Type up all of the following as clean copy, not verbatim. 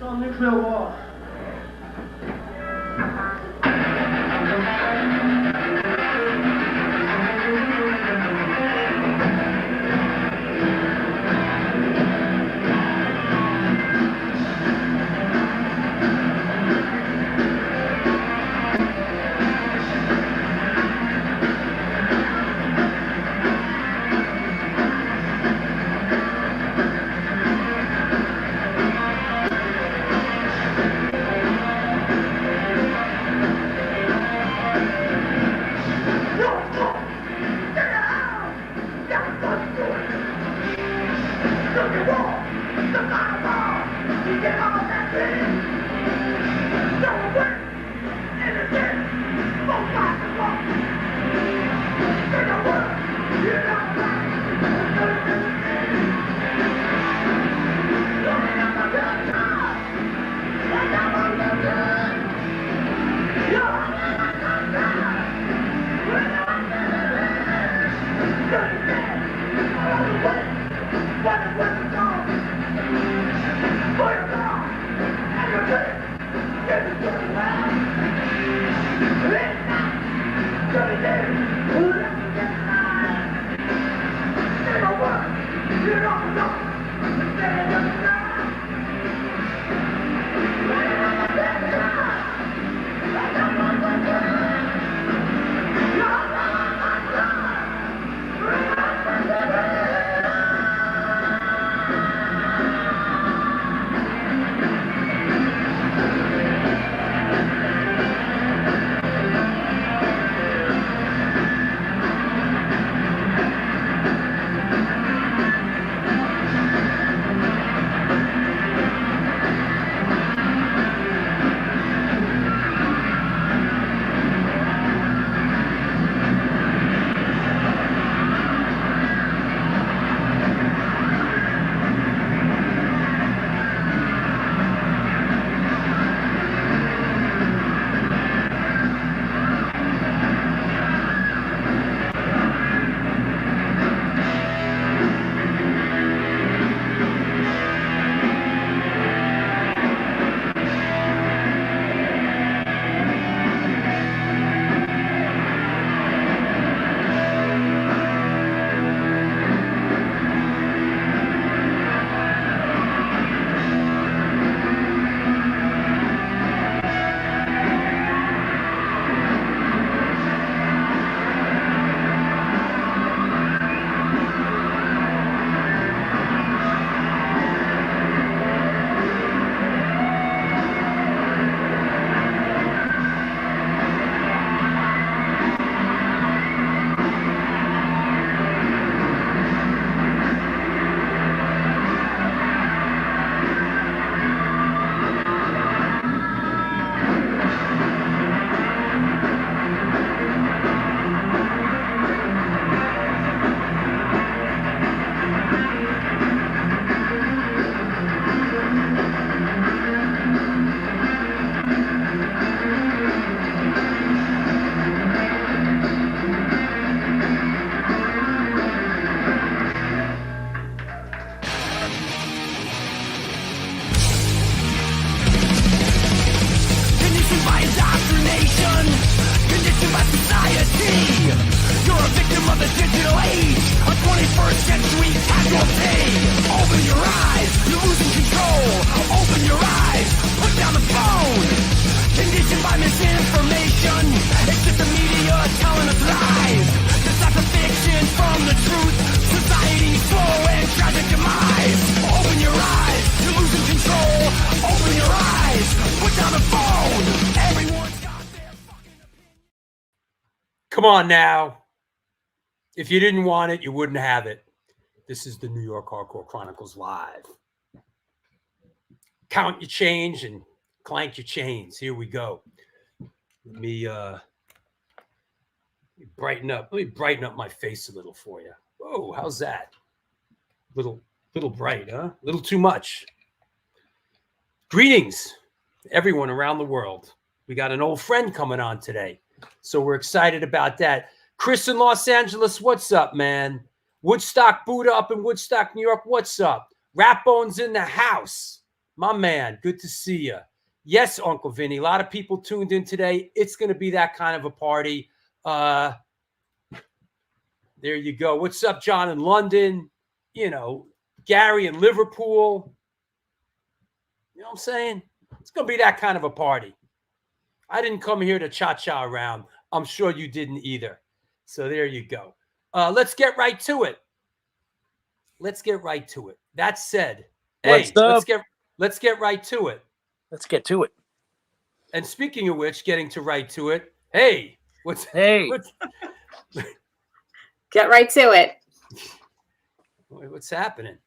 On nuclear war. Come on now. If you didn't want it, you wouldn't have it. This is the New York Hardcore Chronicles Live. Count your change and clank your chains. Here we go. Let me brighten up. Let me brighten up my face a little for you. Whoa, how's that? Little bright, huh? A little too much. Greetings, everyone around the world. We got an old friend coming on today, so we're excited about that. Chris in Los Angeles, what's up, man? Woodstock Buddha up in Woodstock, New York, what's up? Rat Bones in the house. My man, good to see you. Yes, Uncle Vinny. A lot of people tuned in today. It's going to be that kind of a party. There you go. What's up, John in London? You know, Gary in Liverpool. You know what I'm saying? It's going to be that kind of a party. I didn't come here to cha-cha around. I'm sure you didn't either. So there you go. Let's get right to it. Let's get right to it. That said, let's get right to it. Let's get to it. And speaking of which, getting to right to it. Hey, Get right to it. What's happening?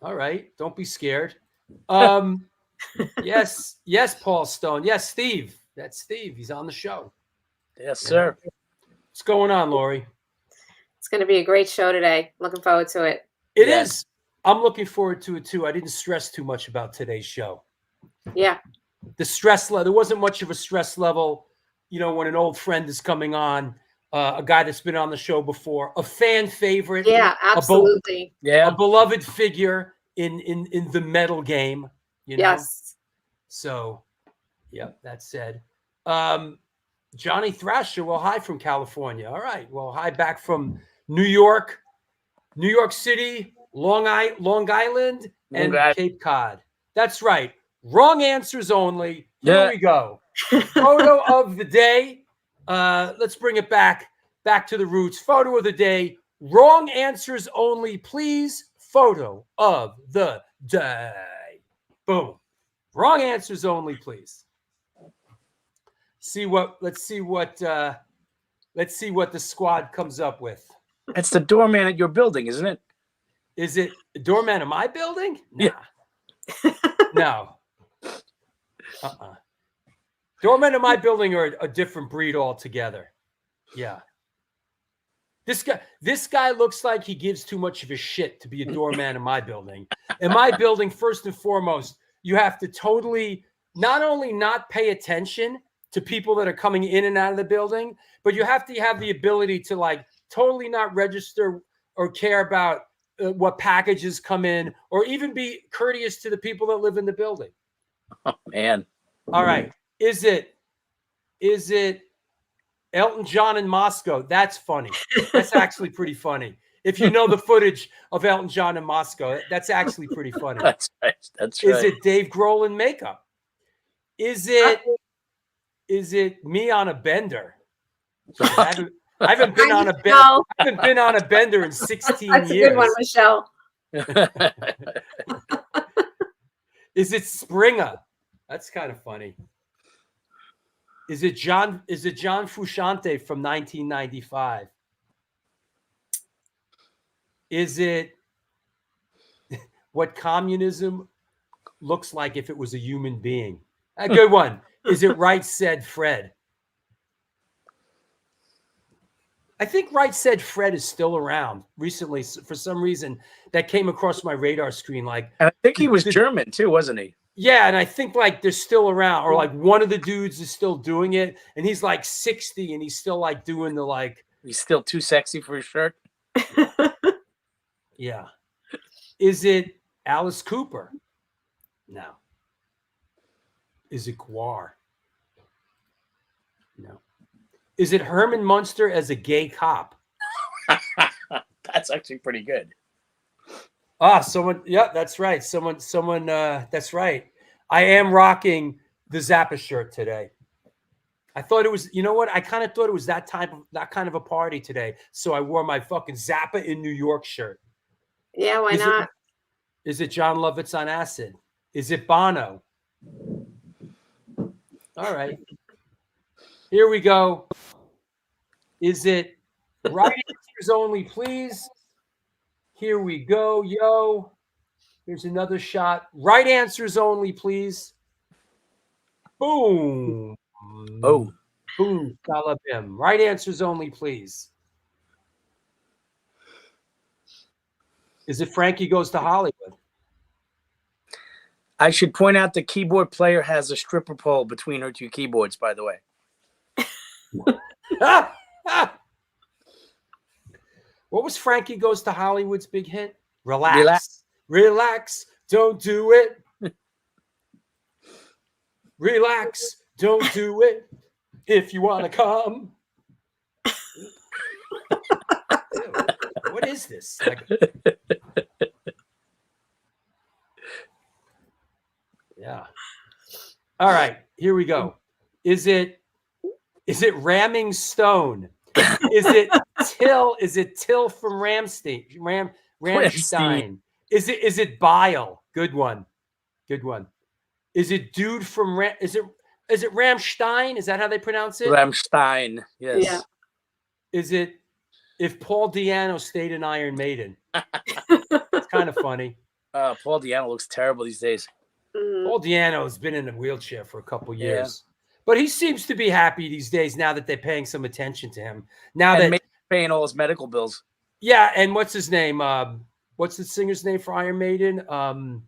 All right, don't be scared. Yes, Paul Stone. Yes, Steve. That's Steve. He's on the show. Yes, sir. What's going on, Lori? It's going to be a great show today. Looking forward to it. It is. I'm looking forward to it too. I didn't stress too much about today's show. Yeah. The stress level. There wasn't much of a stress level, you know, when an old friend is coming on, a guy that's been on the show before, a fan favorite. Yeah, absolutely. A beloved figure in the metal game. You know? Yes. So, yeah, that said. Johnny Thrasher, well, hi from California. All right. Well, hi back from New York City, Long Island, and Cape Cod. That's right. Wrong answers only. Here we go. Photo of the day. Let's bring it back to the roots. Photo of the day. Wrong answers only, please. Photo of the day. Boom. Wrong answers only, please. Let's see what the squad comes up with. It's the doorman at your building, isn't it? Is it the doorman of my building? Nah. Yeah. No. Doormen in my building are a different breed altogether. Yeah. This guy looks like he gives too much of a shit to be a doorman in my building. In my building, first and foremost, you have to totally not only not pay attention to people that are coming in and out of the building, but you have to have the ability to like totally not register or care about what packages come in, or even be courteous to the people that live in the building. Oh, man. All right. Is it Elton John in Moscow? That's funny. That's actually pretty funny. If you know the footage of Elton John in Moscow, that's actually pretty funny. That's right. That's Is right. it Dave Grohl in makeup? Is it me on a bender? I haven't been on a bender in 16 That's years. a good one, Michelle. Is it Springer? That's kind of funny. Is it John Frusciante from 1995? Is it what communism looks like if it was a human being? A good one. Is it Right Said Fred? I think Right Said Fred is still around. Recently, for some reason, that came across my radar screen. Like, and I think he was German too, wasn't he? Yeah, and I think like they're still around, or like one of the dudes is still doing it, and he's like 60, and he's still like doing the like. He's still too sexy for his shirt. Yeah. Is it Alice Cooper? No. Is it Guar? No. Is it Herman Munster as a gay cop? That's actually pretty good. Someone. Yeah, that's right. Someone. That's right. I am rocking the Zappa shirt today. I thought it was. You know what? I kind of thought it was that kind of a party today. So I wore my fucking Zappa in New York shirt. Yeah, why not? Is it John Lovitz on acid? Is it Bono? All right. Here we go. Is it right answers only, please? Here we go, yo. Here's another shot. Right answers only, please. Boom. Oh. Boom. Salabim. Right answers only, please. Is it Frankie Goes to Hollywood? I should point out the keyboard player has a stripper pole between her two keyboards, by the way. What was Frankie Goes to Hollywood's big hit? Relax. don't do it. Relax, don't do it. If you want to come. Ew, what is this? Like, yeah. All right, here we go. Is it ramming stone? Is it Till? Is it Till from Ramstein? Ramstein. Is it Bile? Good one. Good one. Is it dude from is it Ramstein? Is that how they pronounce it? Ramstein. Yes. Yeah. Is it if Paul Di'Anno stayed in Iron Maiden? It's kind of funny. Paul Di'Anno looks terrible these days. Paul Di'Anno has been in a wheelchair for a couple years, but he seems to be happy these days now that they're paying some attention to him. Now and that paying all his medical bills. Yeah, and what's his name? What's the singer's name for Iron Maiden?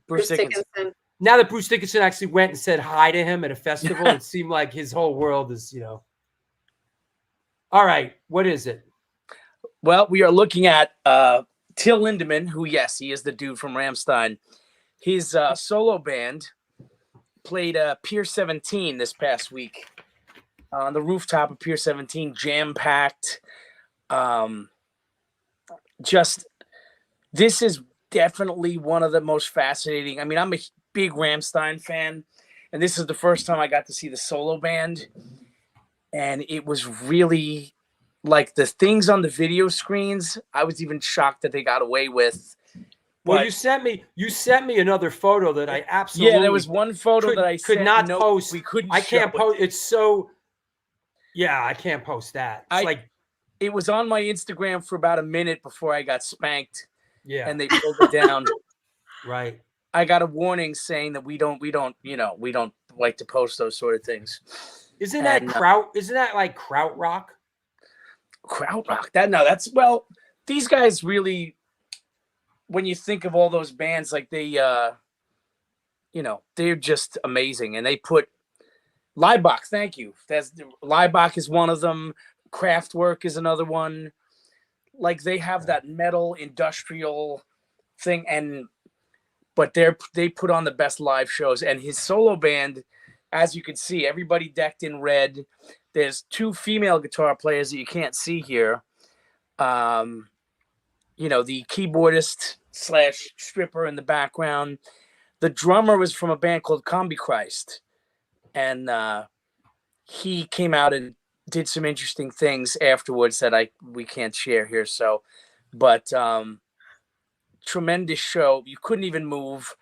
Bruce Dickinson. Now that Bruce Dickinson actually went and said hi to him at a festival, it seemed like his whole world is, All right, what is it? Well, we are looking at Till Lindemann, who, yes, he is the dude from Ramstein. His solo band played Pier 17 this past week on the rooftop of Pier 17, jam-packed. This is definitely one of the most fascinating. I mean, I'm a big Rammstein fan, and this is the first time I got to see the solo band, and it was really like the things on the video screens. I was even shocked that they got away with. Well, you sent me another photo that I absolutely there was one photo that I could not post. We couldn't. I can't post. It's so. Yeah, I can't post that. It's it was on my Instagram for about a minute before I got spanked. Yeah, and they pulled it down. Right. I got a warning saying that we don't like to post those sort of things. Isn't that like krautrock? Krautrock. These guys really, when you think of all those bands, like they're just amazing. And they put Leibach, thank you. Leibach is one of them. Kraftwerk is another one. Like they have that metal industrial thing, but they put on the best live shows. And his solo band, as you can see, everybody decked in red. There's two female guitar players that you can't see here. The keyboardist / stripper in the background. The drummer was from a band called Combi Christ, and he came out and did some interesting things afterwards that we can't share here. But tremendous show. You couldn't even move.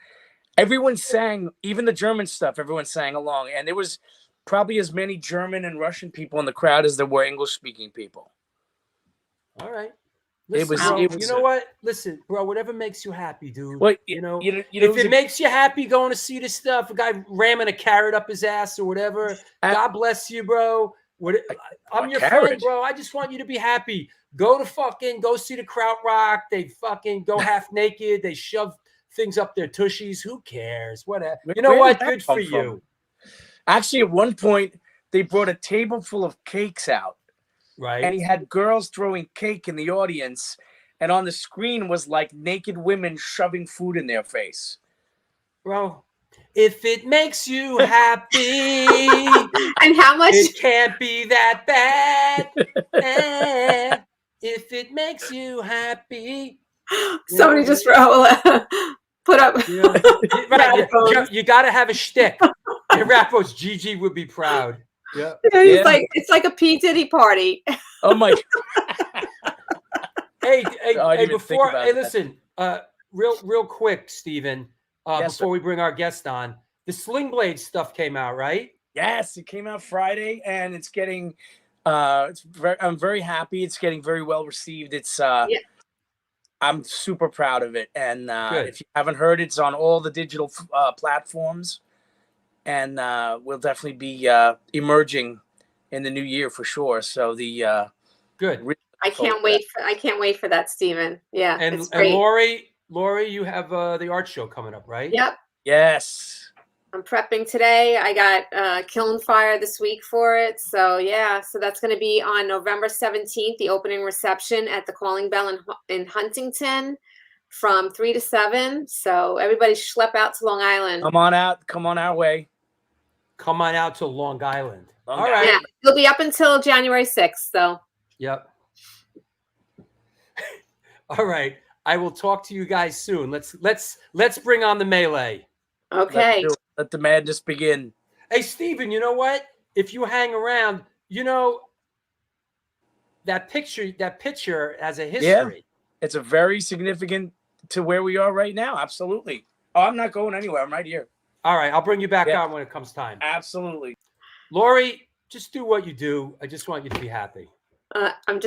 Everyone sang, even the German stuff. Everyone sang along, and there was probably as many German and Russian people in the crowd as there were English-speaking people. All right. Listen, you know what? Listen, bro, whatever makes you happy, dude. Well, if it makes you happy going to see this stuff, a guy ramming a carrot up his ass or whatever, God bless you, bro. I'm your friend, bro. I just want you to be happy. Go see the krautrock. They fucking go half naked. They shove things up their tushies. Who cares? Whatever. You know what? Good for you. Actually, at one point, they brought a table full of cakes out. Right. And he had girls throwing cake in the audience. And on the screen was like naked women shoving food in their face. Bro, if it makes you happy. And how much? It can't be that bad. If it makes you happy. Somebody just put up. Right. You got to have a shtick. Rappos, Gigi would be proud. Yeah. It's like a P. Diddy party. Oh my Hey, listen, real quick, Steven, before we bring our guest on, the Sling Blade stuff came out, right? Yes, it came out Friday, and it's getting I'm very happy. It's getting very well received. I'm super proud of it. And if you haven't heard, it's on all the digital platforms. And we'll definitely be emerging in the new year for sure. So good. I can't wait for that, Steven. Yeah, and Lori, you have the art show coming up, right? Yep. Yes. I'm prepping today. I got Kiln Fire this week for it. So so that's going to be on November 17th, the opening reception at the Calling Bell in Huntington. from 3 to 7. So everybody schlep out to Long Island. Come on out. Come on our way. Come on out to Long Island. Long All right. Yeah, it'll be up until January 6th. So. Yep. All right. I will talk to you guys soon. Let's bring on the melee. Okay. Let the madness begin. Hey, Steven, you know what? If you hang around, you know, that picture has a history. Yeah, it's a very significant to where we are right now. Absolutely. Oh, I'm not going anywhere. I'm right here. All right. I'll bring you back on when it comes time. Absolutely. Lori, just do what you do. I just want you to be happy. I'm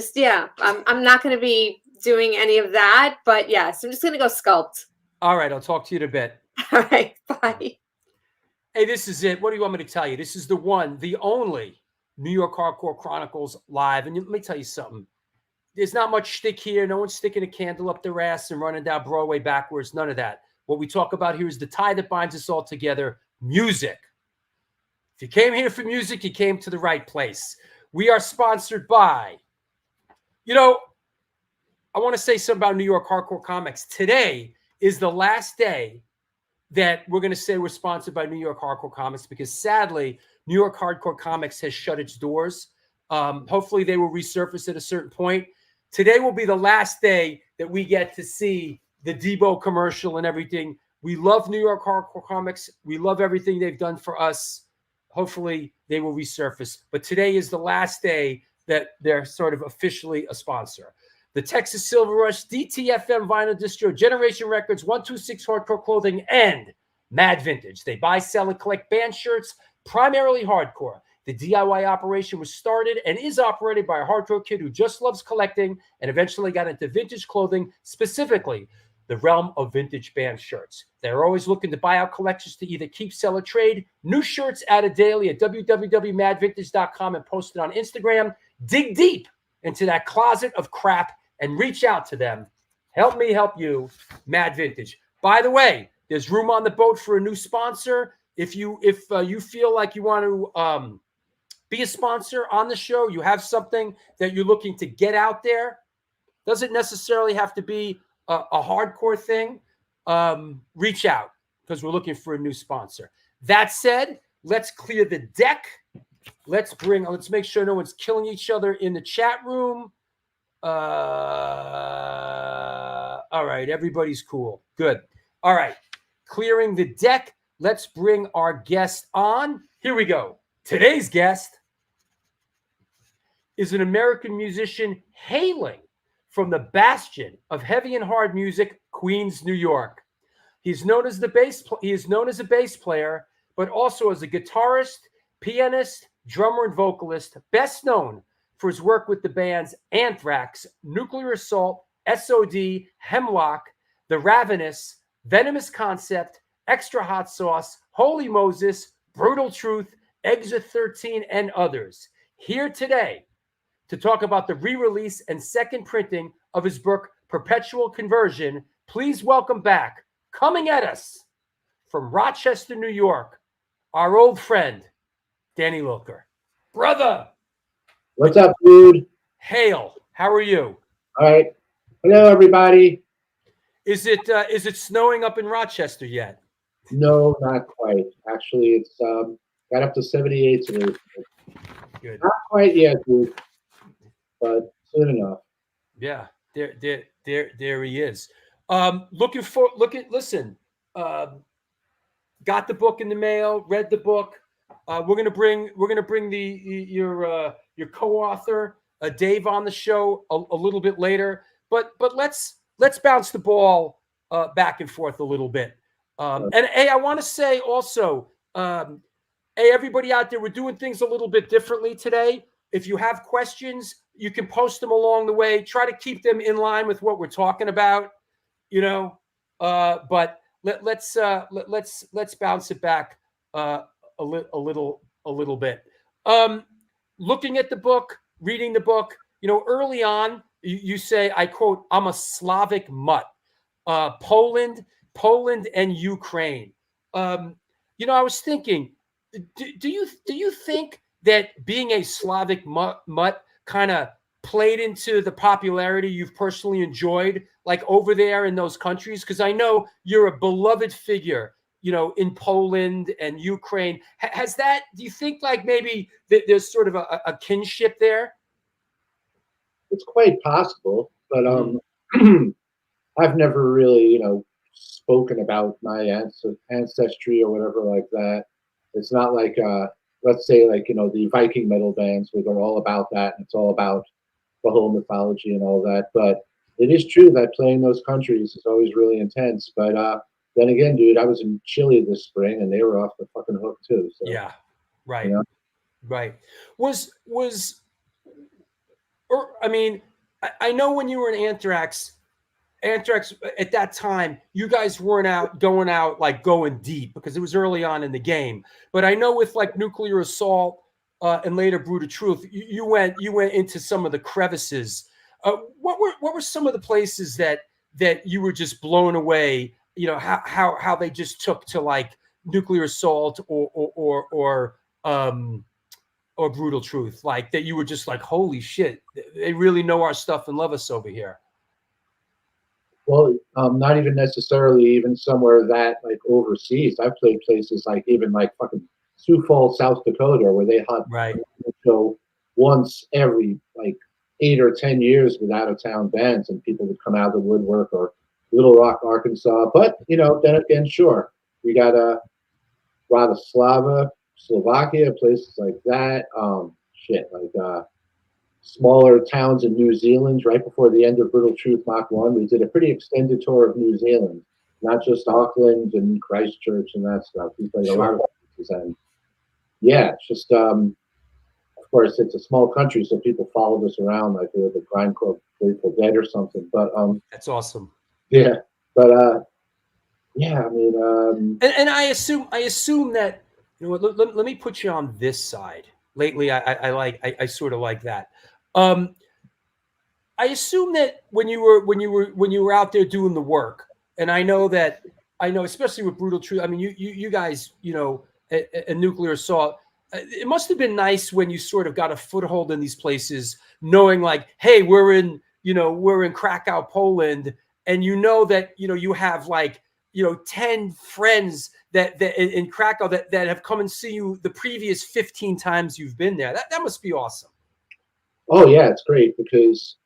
not going to be doing any of that, but yes, I'm just going to go sculpt. All right. I'll talk to you in a bit. All right. Bye. Hey, this is it. What do you want me to tell you? This is the one, the only New York Hardcore Chronicles live. And let me tell you something. There's not much shtick here. No one's sticking a candle up their ass and running down Broadway backwards. None of that. What we talk about here is the tie that binds us all together, music. If you came here for music, you came to the right place. We are sponsored by, you know, I want to say something about New York Hardcore Comics. Today is the last day that we're going to say we're sponsored by New York Hardcore Comics because sadly, New York Hardcore Comics has shut its doors. Hopefully they will resurface at a certain point. Today will be the last day that we get to see the Debo commercial and everything. We love New York Hardcore Comics. We love everything they've done for us. Hopefully they will resurface. But today is the last day that they're sort of officially a sponsor. The Texas Silver Rush, DTFM Vinyl Distro, Generation Records, 126 Hardcore Clothing, and Mad Vintage. They buy, sell, and collect band shirts, primarily hardcore. The DIY operation was started and is operated by a hardcore kid who just loves collecting and eventually got into vintage clothing, specifically the realm of vintage band shirts. They're always looking to buy out collectors to either keep, sell, or trade. New shirts added daily at www.madvintage.com and posted on Instagram. Dig deep into that closet of crap and reach out to them. Help me help you, Mad Vintage. By the way, there's room on the boat for a new sponsor. If you feel like you want to be a sponsor on the show, you have something that you're looking to get out there, doesn't necessarily have to be a hardcore thing, reach out because we're looking for a new sponsor. That said, let's clear the deck. Let's make sure no one's killing each other in the chat room. All right, everybody's cool. Good. All right, clearing the deck. Let's bring our guest on. Here we go. Today's guest is an American musician hailing from the bastion of heavy and hard music, Queens, New York. He is known as a bass player, but also as a guitarist, pianist, drummer, and vocalist, best known for his work with the bands Anthrax, Nuclear Assault, SOD, Hemlock, The Ravenous, Venomous Concept, Extra Hot Sauce, Holy Moses, Brutal Truth, Exit 13, and others. Here today to talk about the re-release and second printing of his book, Perpetual Conversion, please welcome back, coming at us from Rochester, New York, our old friend, Danny Lilker. Brother! What's up, dude? Hail. How are you? All right. Hello, everybody. Is it snowing up in Rochester yet? No, not quite. Actually, it's got up to 78 today. Good. Not quite yet, dude, but soon enough. Yeah, there he is. Listen. Got the book in the mail. Read the book. We're gonna bring your co-author Dave on the show a little bit later. But let's bounce the ball back and forth a little bit. And hey, I want to say also, hey, everybody out there, we're doing things a little bit differently today. If you have questions, you can post them along the way. Try to keep them in line with what we're talking about, you know. But let's bounce it back a little bit. Looking at the book, reading the book, you know, early on, you say, I quote, "I'm a Slavic mutt." Poland and Ukraine. You know, I was thinking, do you think that being a Slavic mutt kind of played into the popularity you've personally enjoyed, like over there in those countries? Because I know you're a beloved figure, you know, in Poland and Ukraine. Has that, do you think like maybe there's sort of a kinship there? It's quite possible, but I've never really, spoken about my ancestry or whatever like that. It's not like, let's say, like, the Viking metal bands where they're all about that, and it's all about the whole mythology and all that. But it is true that playing those countries is always really intense. But then again, dude, I was in Chile this spring, and they were off the fucking hook too. So, Yeah, right, you know? right. Or I mean, I know when you were in Anthrax at that time, you guys weren't going deep because it was early on in the game. But I know with like Nuclear Assault and later Brutal Truth, you went into some of the crevices. What were some of the places that you were just blown away? You know, how they just took to like Nuclear Assault or Brutal Truth, like that you were just like, holy shit, they really know our stuff and love us over here. Well, not even necessarily even somewhere that like overseas. I've played places like even like fucking Sioux Falls, South Dakota, where they had Right. show once every like 8 or 10 years with out of town bands, and people would come out of the woodwork, or Little Rock, Arkansas. But then again, sure, we got Bratislava, Slovakia, places like that. Smaller towns in New Zealand. Right before the end of Brutal Truth Mach 1, we did a pretty extended tour of New Zealand, not just Auckland and Christchurch and that stuff. We played a lot of places, and yeah, it's just of course it's a small country, so people followed us around like we were the Crime Club Grateful Dead or something. But that's awesome. Yeah, but yeah, I mean, and I assume that let me put you on this side. Lately, I sort of like that. I assume that when you were out there doing the work, and I know especially with Brutal Truth. I mean, you guys, a Nuclear Assault. It must have been nice when you sort of got a foothold in these places, knowing like, hey, we're in Krakow, Poland, and that you have like 10 friends that in Krakow that have come and see you the previous 15 times you've been there. That must be awesome. Oh yeah, it's great because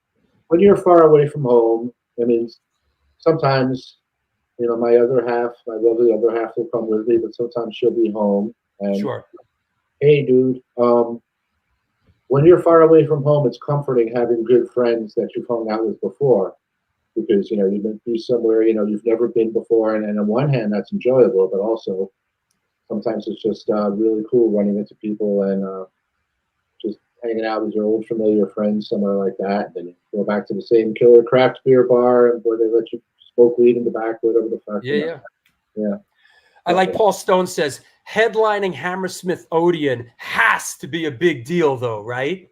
when you're far away from home, I mean, sometimes, my other half, my lovely other half will come with me, but sometimes she'll be home. And sure. Hey, dude, when you're far away from home, it's comforting having good friends that you've hung out with before, because you've been through somewhere you've never been before, and on one hand that's enjoyable, but also sometimes it's just really cool running into people and just hanging out with your old familiar friends somewhere like that. And then you go back to the same killer craft beer bar where they let you smoke weed in the back, whatever the fuck. Yeah. I like Paul Stone says headlining Hammersmith Odeon has to be a big deal, though, right?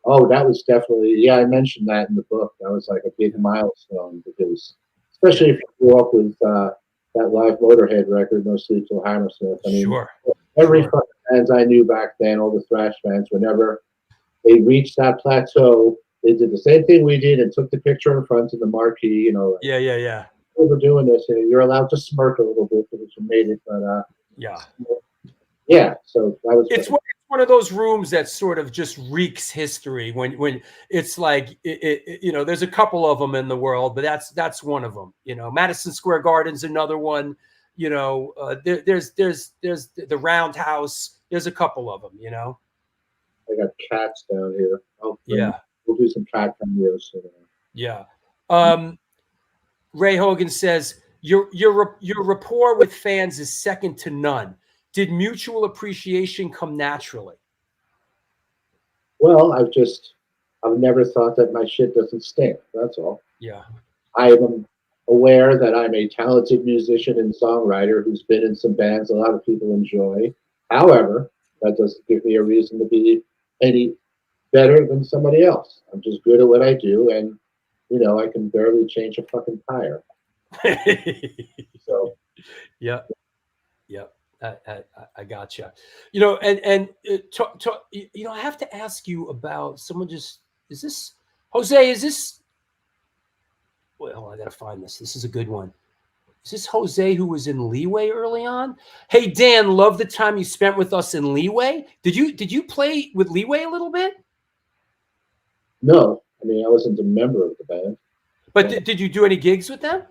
Oh, that was definitely, I mentioned that in the book. That was like a big milestone because, especially if you grew up with that live Motorhead record, No Sleep Till Hammersmith. I mean, every fucking bands I knew back then, all the thrash bands, whenever they reached that plateau, they did the same thing we did and took the picture in front of the marquee. Yeah. We're doing this. You're allowed to smirk a little bit because you made it, but yeah. So that was. It's one of those rooms that sort of just reeks history. When it's like there's a couple of them in the world, but that's one of them. Madison Square Garden's another one. There's the Roundhouse. There's a couple of them. I got cats down here. Yeah, we'll do some cat cameos. Yeah. Ray Hogan says your rapport with fans is second to none. Did mutual appreciation come naturally? Well, I've never thought that my shit doesn't stink. That's all. Yeah. I am aware that I'm a talented musician and songwriter who's been in some bands a lot of people enjoy. However, that doesn't give me a reason to be any better than somebody else. I'm just good at what I do, and I can barely change a fucking tire. So, yeah. I gotcha. I have to ask you about someone. Is this Jose, is this? Well, I gotta find this. This is a good one. Is this Jose who was in Leeway early on? Hey Dan, love the time you spent with us in Leeway. Did you play with Leeway a little bit? No, I mean I wasn't a member of the band. But did you do any gigs with them?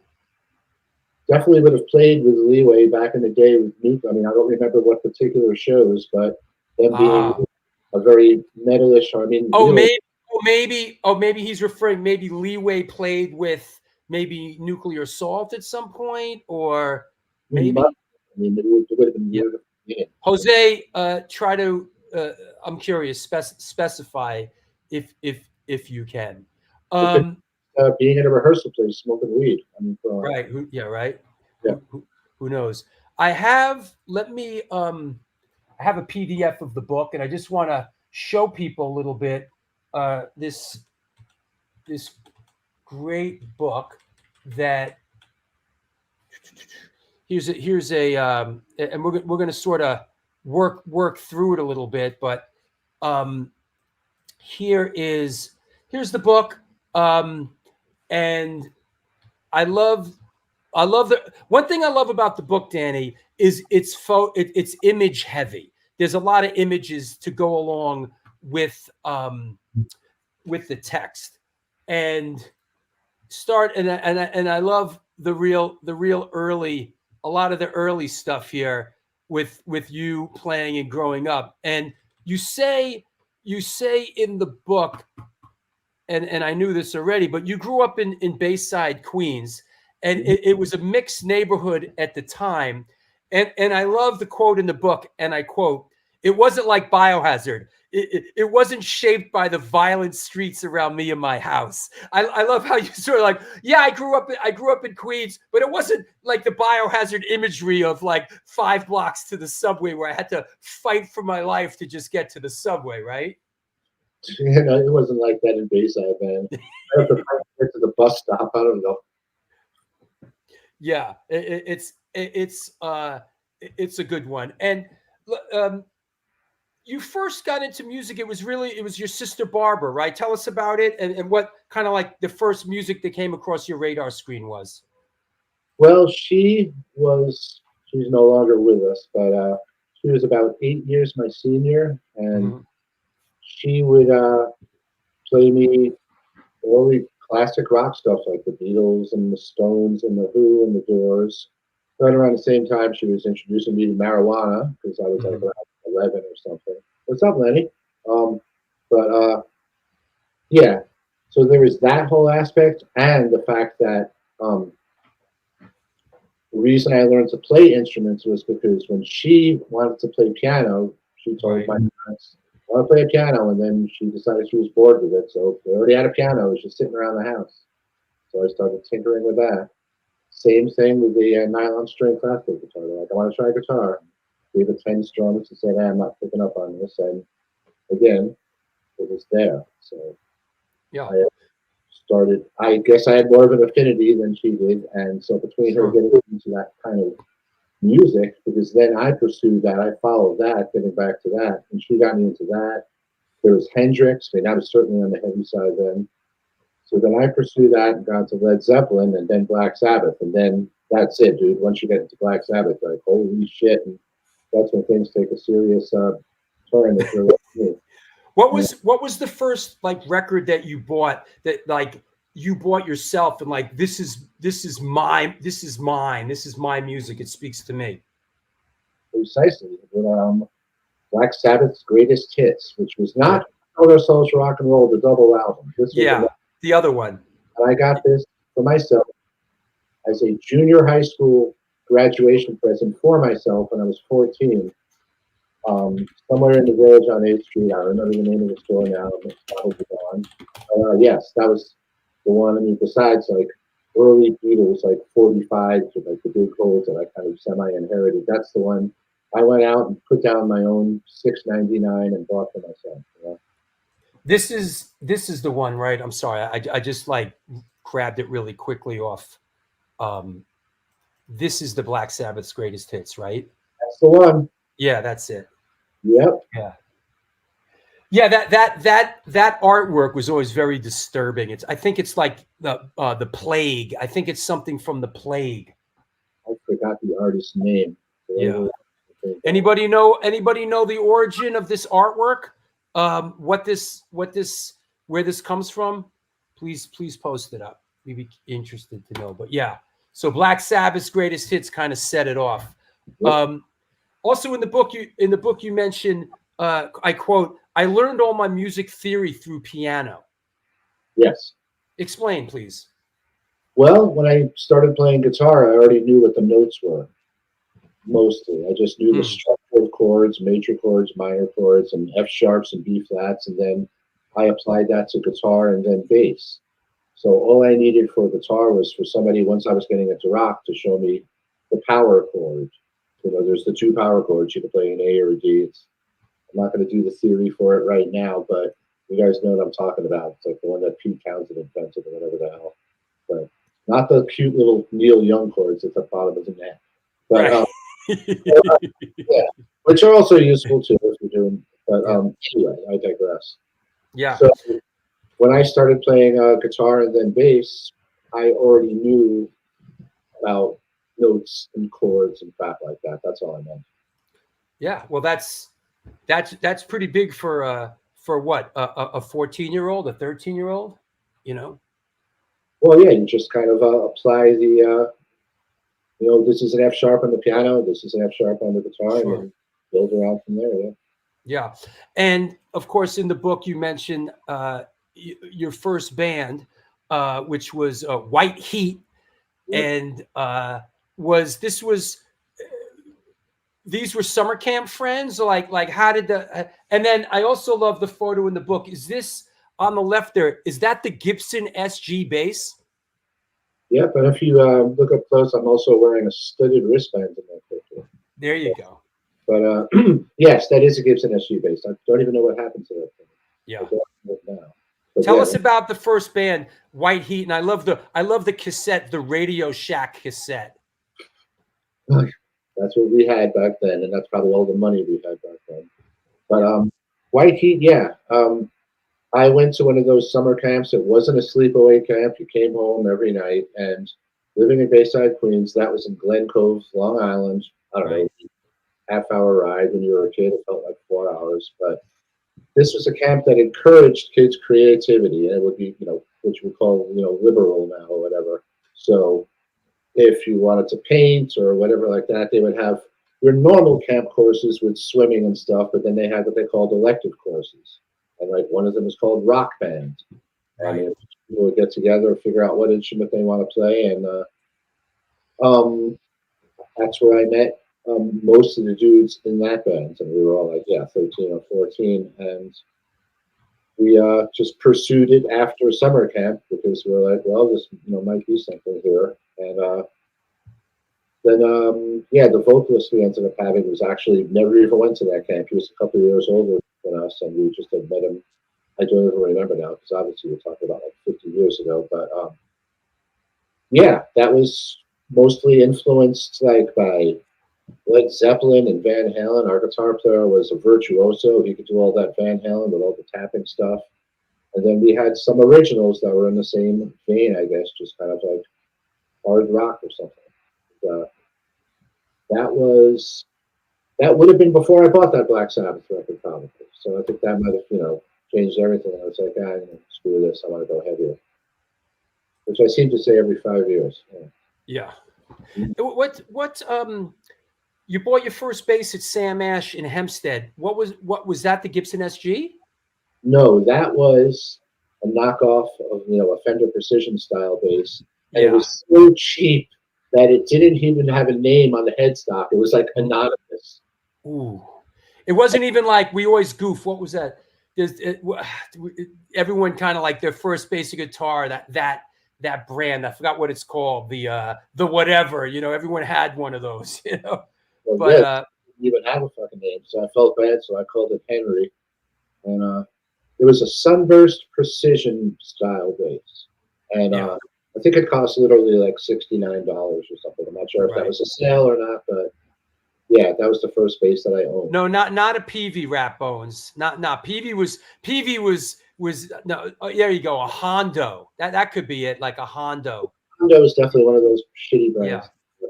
Definitely would have played with Leeway back in the day with Nuke. I mean, I don't remember what particular shows, but them being a very metalish. I mean, maybe he's referring. Maybe Leeway played with maybe Nuclear Assault at some point, or maybe. I mean, it would have been weird. Yeah. Jose, try to. I'm curious. Specify if you can. Being at a rehearsal place, smoking weed. I mean, right. Right. Yeah. Who knows? I have. Let me. I have a PDF of the book, and I just want to show people a little bit. This great book that here's a and we're going to sort of work through it a little bit, but here's the book, and I love the one thing I love about the book, Danny, is it's image heavy. There's a lot of images to go along with the text, and I love the real early, a lot of the early stuff here with you playing and growing up. And you say in the book, and I knew this already, but you grew up in Bayside, Queens, and it was a mixed neighborhood at the time. And I love the quote in the book, and I quote, "It wasn't like Biohazard. It wasn't shaped by the violent streets around me and my house." I love how you sort of like, yeah, I grew up in Queens, but it wasn't like the Biohazard imagery of like 5 blocks to the subway where I had to fight for my life to just get to the subway, right? You know, it wasn't like that in Bayside, man. I had to fight to get to the bus stop. I don't know. Yeah, it's a good one. And you first got into music. It was your sister Barbara, right? Tell us about it and what kind of like the first music that came across your radar screen was. Well, she's no longer with us, but she was about 8 years my senior, and she would play me early classic rock stuff like the Beatles and the Stones and the Who and the Doors. Right around the same time, she was introducing me to marijuana because I was like around 11 or something. What's up, Lenny? Yeah. So there was that whole aspect, and the fact that the reason I learned to play instruments was because when she wanted to play piano, she told my parents, "I want to play a piano," and then she decided she was bored with it. So we already had a piano; it was just sitting around the house. So I started tinkering with that. Same thing with the nylon string classical guitar. They're like, "I want to try guitar." Gave it 10 strums and said, "I'm not picking up on this." And again, it was there. So yeah, I guess I had more of an affinity than she did. And so between her getting into that kind of music, because then I pursued that, I followed that, getting back to that, and she got me into that. There was Hendrix. I mean, that was certainly on the heavy side then. So then I pursued that and got to Led Zeppelin and then Black Sabbath. And then that's it, dude. Once you get into Black Sabbath, like, holy shit. And that's when things take a serious turn. If you're like me. What was the first like record that you bought that like you bought yourself and like this is mine, this is my music, it speaks to me? Precisely. Black Sabbath's Greatest Hits, which was not Other Souls Rock and Roll, the double album. This was the other one. And I got this for myself as a junior high school graduation present for myself when I was 14. Somewhere in the village on 8th Street. I don't remember the name of the store now. It's probably gone. Yes, that was the one. I mean, besides like early Beatles, like 45s with like the big holes that I kind of semi-inherited, that's the one I went out and put down my own $6.99 and bought for myself. You know? This is the one, right? I'm sorry, I just like grabbed it really quickly off. This is the Black Sabbath's Greatest Hits, right? That's the one. Yeah, that's it. Yep. Yeah. Yeah, that artwork was always very disturbing. I think it's like the plague. I think it's something from the plague. I forgot the artist's name. Yeah. Anybody know the origin of this artwork? Where this comes from? Please post it up. We'd be interested to know. But yeah, so Black Sabbath's greatest hits kind of set it off. Yep. Also in the book you mentioned, I quote, "I learned all my music theory through piano." Yes. Explain, please. Well, when I started playing guitar, I already knew what the notes were. Mostly, I just knew the structure of chords, major chords, minor chords, and F sharps and B flats, and then I applied that to guitar and then bass. So all I needed for guitar was for somebody, once I was getting into rock, to show me the power chord. You know, there's the 2 power chords. You can play an A or a D. I'm not going to do the theory for it right now, but you guys know what I'm talking about. It's like the one that Pete Townsend invented or whatever the hell. But not the cute little Neil Young chords at the bottom of the neck. But Right. yeah, which are also useful too if you're doing. But anyway, I digress. Yeah. So when I started playing guitar and then bass, I already knew about notes and chords and crap like that. That's all I meant. Yeah. Well, that's pretty big for what a 14-year-old, a 13-year-old, you know. Well, yeah, you just kind of apply the. You know, this is an F sharp on the piano. This is an F sharp on the guitar, Sure. and then build around from there. Yeah. Yeah, and of course, in the book you mentioned your first band, which was White Heat, and these were summer camp friends? Like how did and then I also love the photo in the book. Is this on the left there? Is that the Gibson SG bass? Yep, and if you look up close, I'm also wearing a studded wristband in that picture. There you go. But yes, that is a Gibson SG bass. I don't even know what happened to that thing. Yeah. I don't know now. But Tell yeah, us about the first band, White Heat, and I love the cassette, the Radio Shack cassette. that's what we had back then, and that's probably all the money we had back then. But White Heat, yeah. I went to one of those summer camps. It wasn't a sleepaway camp. You came home every night, and living in Bayside, Queens, that was in Glen Cove, Long Island. I don't know, half-hour ride. When you were a kid, it felt like 4 hours. But this was a camp that encouraged kids' creativity, and it would be, you know, which we call, you know, liberal now or whatever. So if you wanted to paint or whatever like that, they would have your normal camp courses with swimming and stuff, but then they had what they called elective courses. And like one of them is called rock band. And people would get together, figure out what instrument they want to play, and that's where I met most of the dudes in that band. And we were all like, 13 or 14, and we just pursued it after summer camp because we were like, well, this might be something here. And then the vocalist we ended up having was actually never even went to that camp. He was a couple of years older than us, and we just had met him. I don't even remember now because obviously we're talking about like 50 years ago. But that was mostly influenced like by Led Zeppelin and Van Halen. Our guitar player was a virtuoso. He could do all that Van Halen with all the tapping stuff. And then we had some originals that were in the same vein, I guess, just kind of like hard rock or something. That would have been before I bought that Black Sabbath record, probably. So I think that might have, changed everything. I was like, screw this. I want to go heavier. Which I seem to say every 5 years. Yeah. What you bought your first bass at Sam Ash in Hempstead. What was that, the Gibson SG? No, that was a knockoff of, a Fender Precision style bass. And it was so cheap that it didn't even have a name on the headstock. It was like anonymous. Ooh. It wasn't even like we always goof. What was that? Everyone kind of like their first basic guitar, that brand. I forgot what it's called. The whatever, everyone had one of those, Well, but didn't even have a fucking name. So I felt bad. So I called it Henry. And it was a Sunburst Precision style bass. And I think it cost literally like $69 or something. I'm not sure if that was a sale or not, but Yeah, that was the first bass that I owned. No, not a Peavy Rat Bones. Not Peavy was no. Oh, there you go. A Hondo. That could be it. Like a Hondo. Hondo was definitely one of those shitty brands. Yeah.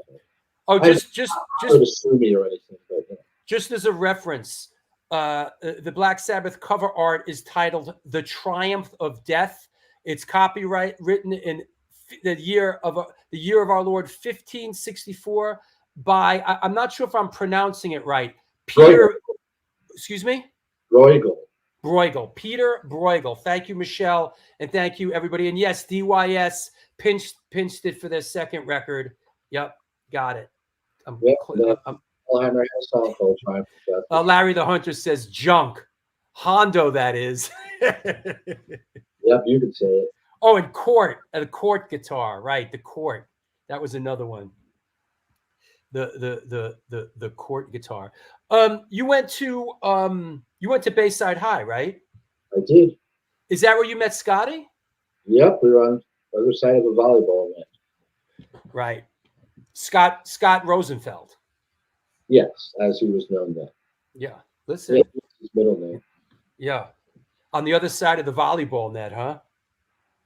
Oh, I just don't to sue me or anything, but you know. Just as a reference, the Black Sabbath cover art is titled "The Triumph of Death." It's copyright written in the year of our Lord 1564 by I'm not sure if I'm pronouncing it right. Peter, excuse me, Bruegel. Peter Bruegel. Thank you, Michelle, and thank you everybody. And yes, DYS pinched it for their second record. Yep, got it. Alzheimer has a song called Triumph of Death. Larry the Hunter says junk. Hondo, that is. Yep, you could say it. Oh, and a Court guitar, right? The Court. That was another one. The Court guitar. You went to Bayside High, right? I did. Is that where you met Scotty? Yep, we were on the other side of a volleyball net. Right. Scott Rosenfeld. Yes, as he was known then. Yeah. Listen. Yeah, his middle name. Yeah. On the other side of the volleyball net, huh?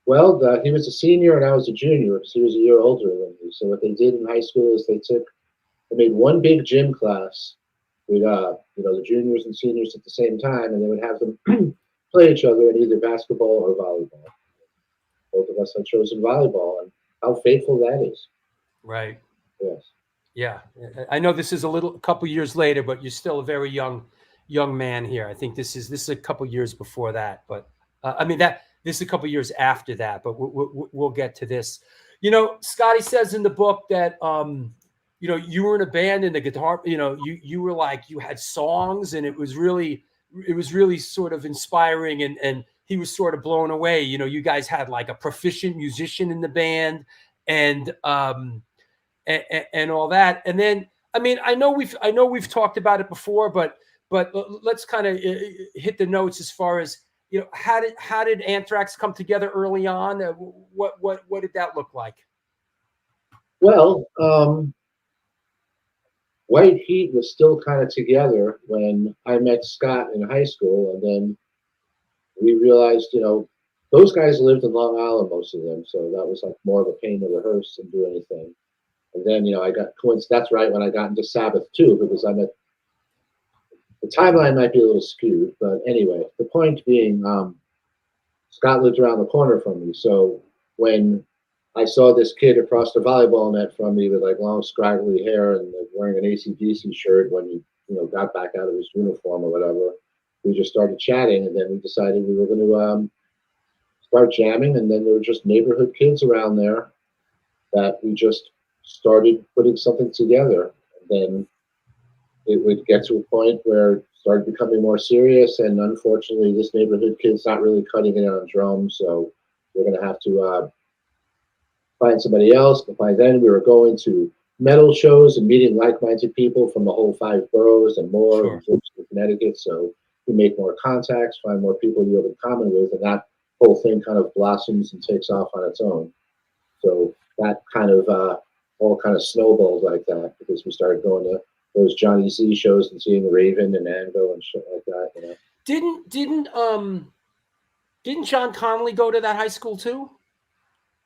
Well, he was a senior and I was a junior because he was a year older than me. So what they did in high school is they made one big gym class with the juniors and seniors at the same time, and they would have them play each other in either basketball or volleyball. Both of us had chosen volleyball, and how fateful that is. Right. Yes. Yeah. I know this is a couple years later, but you're still a very young man here. I think this is a couple years before that, but this is a couple years after that, but we'll get to this. You know, Scotty says in the book that you were in a band and the guitar, you were like, you had songs and it was really sort of inspiring, and he was sort of blown away. You know, you guys had like a proficient musician in the band and all that. And then, I know we've talked about it before, but let's kind of hit the notes as far as, how did Anthrax come together early on? What did that look like? Well, White Heat was still kind of together when I met Scott in high school, and then we realized, those guys lived in Long Island, most of them, so that was like more of a pain to rehearse and do anything. And then, that's right when I got into Sabbath too, because the timeline might be a little skewed, but anyway, the point being, Scott lived around the corner from me. So when I saw this kid across the volleyball net from me with like long scraggly hair and like wearing an AC/DC shirt when he, got back out of his uniform or whatever, we just started chatting, and then we decided we were going to start jamming. And then there were just neighborhood kids around there that we just started putting something together. And then it would get to a point where it started becoming more serious, and unfortunately this neighborhood kid's not really cutting it on drums, so we're going to have to find somebody else. But by then we were going to metal shows and meeting like-minded people from the whole 5 boroughs and more, in Connecticut, so we make more contacts, find more people you have in common with, and that whole thing kind of blossoms and takes off on its own. So that kind of all kind of snowballed like that, because we started going to those Johnny Z shows and seeing Raven and Anvil and shit like that. Didn't John Connolly go to that high school too?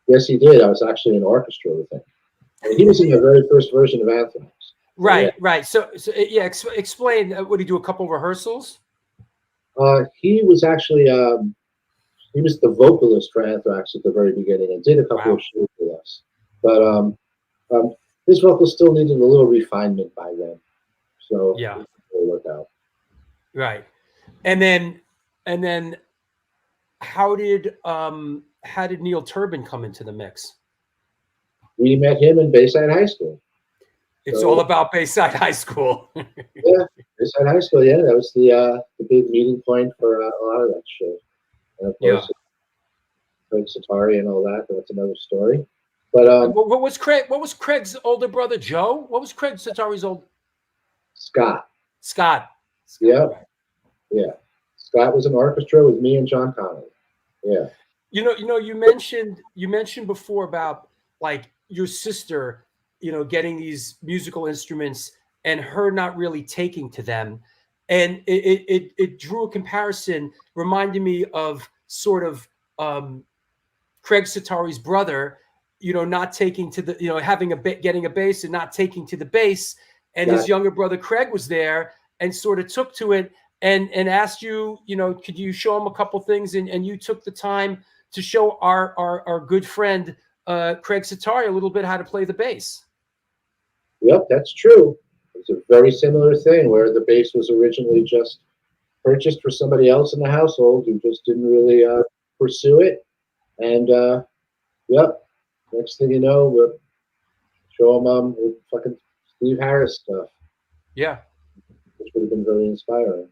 Yes, he did. I was actually in orchestra with him. He was in the very first version of Anthrax. Right, right. So yeah, explain. Would he do a couple of rehearsals? He was actually he was the vocalist for Anthrax at the very beginning and did a couple of shows with us. But his vocals still needed a little refinement by then. So yeah, it really worked out. Right. And then how did Neil Turbin come into the mix? We met him in Bayside High School. It's all about Bayside High School. Yeah, Bayside High School. Yeah, that was the big meeting point for a lot of that shit. And of course, Craig Satari and all that. But that's another story. But what was Craig's older brother, Joe? What was Craig Satari's old? Scott. Yeah, yeah. Scott was in orchestra with me and John Connolly. Yeah. You mentioned before about like your sister, getting these musical instruments and her not really taking to them. And it drew a comparison, reminding me of sort of Craig Satari's brother, not taking to the, having getting a bass and not taking to the bass. And his younger brother Craig was there and sort of took to it and asked you, could you show him a couple things? And you took the time to show our good friend Craig Satari a little bit how to play the bass. Yep, that's true. It's a very similar thing where the bass was originally just purchased for somebody else in the household who just didn't really pursue it. And yep, next thing you know, we'll show them fucking Steve Harris stuff. Yeah, which would have been very inspiring.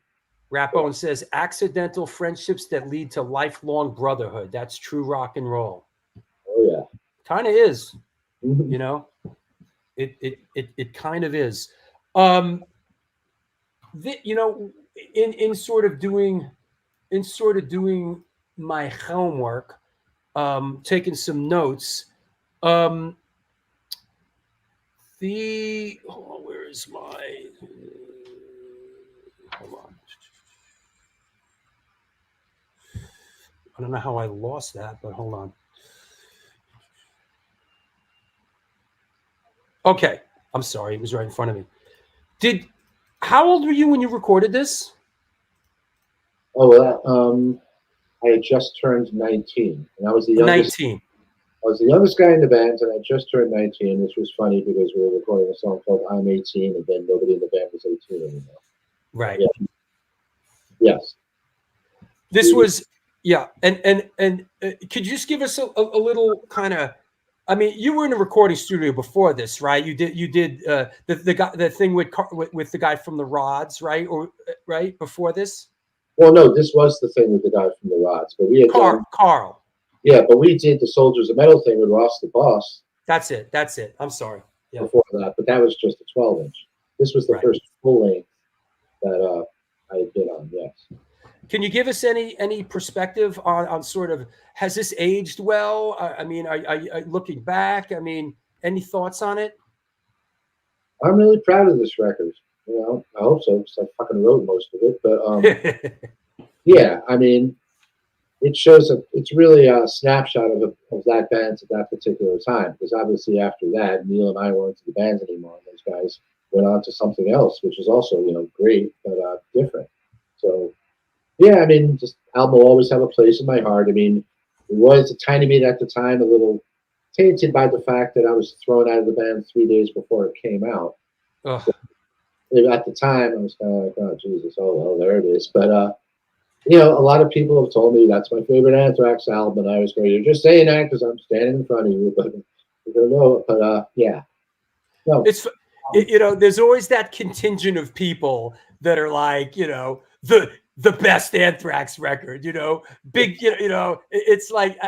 Rapone says accidental friendships that lead to lifelong brotherhood. That's true rock and roll. Oh yeah, kind of is. Mhm. It kind of is. In sort of doing my homework, taking some notes. Where is my? Hold on. I don't know how I lost that, but hold on. Okay, I'm sorry. It was right in front of me. How old were you when you recorded this? Oh, well, I had just turned 19, and I was the youngest. 19. I was the youngest guy in the band, and I just turned 19, which was funny because we were recording a song called "I'm 18," and then nobody in the band was 18 anymore. Right. Yeah. Yes. This was, yeah, and could you just give us a little kind of? I mean, you were in a recording studio before this, right? You did the thing with the guy from the Rods, right? Or right before this? Well, no, this was the thing with the guy from the Rods, but we had Carl. Yeah, but we did the Soldiers of Metal thing with Ross the Boss. That's it. I'm sorry. Yeah. Before that, but that was just a 12-inch. This was the first full length that I had been on. Yes. Can you give us any perspective on sort of, has this aged well? I mean, are looking back? I mean, any thoughts on it? I'm really proud of this record. I hope so because I fucking wrote most of it. But yeah, I mean, it's really a snapshot of that band at that particular time. Because obviously after that, Neil and I weren't in the bands anymore. And those guys went on to something else, which is also great but different. So. Yeah, I mean, just album will always have a place in my heart. I mean, it was a tiny bit at the time, a little tainted by the fact that I was thrown out of the band 3 days before it came out. So, at the time, I was kind of like, oh, Jesus, oh, well, there it is. But, a lot of people have told me that's my favorite Anthrax album, and I was going, you're just saying that because I'm standing in front of you, but I don't know. But, yeah. No. It's, there's always that contingent of people that are like, the best Anthrax record, big, it's like,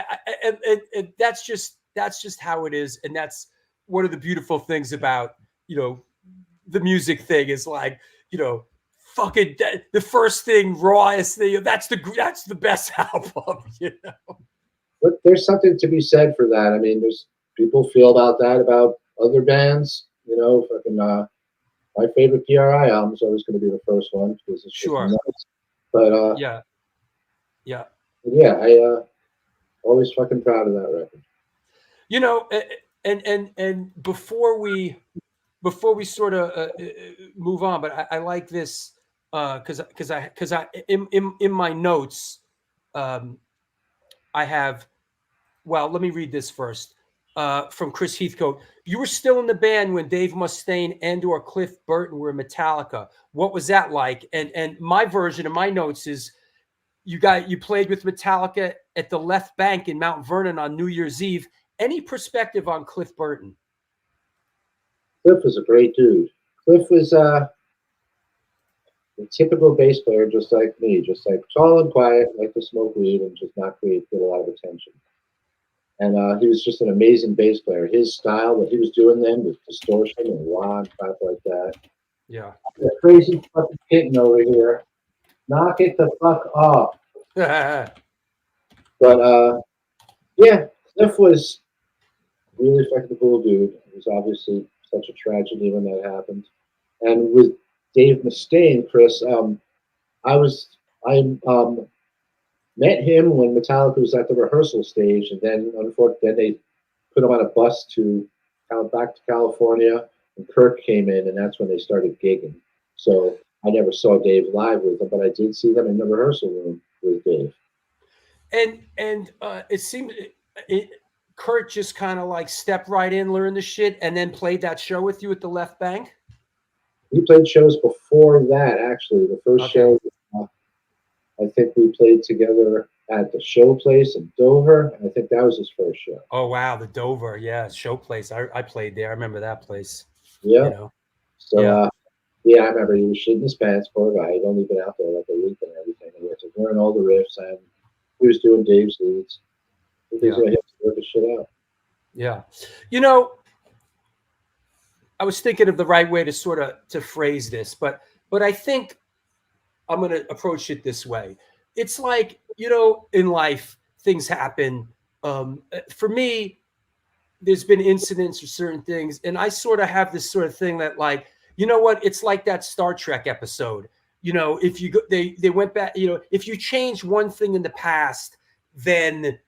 and that's just how it is. And that's one of the beautiful things about, the music thing is like, fucking the first thing, rawest thing, that's the best album, But there's something to be said for that. I mean, there's people feel about that about other bands, fucking, my favorite PRI album is always going to be the first one because it's sure. Nuts. But yeah, I always fucking proud of that record. And before we sort of move on, but I like this because I in my notes I have. Well, let me read this first. From Chris Heathcote. You were still in the band when Dave Mustaine and/or Cliff Burton were in Metallica. What was that like? And my version of my notes is you played with Metallica at the Left Bank in Mount Vernon on New Year's Eve. Any perspective on Cliff Burton? Cliff was a great dude. Cliff was a typical bass player, just like me, just like tall and quiet, like to smoke weed and just not get a lot of attention. And he was just an amazing bass player. His style, what he was doing then with distortion and wah and crap like that. Yeah. The crazy fucking kitten over here. Knock it the fuck off. But yeah, Cliff was really fucking cool dude. It was obviously such a tragedy when that happened. And with Dave Mustaine, Chris, I met him when Metallica was at the rehearsal stage, and then unfortunately they put him on a bus to back to California, and Kirk came in, and that's when they started gigging. So I never saw Dave live with them, but I did see them in the rehearsal room with Dave. And it seemed Kurt just kind of like stepped right in, learned the shit, and then played that show with you at the Left Bank. We played shows before that, actually. The first show, I think we played together at the Show Place in Dover. I think that was his first show. Oh wow, the Dover, yeah, Show Place. I played there. I remember that place. Yeah. You know. So yeah, I remember he was shitting his pants. Poor guy. He'd only been out there like a week and everything. And he had to learn all the riffs, and he was doing Dave's leads. He was gonna have to work his shit out. Yeah. You know, I was thinking of the right way to sort of to phrase this, but I think I'm going to approach it this way. It's like, you know, in life, things happen. For me, there's been incidents or certain things, and I sort of have this sort of thing that, like, you know what? It's like that Star Trek episode. You know, if you go, they went back, you know, if you change one thing in the past, then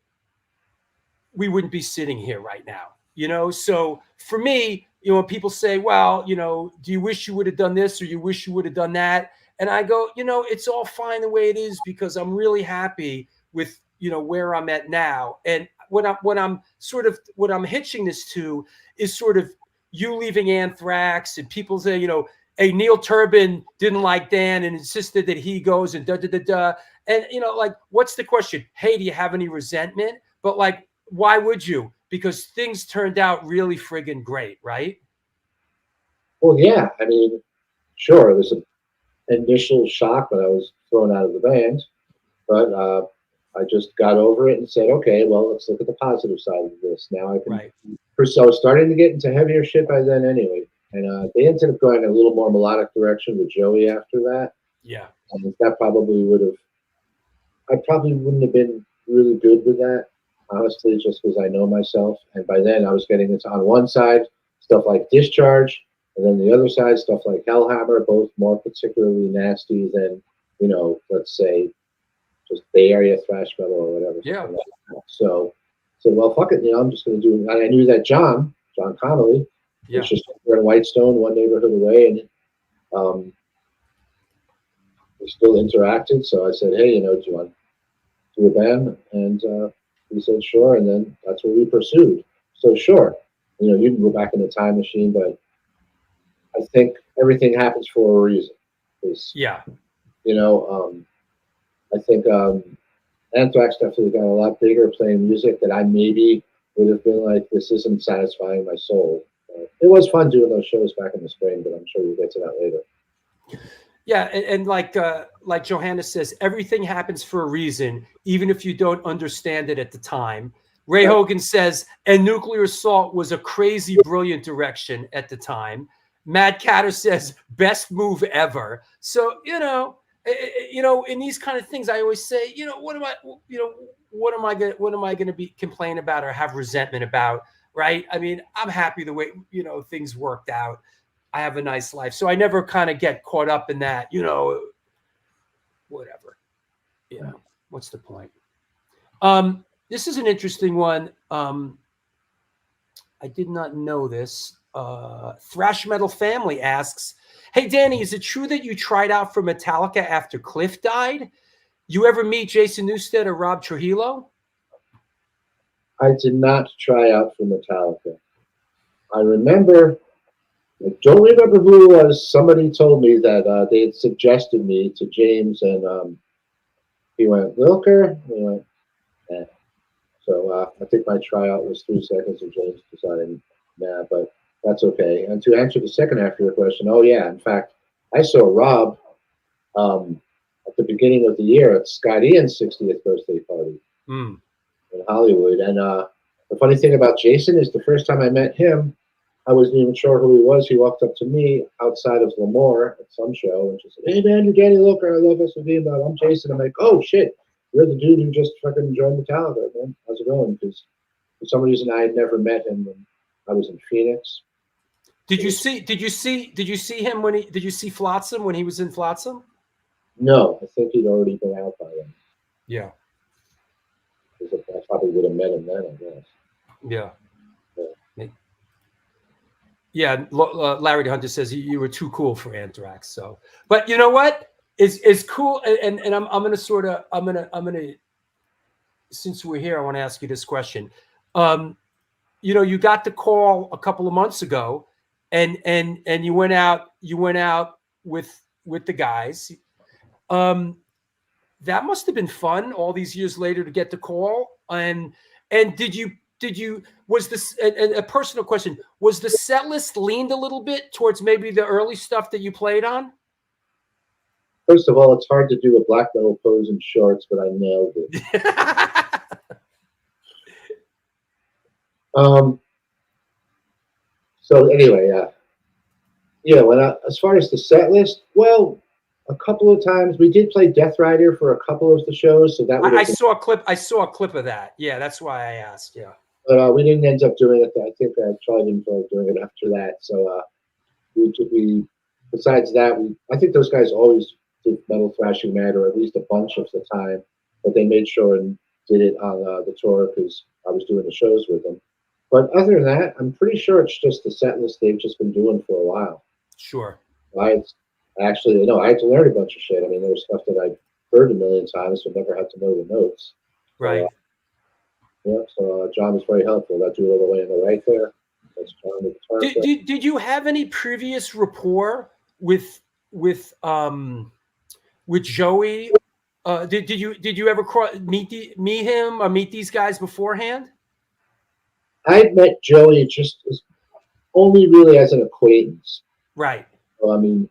we wouldn't be sitting here right now. You know, so for me, you know, when people say, well, you know, do you wish you would have done this or you wish you would have done that? And I go, you know, it's all fine the way it is because I'm really happy with, you know, where I'm at now. And what I'm hitching this to is sort of you leaving Anthrax and people say, you know, hey, Neil Turbin didn't like Dan and insisted that he goes and da. And, you know, like, what's the question? Hey, do you have any resentment? But like, why would you? Because things turned out really friggin' great, right? Well, yeah. I mean, sure, it was an initial shock when I was thrown out of the band, but I just got over it and said, okay, well, let's look at the positive side of this. Now I can. Right. First, I was starting to get into heavier shit by then anyway, and they ended up going a little more melodic direction with Joey after that. Yeah. And that probably would have. I probably wouldn't have been really good with that, honestly, just because I know myself. And by then, I was getting into, on one side, stuff like Discharge, and then the other side, stuff like Hellhammer, both more particularly nasty than, you know, let's say, just Bay Area thrash metal or whatever. Yeah. Like that. So, well, fuck it, you know, I'm just going to do. And I knew that John Connolly, was just here in Whitestone, one neighborhood away, and we still interacted. So I said, hey, you know, do you want to do a band? And he said, sure. And then that's what we pursued. So sure, you know, you can go back in the time machine, but I think everything happens for a reason. Yeah. You know, I think Anthrax definitely got a lot bigger playing music that I maybe would have been like, this isn't satisfying my soul. It was fun doing those shows back in the spring, but I'm sure we'll get to that later. Yeah, and like Johanna says, everything happens for a reason, even if you don't understand it at the time. Ray Hogan says, and Nuclear Assault was a crazy, brilliant direction at the time. Matt Catter says, best move ever. So, you know, in these kind of things, I always say, you know, what am I going to be complain about or have resentment about, right? I mean, I'm happy the way, you know, things worked out. I have a nice life. So I never kind of get caught up in that, you know, whatever, you know, what's the point? This is an interesting one. I did not know this. Thrash Metal Family asks, hey, Danny, is it true that you tried out for Metallica after Cliff died? You ever meet Jason Newsted or Rob Trujillo? I did not try out for Metallica. I remember, I don't remember who it was. Somebody told me that they had suggested me to James, and he went, Lilker? And he went, eh. So I think my tryout was 3 seconds, and James decided, nah, but that's okay. And to answer the second half of your question, oh yeah, in fact, I saw Rob at the beginning of the year at Scott Ian's 60th birthday party in Hollywood. And the funny thing about Jason is the first time I met him, I wasn't even sure who he was. He walked up to me outside of Lemoore at some show and just said, hey man, you're Danny Lilker. I love SOD, but I'm Jason. I'm like, oh shit, you're the dude who just fucking joined Metallica, man. How's it going? Because for some reason I had never met him when I was in Phoenix. Did you see him when did you see Flotsam when he was in Flotsam? No, I think he'd already been out by then. Yeah. I probably would have met him then, I guess. Yeah. Yeah, Larry Hunter says you were too cool for Anthrax. So, but you know what is cool, and I'm gonna since we're here, I want to ask you this question. You got the call a couple of months ago, and you went out with the guys. That must have been fun all these years later to get the call. And did you was this a personal question? Was the set list leaned a little bit towards maybe the early stuff that you played on? First of all, it's hard to do a black metal pose in shorts, but I nailed it. So anyway, as far as the set list, well, a couple of times we did play Death Rider for a couple of the shows, so that I saw a clip. I saw a clip of that. Yeah, that's why I asked. Yeah, but we didn't end up doing it. I think I tried to doing it after that. So we besides that, I think those guys always did metal thrashing mad, or at least a bunch of the time, but they made sure and did it on the tour because I was doing the shows with them. But other than that, I'm pretty sure it's just the set list they've just been doing for a while. Sure. I had to learn a bunch of shit. I mean, there was stuff that I'd heard a million times, but never had to know the notes. Right. So John was very helpful. That dude all the way in the right there. That's John with the guitar. Did you have any previous rapport with Joey? Did you ever meet him or meet these guys beforehand? I met Joey only really as an acquaintance. Right. So, I mean,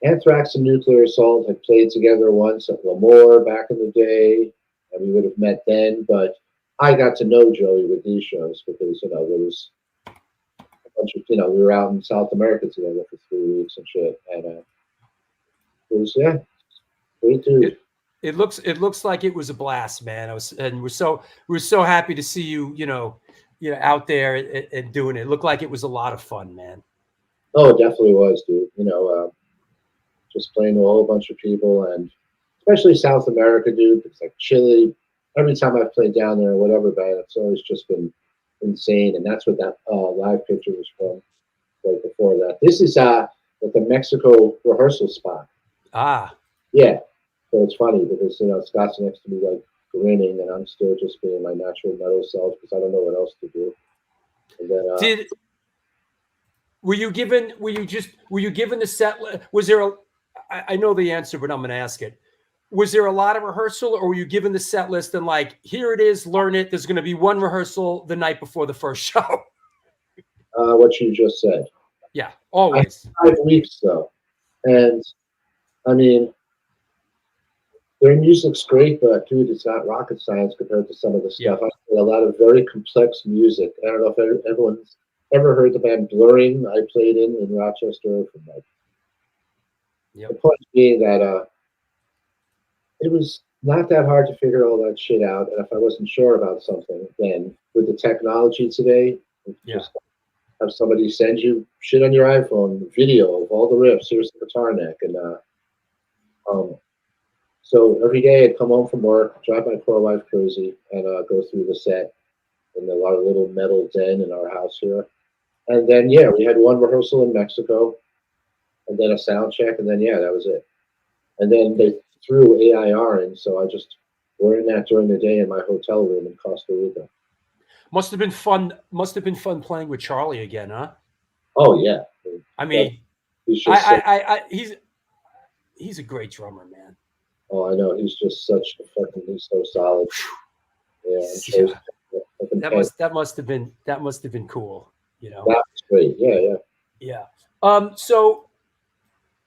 Anthrax and Nuclear Assault had played together once at Lemoore back in the day, and we would have met then. But I got to know Joey with these shows because there was a bunch of we were out in South America together for 3 weeks and shit, and it was great dude. It looks like it was a blast, man. We're so happy to see you, out there and doing it. It looked like it was a lot of fun, man. Oh, it definitely was, dude. Just playing to a whole bunch of people, and especially South America, dude. It's like Chile. Every time I've played down there, or whatever band, it's always just been insane. And that's what that live picture was from. Right before that, this is at the Mexico rehearsal spot. Ah, yeah. So it's funny because Scott's next to me like grinning, and I'm still just being my natural metal self because I don't know what else to do. And then were you given the set? Was there I know the answer, but I'm going to ask it. Was there a lot of rehearsal, or were you given the set list and like, here it is, learn it? There's going to be one rehearsal the night before the first show. What you just said. Yeah, always. 5 weeks though, and I mean, their music's great, but dude, it's not rocket science compared to some of the stuff. I play a lot of very complex music. I don't know if everyone's ever heard the band Blurring. I played in Rochester from like. The point being that it was not that hard to figure all that shit out, and if I wasn't sure about something, then with the technology today, just have somebody send you shit on your iPhone, video of all the riffs. Here's the guitar neck, and so every day I'd come home from work, drive my poor wife crazy, and go through the set in our little metal den in our house here, and then we had one rehearsal in Mexico, and then a sound check, and then that was it, and then they threw AIR in, so I just learned that during the day in my hotel room in Costa Rica. Must have been fun. Must have been fun playing with Charlie again, huh? Oh yeah. I mean, he's just he's a great drummer, man. Oh, I know. He's just he's so solid. Yeah. That must have been cool. That was great. Yeah. So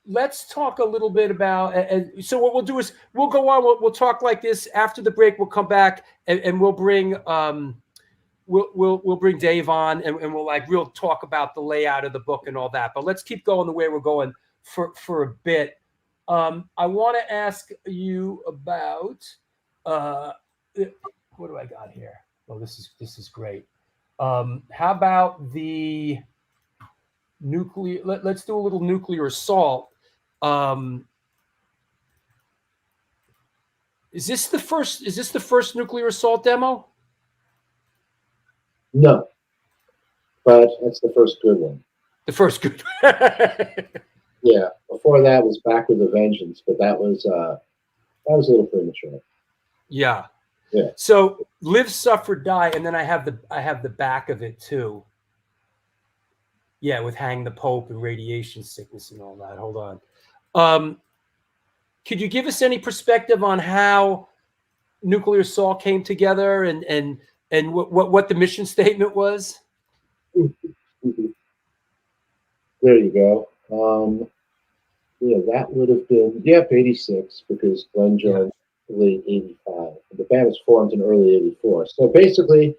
let's talk a little bit about, and so what we'll do is we'll go on. We'll talk like this after the break. We'll come back and we'll bring we'll bring Dave on and we'll talk about the layout of the book and all that. But let's keep going the way we're going for a bit. I want to ask you about what do I got here? Oh, this is great. How about the nuclear. Let's do a little Nuclear Assault. Is this the first Nuclear Assault demo? No, but that's the first good one. The first good. Yeah, before that was Back with a Vengeance, but that was a little premature. Yeah. Yeah. So Live, Suffer, Die, and then I have the back of it too. Yeah, with Hang the Pope and Radiation Sickness and all that. Hold on. Could you give us any perspective on how Nuclear Assault came together and what the mission statement was? There you go. Yeah, that would have been 86 because Glenn joined late 85. The band was formed in early 84. So basically,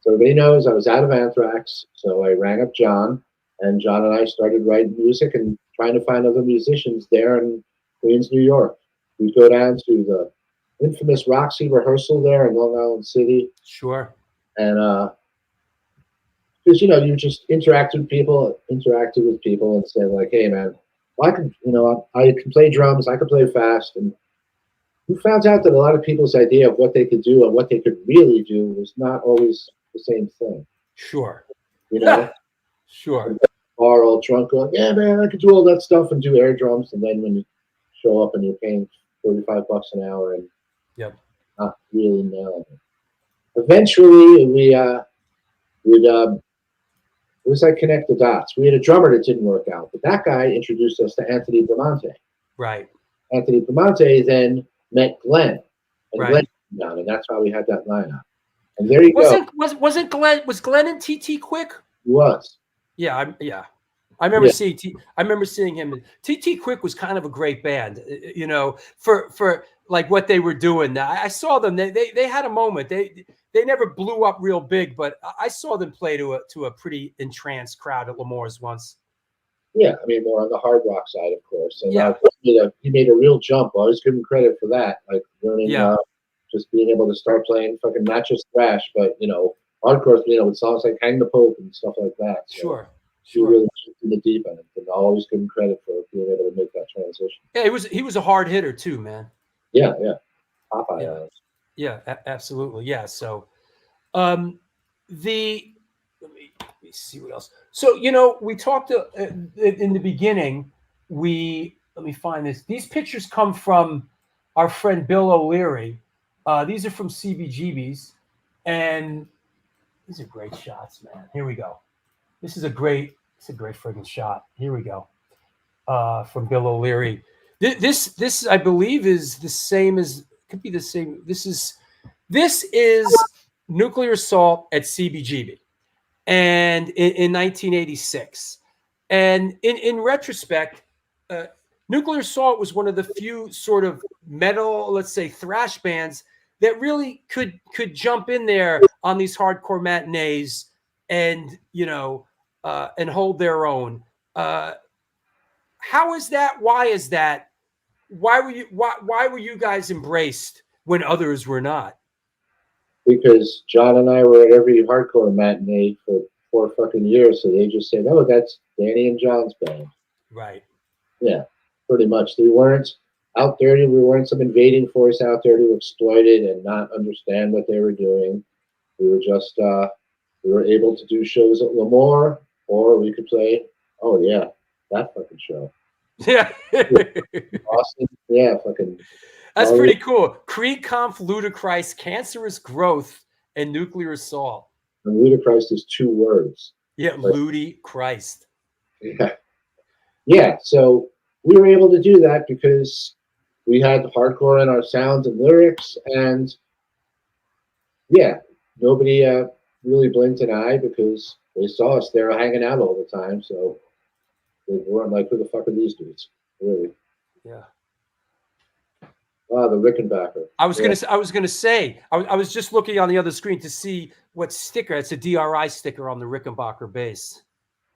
so everybody knows I was out of Anthrax, so I rang up John, and John and I started writing music and trying to find other musicians there in Queens, New York. We'd go down to the infamous Roxy rehearsal there in Long Island City. Sure. And because you just interacted with people and said like, hey man, well, I can play drums, I can play fast, and we found out that a lot of people's idea of what they could do and what they could really do was not always the same thing. Sure. Sure. Are all drunk going, yeah man, I could do all that stuff and do air drums, and then when you show up and you're paying $45 an hour and not really nailing it. Eventually we it was like connect the dots. We had a drummer that didn't work out, but that guy introduced us to Anthony Bramante. Right. Anthony Bramante then met Glenn, and Right. Glenn came down, and that's how we had that lineup. And there you go. Was Glenn and TT Quick? He was. Yeah, I remember seeing him. TT Quick was kind of a great band, for like what they were doing. I saw them. They had a moment. They never blew up real big, but I saw them play to a pretty entranced crowd at L'Amour's once. Yeah, I mean more on the hard rock side, of course. And Yeah. He made a real jump. I always give him credit for that, like learning, just being able to start playing fucking not just thrash, but hardcore, with songs like "Hang the Pope" and stuff like that. So Sure. He really jumped in the deep end, and I always give him credit for being able to make that transition. Yeah, he was a hard hitter too, man. Yeah. Popeye. Yeah. Yeah, absolutely. Yeah. So, let me see what else. So, we talked in the beginning. Let me find this. These pictures come from our friend Bill O'Leary. These are from CBGB's, and these are great shots, man. Here we go. This is a great friggin' shot. Here we go. From Bill O'Leary. This I believe is the same as, could be the same. This is Nuclear Assault at CBGB, and in 1986. And in retrospect, Nuclear Assault was one of the few sort of metal, let's say thrash bands that really could jump in there on these hardcore matinees and and hold their own. How is that? Why is that? Why were you guys embraced when others were not? Because John and I were at every hardcore matinee for 4 fucking years, so they just said, "Oh, that's Danny and John's band." Right. Yeah, pretty much. We weren't out there. We weren't some invading force out there to exploit it and not understand what they were doing. We were just we were able to do shows at L'Amour, or we could play. Oh yeah, that fucking show. Yeah. Austin. Yeah, fucking. That's pretty cool. Creed Conf, Ludacris, Cancerous Growth, and Nuclear Assault. And Ludacris is 2 words. Yeah, Ludi Christ. Yeah. Yeah, so we were able to do that because we had hardcore in our sounds and lyrics, and nobody really blinked an eye because they saw us there hanging out all the time, so they weren't like, who the fuck are these dudes? Really. Yeah. Ah, the Rickenbacker. I was gonna say. I was just looking on the other screen to see what sticker. It's a DRI sticker on the Rickenbacker bass.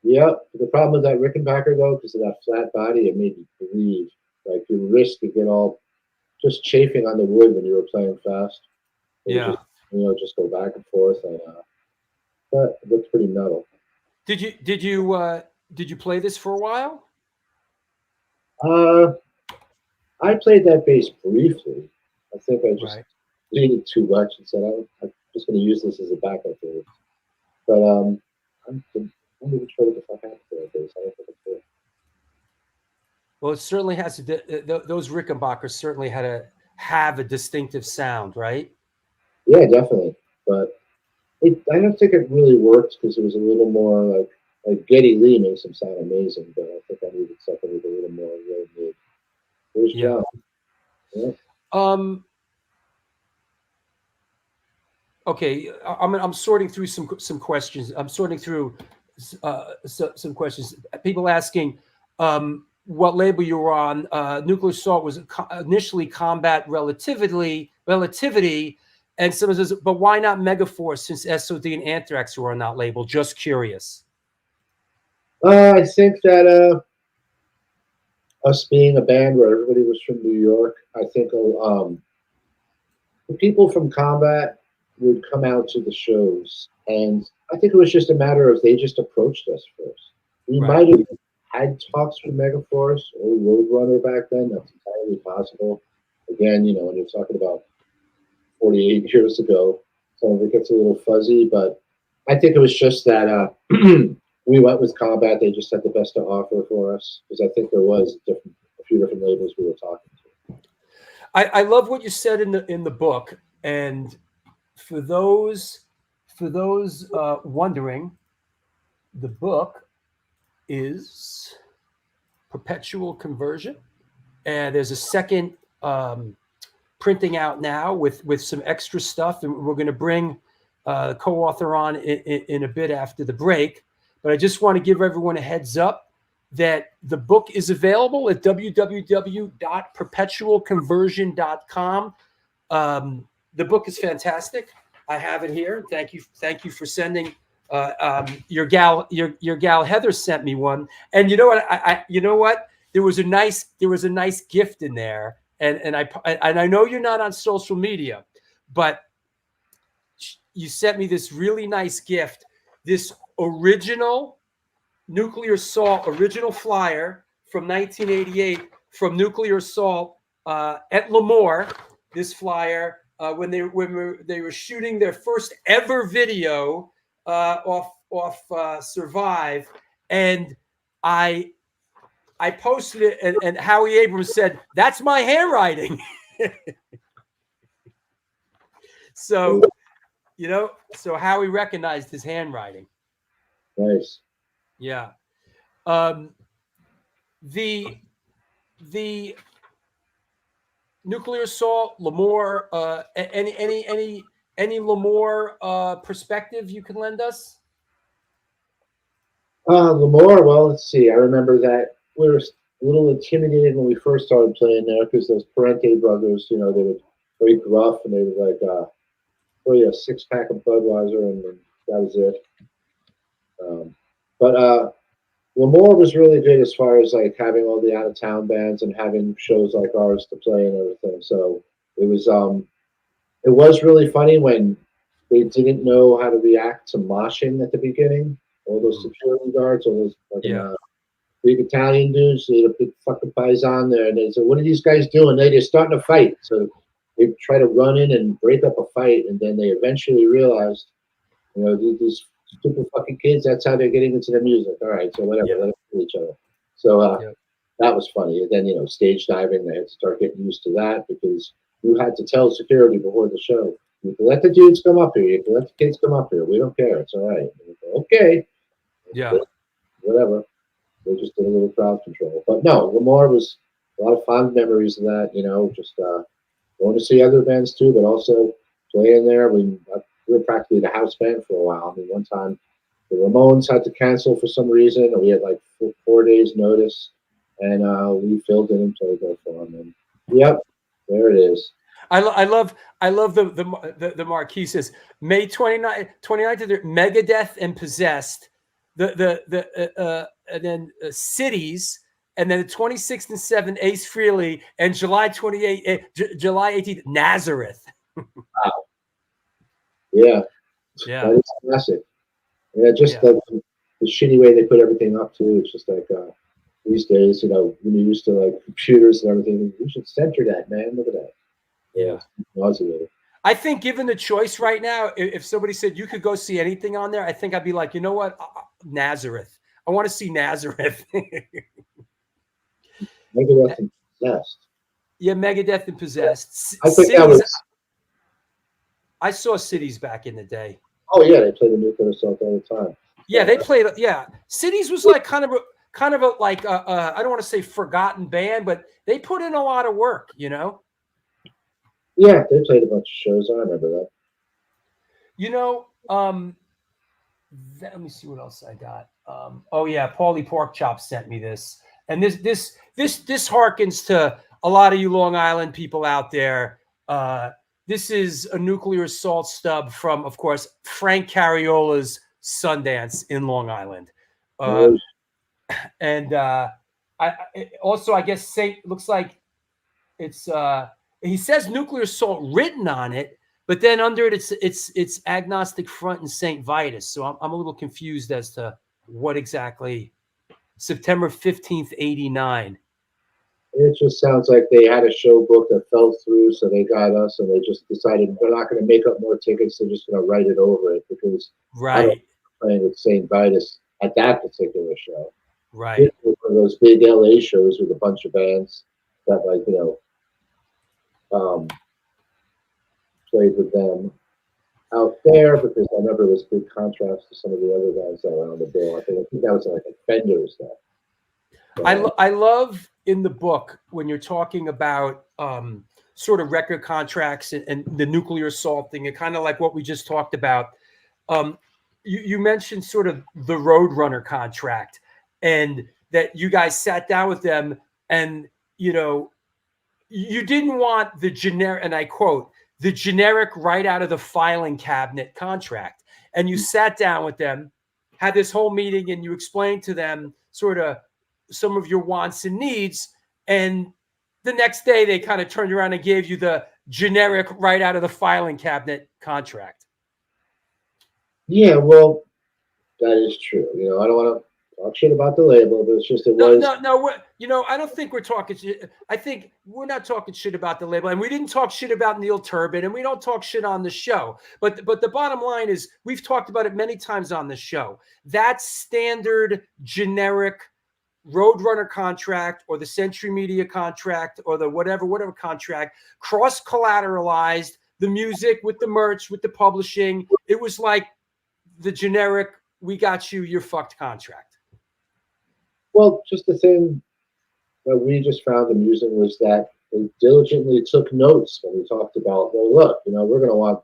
Yep. The problem with that Rickenbacker though, because of that flat body, it made me bleed. Like your wrist could get all just chafing on the wood when you were playing fast. It would just go back and forth, and but it looked pretty metal. Did you Did you play this for a while? I played that bass briefly. I think I just Right. needed too much and said I'm just going to use this as a backup for it. But I'm not even sure what the fuck happened to that bass. I don't think it's good. Well, it certainly has those Rickenbackers certainly had to have a distinctive sound, right? Yeah, definitely. But I don't think it really worked because it was a little more like Geddy Lee makes him sound amazing, but I think I needed something with a little more real mid. Where's Yeah. John? Yeah. Okay, I'm sorting through some questions. I'm sorting through some questions. People asking what label you were on. Nuclear Assault was initially Combat Relativity, and someone says, but why not Megaforce since SOD and Anthrax were on that label? Just curious. I think that us being a band where everybody was from New York, I think the people from Combat would come out to the shows, and I think it was just a matter of they just approached us first. We Right. might have had talks with Megaforce or Roadrunner back then. That's entirely possible. Again, when you're talking about 48 years ago, some of it gets a little fuzzy, but I think it was just that we went with Combat. They just had the best to offer for us because I think there was a few different labels we were talking to. I love what you said in the book, and for those wondering, the book is Perpetual Conversion, and there's a second printing out now with some extra stuff, and we're going to bring co-author on in a bit after the break. But I just want to give everyone a heads up that the book is available at www.perpetualconversion.com. The book is fantastic. I have it here. Thank you for sending. Your gal Heather sent me one, and you know what? There was a nice gift in there, and I know you're not on social media, but you sent me this really nice gift, this original Nuclear Assault original flyer from 1988 from Nuclear Assault at Lemoore. This flyer when they were shooting their first ever video off Survive, and I posted it, and Howie Abrams said, "That's my handwriting." So so Howie recognized his handwriting. Nice. Yeah. The Nuclear Assault, Lemoore, any Lemoore perspective you can lend us? Lemoore, well, let's see. I remember that we were a little intimidated when we first started playing there because those Parente brothers, they were very gruff and they were like, probably a 6-pack of Budweiser, and that was it. But Lemoore was really good as far as like having all the out of town bands and having shows like ours to play and everything. So it was really funny when they didn't know how to react to moshing at the beginning. All those security guards, all those big Italian dudes, they had a big fucking paisan there, and they said, "What are these guys doing?" They're starting a fight. So they try to run in and break up a fight, and then they eventually realized, these stupid fucking kids, that's how they're getting into the music. All right, so whatever, let them kill each other. So that was funny. And then, stage diving, they had to start getting used to that because you had to tell security before the show, you can let the dudes come up here, you can let the kids come up here, we don't care, it's all right. Go, okay. Yeah. Whatever. They just did a little crowd control. But no, Lemoore was a lot of fond memories of that, just going to see other bands too, but also playing there. We were practically the house band for a while. I mean, one time the Ramones had to cancel for some reason, and we had like 4 days notice, and we filled in and played there for them. And yep, there it is. I love the marquee says May 29th, Megadeth and Possessed, and then Cities, and then the 26th and 7th Ace Frehley, and July 18th Nazareth. Wow. Yeah. That is classic. Yeah, just the the shitty way they put everything up too. It's just like these days, you know, when you're used to like computers and everything, you should censor that, man. Look at that. Yeah. It's nauseating. I think given the choice right now, if somebody said you could go see anything on there, I think I'd be like, you know what? Nazareth. I want to see Nazareth. Megadeth and Possessed. Yeah, Megadeth and Possessed. I think that was. I saw Cities back in the day. Oh yeah, they play the Nuclear Assault all the time. Yeah, they played. Yeah, Cities was like kind of a like I don't want to say forgotten band, but they put in a lot of work, you know. Yeah, they played a bunch of shows. I remember that. You know, let me see what else I got. Oh yeah, Paulie Porkchop sent me this, and this harkens to a lot of you Long Island people out there. This is a Nuclear Assault stub from, of course, Frank Cariola's Sundance in Long Island, and I guess Saint looks like it's. He says Nuclear Assault written on it, but then under it, it's Agnostic Front and St. Vitus. So I'm a little confused as to what exactly. September 15th, 89. It just sounds like they had a show book that fell through, so they got us, and they just decided they're not going to make up more tickets. They're just going to write it over it because playing with St. Vitus at that particular show. Right. It was one of those big LA shows with a bunch of bands that, like, you know, played with them out there, because I remember it was a big contrast to some of the other guys that were on the bill. I think that was like a Fender stuff. I love in the book when you're talking about sort of record contracts and the Nuclear Assault thing, and kind of like what we just talked about. You mentioned sort of the Roadrunner contract, and that you guys sat down with them, and you know, you didn't want the generic, and I quote, the generic right out of the filing cabinet contract. And you sat down with them, had this whole meeting, and you explained to them sort of some of your wants and needs. And the next day they kind of turned around and gave you the generic right out of the filing cabinet contract. Yeah, well, that is true. You know, I don't want to talk shit about the label, but it's just No. You know, I don't think we're talking shit. I think we're not talking shit about the label, and we didn't talk shit about Neil Turbin, and we don't talk shit on the show. But the bottom line is, we've talked about it many times on the show. That standard generic Roadrunner contract, or the Century Media contract, or the whatever contract, cross collateralized the music with the merch, with the publishing. It was like the generic, we got you, you're fucked contract. Well, just the thing that we just found amusing was that they diligently took notes when we talked about, well, look, you know, we're going to want,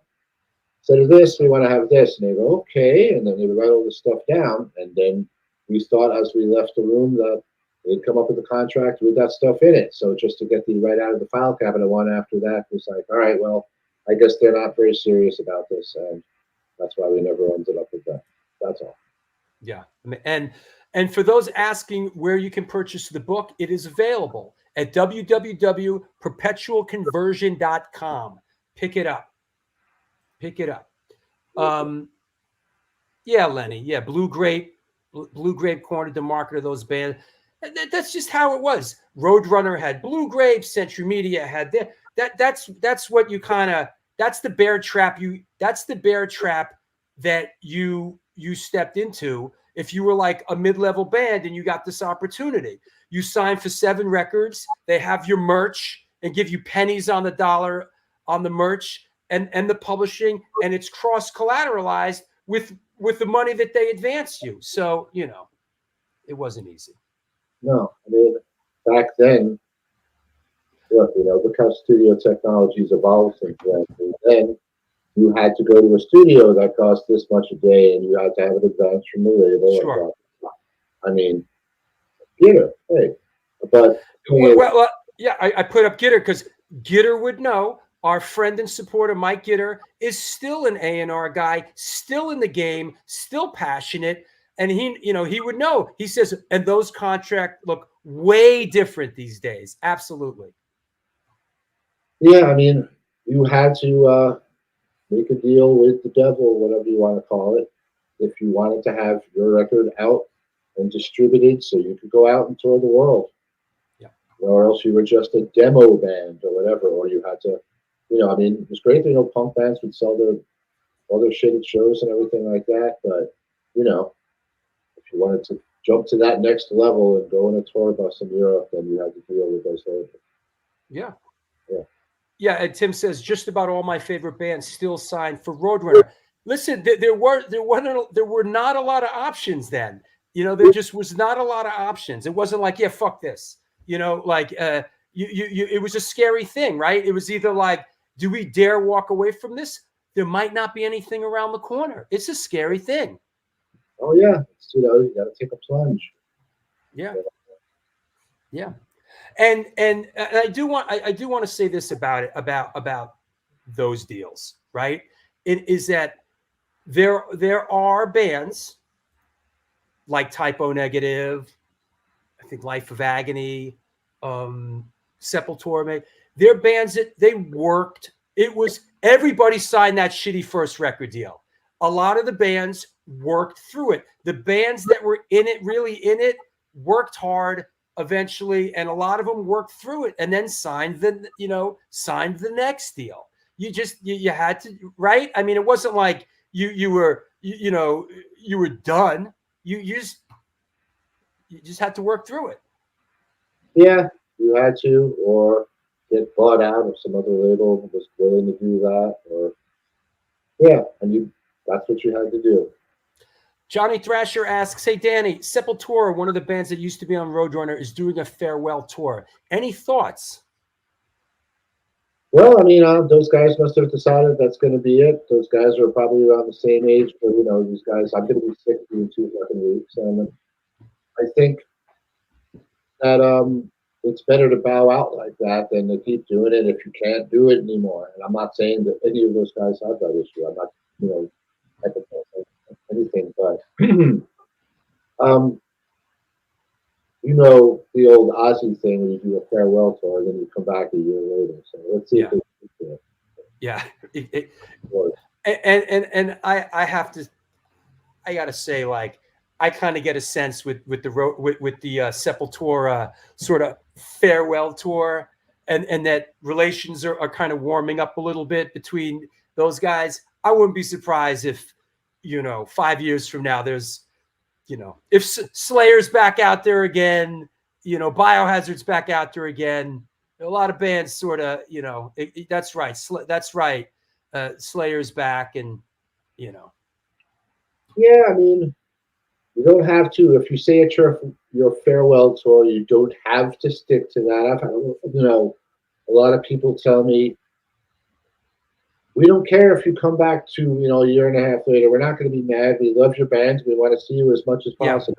instead of this, we want to have this. And they go, okay. And then they would write all this stuff down. And then we thought as we left the room that they'd come up with a contract with that stuff in it. So just to get the right out of the file cabinet one after that was like, all right, well, I guess they're not very serious about this. And that's why we never ended up with that. That's all. Yeah. And for those asking where you can purchase the book, it is available at www.perpetualconversion.com. Pick it up. Yeah, Lenny. Yeah, Blue Grape cornered the market of those bands. That's just how it was. Roadrunner had Blue Grape, Century Media had that's what you kind of, that's the bear trap that you stepped into. If you were like a mid-level band and you got this opportunity, you signed for 7 records, they have your merch and give you pennies on the dollar on the merch and the publishing, and it's cross-collateralized with the money that they advance you. So, you know, it wasn't easy. No, I mean, back then, look, you know, look how studio technologies evolved since then. And then you had to go to a studio that cost this much a day, and you had to have an advance from the label. Sure. I mean, Gitter, hey, but yeah, I put up Gitter because Gitter would know. Our friend and supporter Mike Gitter is still an A&R guy, still in the game, still passionate, and he would know. He says, and those contracts look way different these days. Absolutely. Yeah, I mean, you had to make a deal with the devil, whatever you want to call it, if you wanted to have your record out and distributed so you could go out and tour the world. Yeah. Or else you were just a demo band or whatever, or you had to, I mean, it was great that, punk bands would sell all their shit at shows and everything like that, but, if you wanted to jump to that next level and go on a tour bus in Europe, then you had to deal with those labels. Yeah. Yeah. Yeah, and Tim says just about all my favorite bands still signed for Roadrunner. Listen, there were not a lot of options then. There just was not a lot of options. It wasn't like, yeah, fuck this. It was a scary thing, right? It was either like, do we dare walk away from this? There might not be anything around the corner. It's a scary thing. Oh yeah, you got to take a plunge. Yeah, yeah, and I do want to say this about those deals, right? It is that there are bands like Typo Negative, I think Life of Agony, Sepultura. They're bands that they worked. It was everybody signed that shitty first record deal. A lot of the bands worked through it. The bands that were really in it, worked hard eventually, and a lot of them worked through it and then signed the next deal. You had to, right? I mean, it wasn't like you were done. You just had to work through it. Yeah, you had to, or get bought out if some other label was willing to do that, or and that's what you had to do. Johnny Thrasher asks, hey, Danny, Sepultura, one of the bands that used to be on Roadrunner, is doing a farewell tour. Any thoughts? Well, I mean, those guys must have decided that's going to be it. Those guys are probably around the same age, but, these guys, I'm going to be 60 in 2 fucking weeks. And I think that it's better to bow out like that than to keep doing it if you can't do it anymore. And I'm not saying that any of those guys have that issue. I'm not, anything, but the old Ozzy thing where you do a farewell tour and then you come back a year later. So let's see if they can do it. Yeah. And I gotta say, like, I kind of get a sense with the Sepultura sort of farewell tour, and that relations are kind of warming up a little bit between those guys. I wouldn't be surprised if 5 years from now there's if Slayer's back out there again, Biohazard's back out there again. A lot of bands sort of that's right, Slayer's back, and yeah, I mean, you don't have to. If you say it's your farewell tour, you don't have to stick to that. I've had, a lot of people tell me, we don't care if you come back to, a year and a half later. We're not going to be mad. We love your band. We want to see you as much as possible.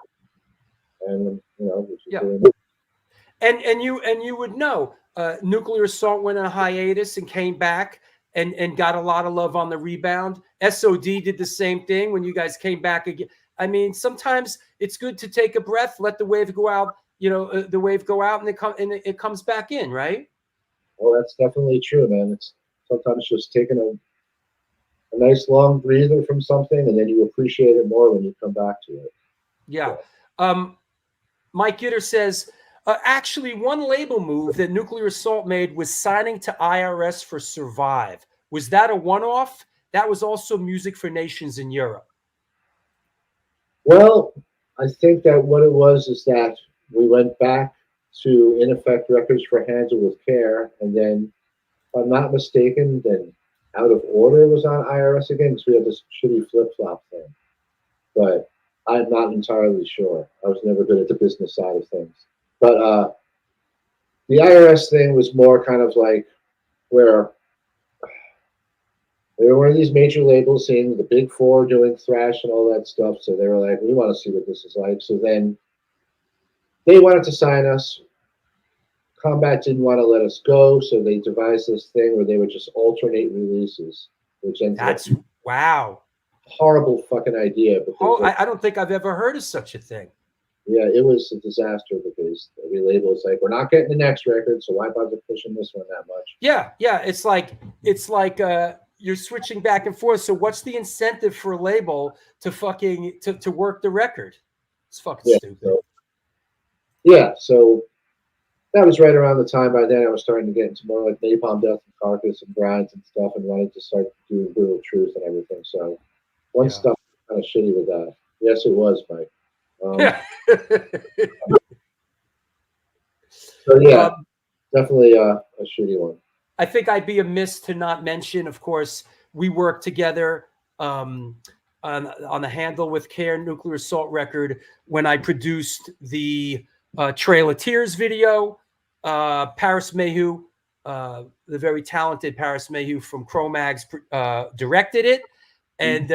Yeah. And, and you would know, Nuclear Assault went on a hiatus and came back and got a lot of love on the rebound. SOD did the same thing when you guys came back again. I mean, sometimes it's good to take a breath, let the wave go out, the wave go out, and it comes back in, right? Well, that's definitely true, man. It's sometimes just taking a nice long breather from something, and then you appreciate it more when you come back to it. Yeah. Mike Gitter says, actually, one label move that Nuclear Assault made was signing to IRS for Survive. Was that a one-off? That was also Music for Nations in Europe. Well, I think that what it was is that we went back to In Effect Records for Handle with Care, and then, if I'm not mistaken, then Out of Order was on IRS again, because we had this shitty flip-flop thing. But I'm not entirely sure. I was never good at the business side of things. But the IRS thing was more kind of like where there were these major labels seeing the big four doing thrash and all that stuff. So they were like, we want to see what this is like. So then they wanted to sign us. Combat didn't want to let us go. So they devised this thing where they would just alternate releases. Which That's wow. Horrible fucking idea. But I don't think I've ever heard of such a thing. Yeah, it was a disaster because every label is like, we're not getting the next record, so why bother pushing this one that much? Yeah. It's like you're switching back and forth. So what's the incentive for a label to fucking to work the record? It's fucking stupid. So that was right around the time. By then I was starting to get into more like Napalm Death and Carcass and Grinds and stuff, and wanted to start doing Brutal Truth and everything. So stuff was kind of shitty with that. Yes, it was, Mike. So definitely a shitty one. I think I'd be amiss to not mention, of course, we worked together on the Handle with Care Nuclear Assault record when I produced the Trail of Tears video. Paris Mayhew, the very talented Paris Mayhew from Cro-Mags, directed it. And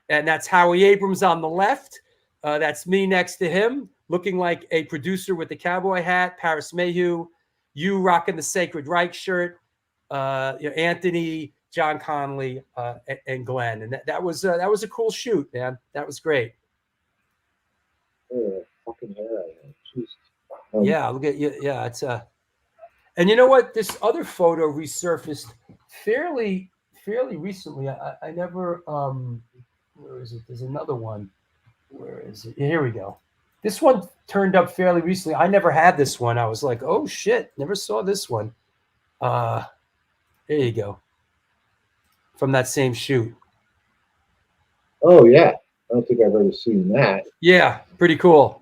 that's Howie Abrams on the left. That's me next to him, looking like a producer with the cowboy hat. Paris Mayhew, you rocking the Sacred Reich shirt. Anthony, John Connolly, and Glenn, and that was a cool shoot, man. That was great. Oh, fucking hair I have. Jesus. Yeah, look at you. Yeah, it's and you know what? This other photo resurfaced fairly recently. I never where is it? There's another one. Where is it? Here we go. This one turned up fairly recently. I never had this one. I was like, oh shit, never saw this one. There you go. From that same shoot. Oh yeah. I don't think I've ever seen that. Yeah, pretty cool.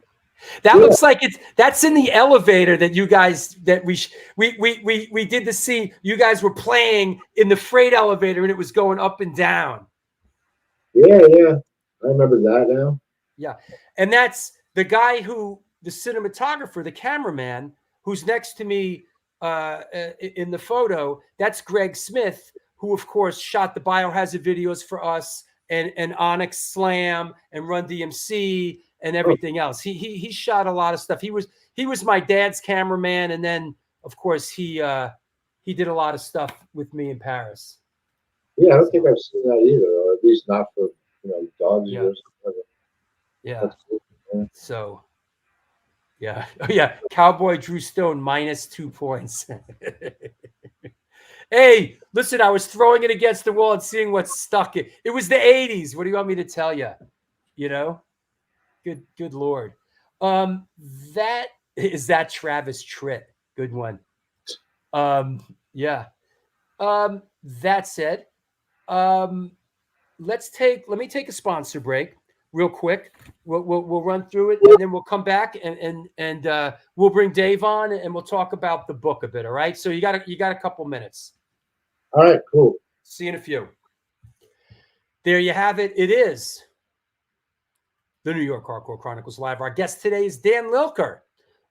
That looks like that's in the elevator that you guys we did the scene. You guys were playing in the freight elevator and it was going up and down. Yeah. I remember that now. Yeah. And that's the guy the cinematographer, the cameraman, who's next to me in the photo. That's Greg Smith, who of course shot the Biohazard videos for us and Onyx Slam and Run DMC and everything else. He shot a lot of stuff. He was my dad's cameraman, and then of course he did a lot of stuff with me in Paris. Yeah, I don't think I've seen that either, or at least not for dogs or something. Yeah. So yeah. Oh yeah. Cowboy Drew Stone -2 points. Hey, listen, I was throwing it against the wall and seeing what stuck it. It was the 80s. What do you want me to tell you? Good Lord. That Travis Tritt. Good one. Yeah. That said, let me take a sponsor break real quick. We'll run through it and then we'll come back and we'll bring Dave on and we'll talk about the book a bit. All right. So you got a couple minutes. All right, cool. See you in a few. There you have it. It is the New York Hardcore Chronicles Live. Our guest today is Dan Lilker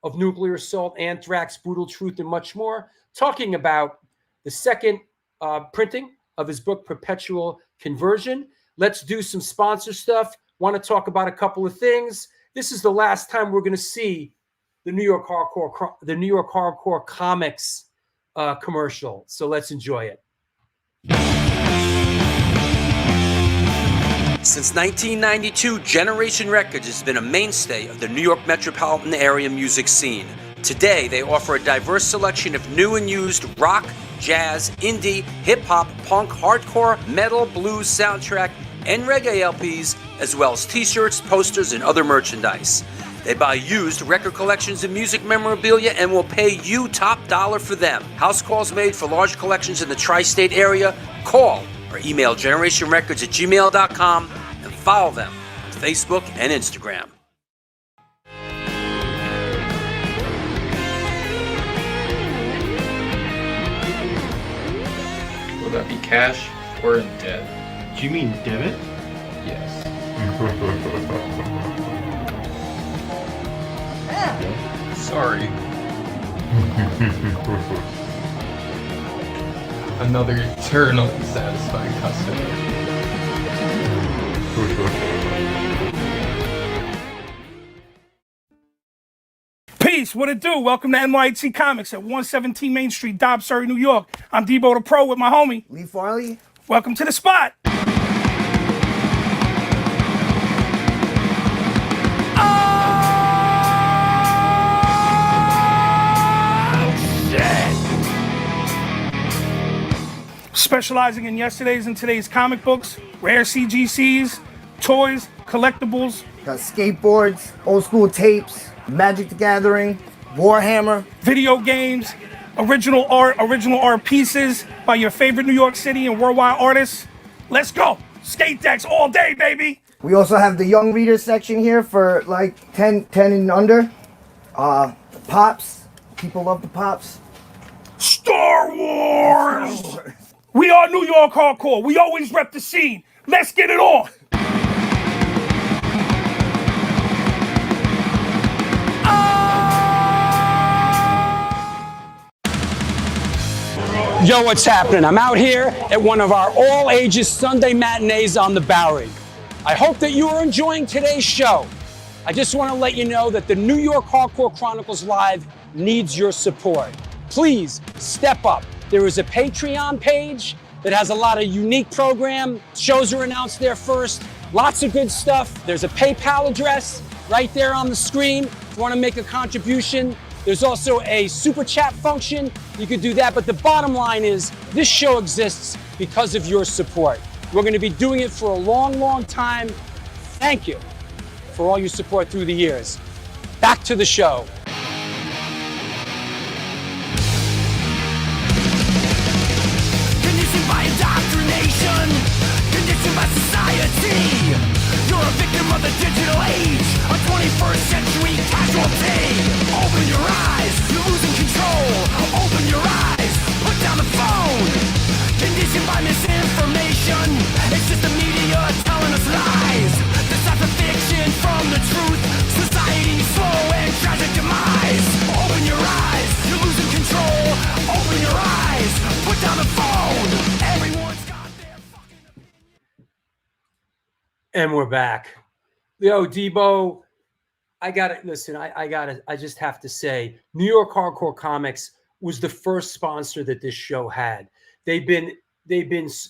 of Nuclear Assault, Anthrax, Brutal Truth, and much more, talking about the second printing of his book, Perpetual Conversion. Let's do some sponsor stuff. Want to talk about a couple of things. This is the last time we're going to see the New York Hardcore Comics commercial. So let's enjoy it. Since 1992, Generation Records has been a mainstay of the New York metropolitan area music scene. Today, they offer a diverse selection of new and used rock, jazz, indie, hip-hop, punk, hardcore, metal, blues, soundtrack, and reggae LPs, as well as t-shirts, posters, and other merchandise. They buy used record collections and music memorabilia and will pay you top dollar for them. House calls made for large collections in the tri-state area. Call or email generationrecords@gmail.com and follow them on Facebook and Instagram. Will that be cash or in debt? Do you mean debit? Yes. Sorry. Another eternally satisfied customer. Peace, what it do? Welcome to NYHC Comics at 117 Main Street, Dobbs, Surrey, New York. I'm Debo the Pro with my homie Lee Farley. Welcome to the spot. specializing in yesterday's and today's comic books, rare CGCs, toys, collectibles, Got skateboards, old school tapes, Magic the Gathering, Warhammer, video games, original art pieces by your favorite New York City and worldwide artists. Let's go. Skate decks all day, baby. We also have the young readers section here for like 10 and under. The Pops. People love the Pops. Star Wars! We are New York hardcore. We always rep the scene. Let's get it on. Yo, what's happening? I'm out here at one of our all-ages Sunday matinees on the Bowery. I hope that you are enjoying today's show. I just want to let you know that the New York Hardcore Chronicles Live needs your support. Please step up. There is a Patreon page that has a lot of unique program. Shows are announced there first. Lots of good stuff. There's a PayPal address right there on the screen if you want to make a contribution. There's also a super chat function. You could do that, but the bottom line is this show exists because of your support. We're going to be doing it for a long, long time. Thank you for all your support through the years. Back to the show. Conditioned by indoctrination, conditioned by society. You're a victim of the digital age, a 21st century casualty. Open your eyes, you're losing control. Open your eyes, put down the phone. Conditioned by misinformation, it's just the media telling us lies. Decipher fiction from the truth, society's slow and tragic demise. Open your eyes, you're losing control. Open your eyes, put down the phone. Everyone's got their fucking... And we're back. Yo, Debo, I just have to say, New York Hardcore Comics was the first sponsor that this show had. They've been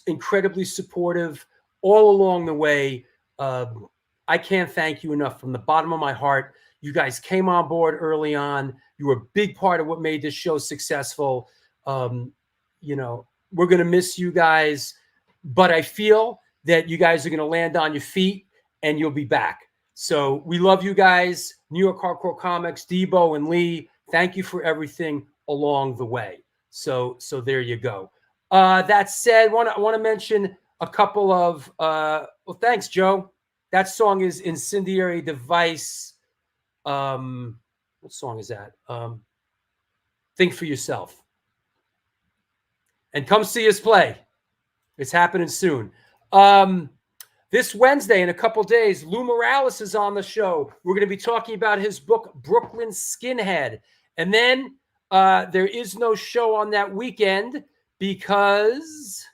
incredibly supportive all along the way. I can't thank you enough from the bottom of my heart. You guys came on board early on. You were a big part of what made this show successful. You know, we're going to miss you guys, but I feel that you guys are going to land on your feet and you'll be back. So we love you guys. New York Hardcore Comics, Debo and Lee, thank you for everything along the way. So there you go. That said, want to mention a couple of well, thanks, Joe. That song is Incendiary Device. What song is that? Think for Yourself. And come see us play. It's happening soon. This Wednesday, in a couple days, Lou Morales is on the show. We're going to be talking about his book, Brooklyn Skinhead. And then there is no show on that weekend because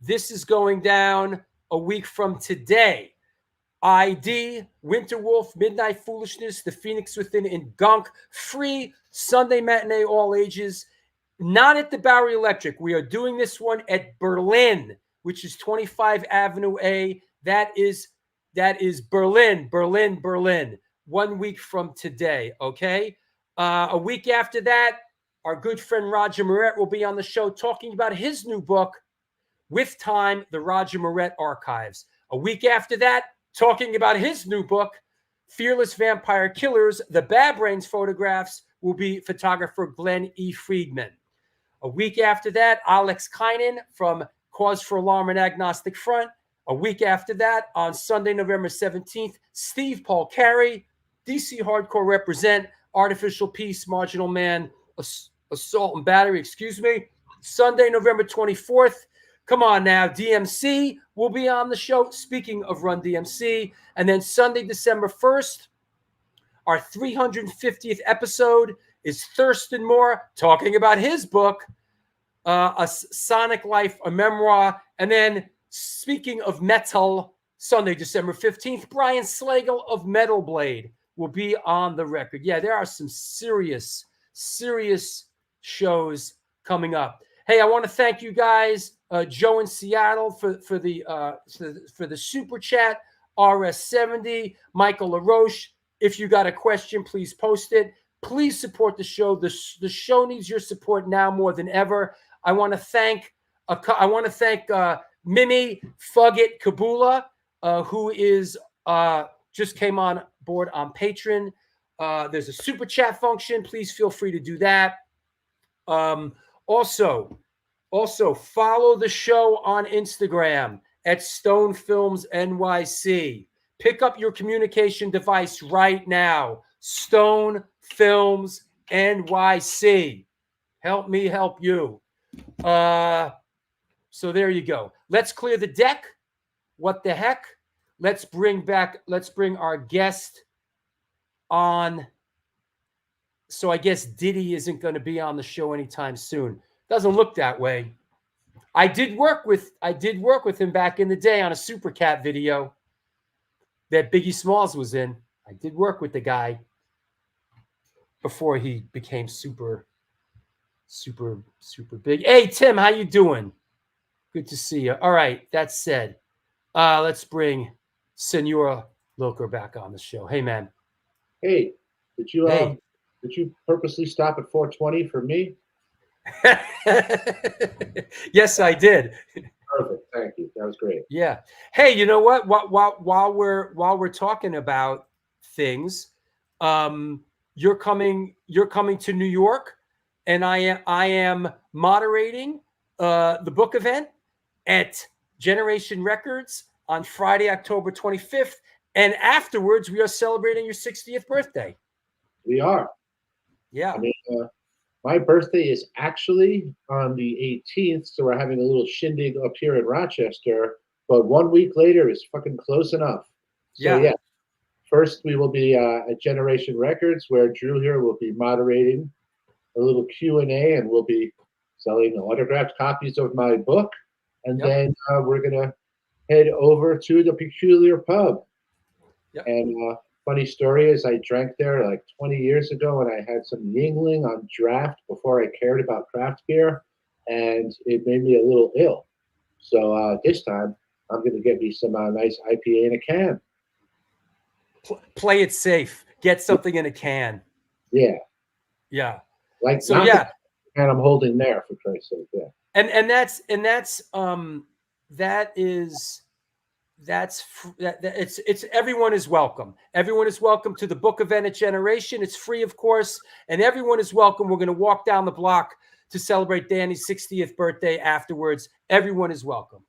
this is going down a week from today. ID, Winterwolf, Midnight Foolishness, The Phoenix Within, and Gunk. Free Sunday matinee, all ages. Not at the Bowery Electric. We are doing this one at Berlin, which is 25 Avenue A. That is Berlin. 1 week from today, okay? A week after that, our good friend Roger Moret will be on the show talking about his new book, With Time, The Roger Moret Archives. A week after that, talking about his new book, Fearless Vampire Killers, The Bad Brains Photographs, will be photographer Glenn E. Friedman. A week after that, Alex Kynan from Cause for Alarm and Agnostic Front. A week after that, on Sunday, November 17th, Steve Paul Carey, DC Hardcore Represent, Artificial Peace, Marginal Man, Assault and Battery, excuse me. Sunday, November 24th, come on now, DMC will be on the show, speaking of Run DMC. And then Sunday, December 1st, our 350th episode is Thurston Moore talking about his book, A Sonic Life, a Memoir. And then, speaking of metal, Sunday, December 15th, Brian Slagle of Metal Blade will be on the record. Yeah, there are some serious shows coming up. Hey, I want to thank you guys, Joe in Seattle for the super chat, RS70, Michael LaRoche. If you got a question, please post it. Please support the show. The show needs your support now more than ever. I want to thank I want to thank Mimi Fugget Kabula, who is just came on board on Patreon. There's a super chat function. Please feel free to do that. Also follow the show on Instagram at Stone Films NYC. Pick up your communication device right now. Stone Films NYC. Help me help you. So there you go. Let's clear the deck. What the heck? Let's bring our guest on. So I guess Diddy isn't going to be on the show anytime soon. Doesn't look that way. I did work with him back in the day on a Super Cat video that Biggie Smalls was in. I did work with the guy before he became super big. Hey Tim, how you doing? Good to see you. All right, that said, let's bring Senora Lilker back on the show. Hey man. Hey, did you purposely stop at 420 for me? Yes, I did. Perfect. Thank you. That was great. Yeah. Hey, you know what? While we're talking about things, you're coming to New York, and I am moderating the book event at Generation Records on Friday, October 25th, and afterwards we are celebrating your 60th birthday. We are. Yeah. I mean, my birthday is actually on the 18th, so we're having a little shindig up here in Rochester. But 1 week later is fucking close enough. So yeah, first we will be at Generation Records, where Drew here will be moderating a little Q&A, and we'll be selling autographed copies of my book. And then we're gonna head over to the Peculiar Pub. Yep. And funny story is I drank there like 20 years ago, and I had some Yingling on draft before I cared about craft beer, and it made me a little ill. So this time I'm going to get me some nice IPA in a can. Play it safe. Get something in a can. Yeah. Yeah. Like so yeah. And I'm holding there for Christ's sake. Yeah. And that's it's everyone is welcome. Everyone is welcome to the book event at Generation. It's free, of course, and everyone is welcome. We're going to walk down the block to celebrate Danny's 60th birthday afterwards. Everyone is welcome.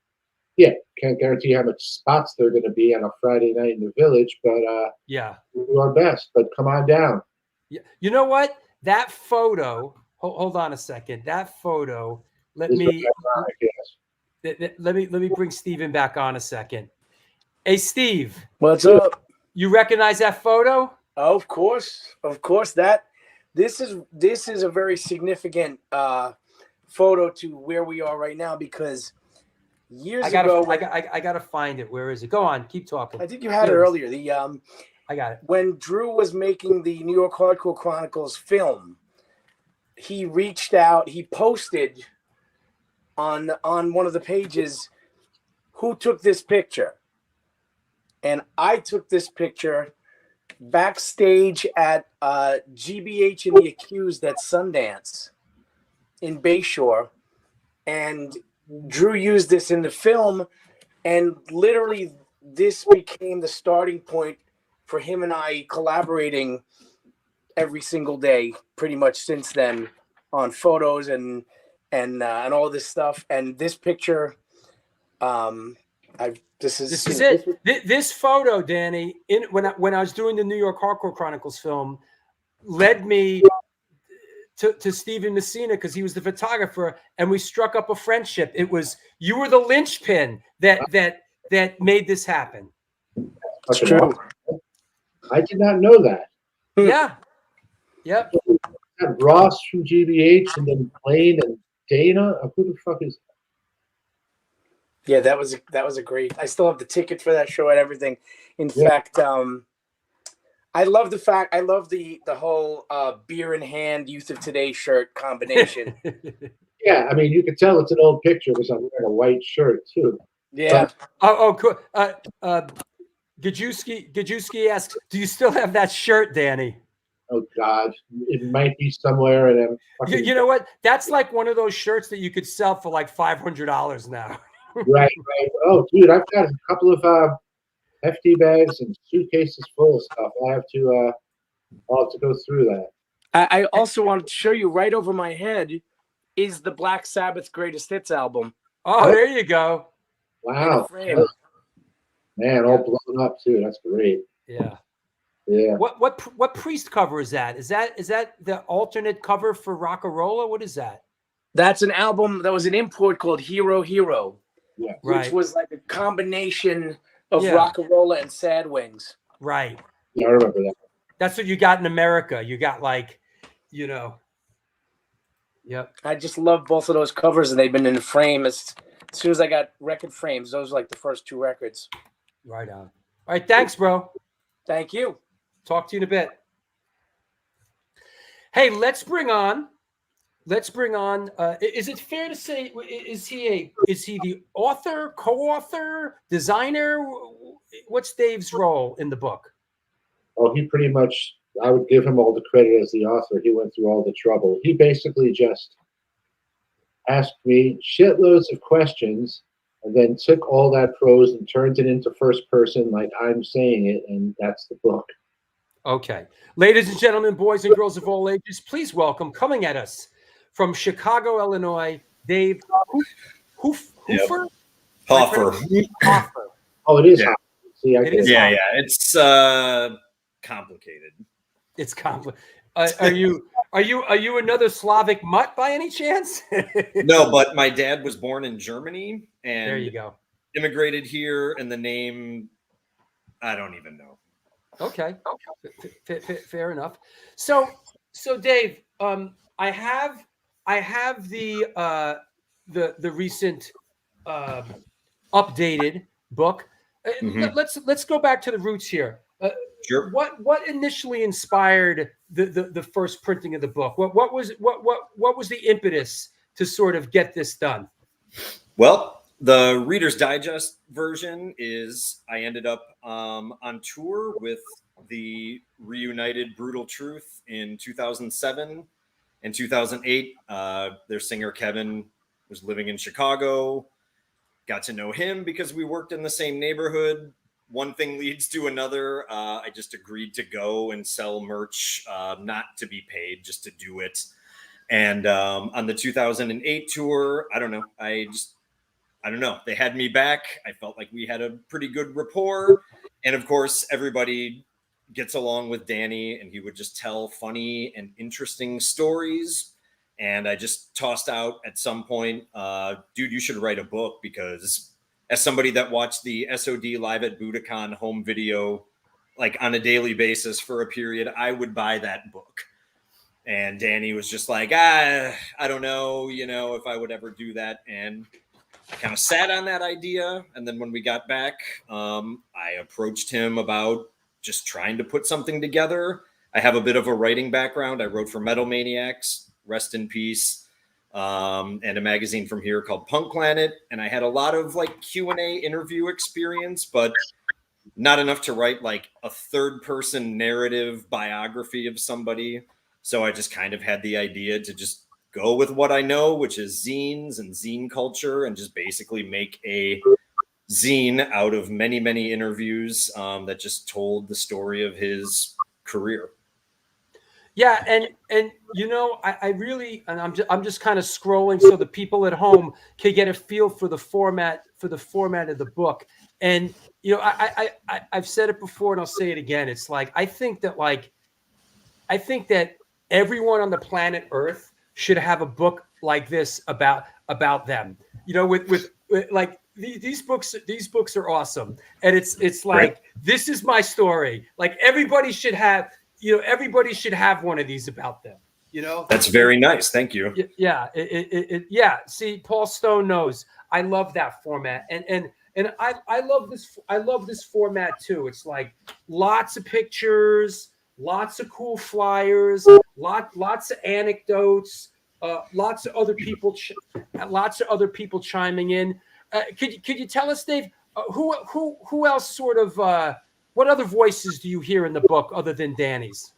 Yeah, can't guarantee how much spots there are going to be on a Friday night in the Village, but yeah, we'll do our best. But come on down. Yeah, you know what? That photo. Hold on a second. That photo. Let me bring Steven back on a second. Hey, Steve. What's up? You recognize that photo? Oh, of course. This is a very significant photo to where we are right now, because years ago, I gotta find it. Where is it? Go on, keep talking. I think you had it earlier. I got it. When Drew was making the New York Hardcore Chronicles film, he reached out. He posted on one of the pages, who took this picture? And I took this picture backstage at GBH and the Accused at Sundance in Bayshore. And Drew used this in the film. And literally this became the starting point for him and I collaborating every single day, pretty much since then, on photos and all this stuff. And this picture, this is it. This photo, Danny, when I was doing the New York Hardcore Chronicles film, led me to Steven Messina, because he was the photographer, and we struck up a friendship. You were the linchpin that made this happen. That's true. I did not know that. Yeah. Yep. Ross from GBH, and then Blaine and Dana. Who the fuck is? Yeah, that was a great. I still have the ticket for that show and everything. In fact, I love the whole beer in hand Youth of Today shirt combination. Yeah, I mean, you can tell it's an old picture because I'm wearing a white shirt too. Yeah. Cool. Gajewski asks, do you still have that shirt, Danny? Oh God, it might be somewhere, and I'm fucking You know what? That's like one of those shirts that you could sell for like $500 now. right. Oh, dude, I've got a couple of hefty bags and suitcases full of stuff. I'll have to go through that. I also wanted to show you right over my head is the Black Sabbath Greatest Hits album. Oh, there you go. Wow, frame. man, all blown up too. That's great. Yeah. Yeah. What Priest cover is that? Is that the alternate cover for Rock-a-Rolla? What is that? That's an album that was an import called Hero Hero, Yeah. which was like a combination of Rock-a-Rolla and Sad Wings. Right. Yeah, I remember that. That's what you got in America. You got like, you know. Yep. I just love both of those covers, and they've been in frame as soon as I got record frames. Those were like the first 2 records. Right on. All right. Thanks, bro. Thank you. Talk to you in a bit. Hey, let's bring on. Is it fair to say is he the author, co-author, designer? What's Dave's role in the book? Oh, he pretty much. I would give him all the credit as the author. He went through all the trouble. He basically just asked me shitloads of questions, and then took all that prose and turned it into first person, like I'm saying it, and that's the book. Okay. Ladies and gentlemen, boys and girls of all ages, please welcome, coming at us from Chicago, Illinois, Dave Hoofer? Hoffer. Hoffer. Oh, it is. Yeah. See, Yeah. It's complicated. It's complicated. Are you another Slavic mutt by any chance? No, but my dad was born in Germany and there you go. Immigrated here, and the name I don't even know. Okay. Fair enough. So Dave, I have the recent updated book. Let's go back to the roots here. Sure. What initially inspired the first printing of the book? What was the impetus to sort of get this done? Well, the Reader's Digest version is I ended up on tour with the reunited Brutal Truth in 2007 and 2008. Their singer Kevin was living in Chicago. Got to know him because we worked in the same neighborhood. One thing leads to another. I just agreed to go and sell merch, not to be paid, just to do it. And on the 2008 tour, I don't know. They had me back. I felt like we had a pretty good rapport. And of course, everybody gets along with Danny, and he would just tell funny and interesting stories. And I just tossed out at some point, dude, you should write a book, because as somebody that watched the SOD Live at Budokan home video, like on a daily basis for a period, I would buy that book. And Danny was just like, I don't know, if I would ever do that. And I kind of sat on that idea. And then when we got back, I approached him about just trying to put something together. I have a bit of a writing background. I wrote for Metal Maniacs, rest in peace, and a magazine from here called Punk Planet. And I had a lot of like Q&A interview experience, but not enough to write like a third person narrative biography of somebody. So I just kind of had the idea to just go with what I know, which is zines and zine culture, and just basically make a zine out of many, many interviews that just told the story of his career. Yeah, and I really, and I'm just kind of scrolling so the people at home can get a feel for the format of the book. And I've said it before and I'll say it again. It's like I think that everyone on the planet Earth should have a book like this about them. With like these books are awesome, and it's like right. This is my story. Like everybody should have one of these about them. That's very nice. Thank you. Yeah. Yeah. See, Paul Stone knows I love that format, and I love this. I love this format too. It's like lots of pictures, lots of cool flyers, lots of anecdotes, lots of other people chiming in. Could you tell us, Dave, who else sort of what other voices do you hear in the book other than Danny's?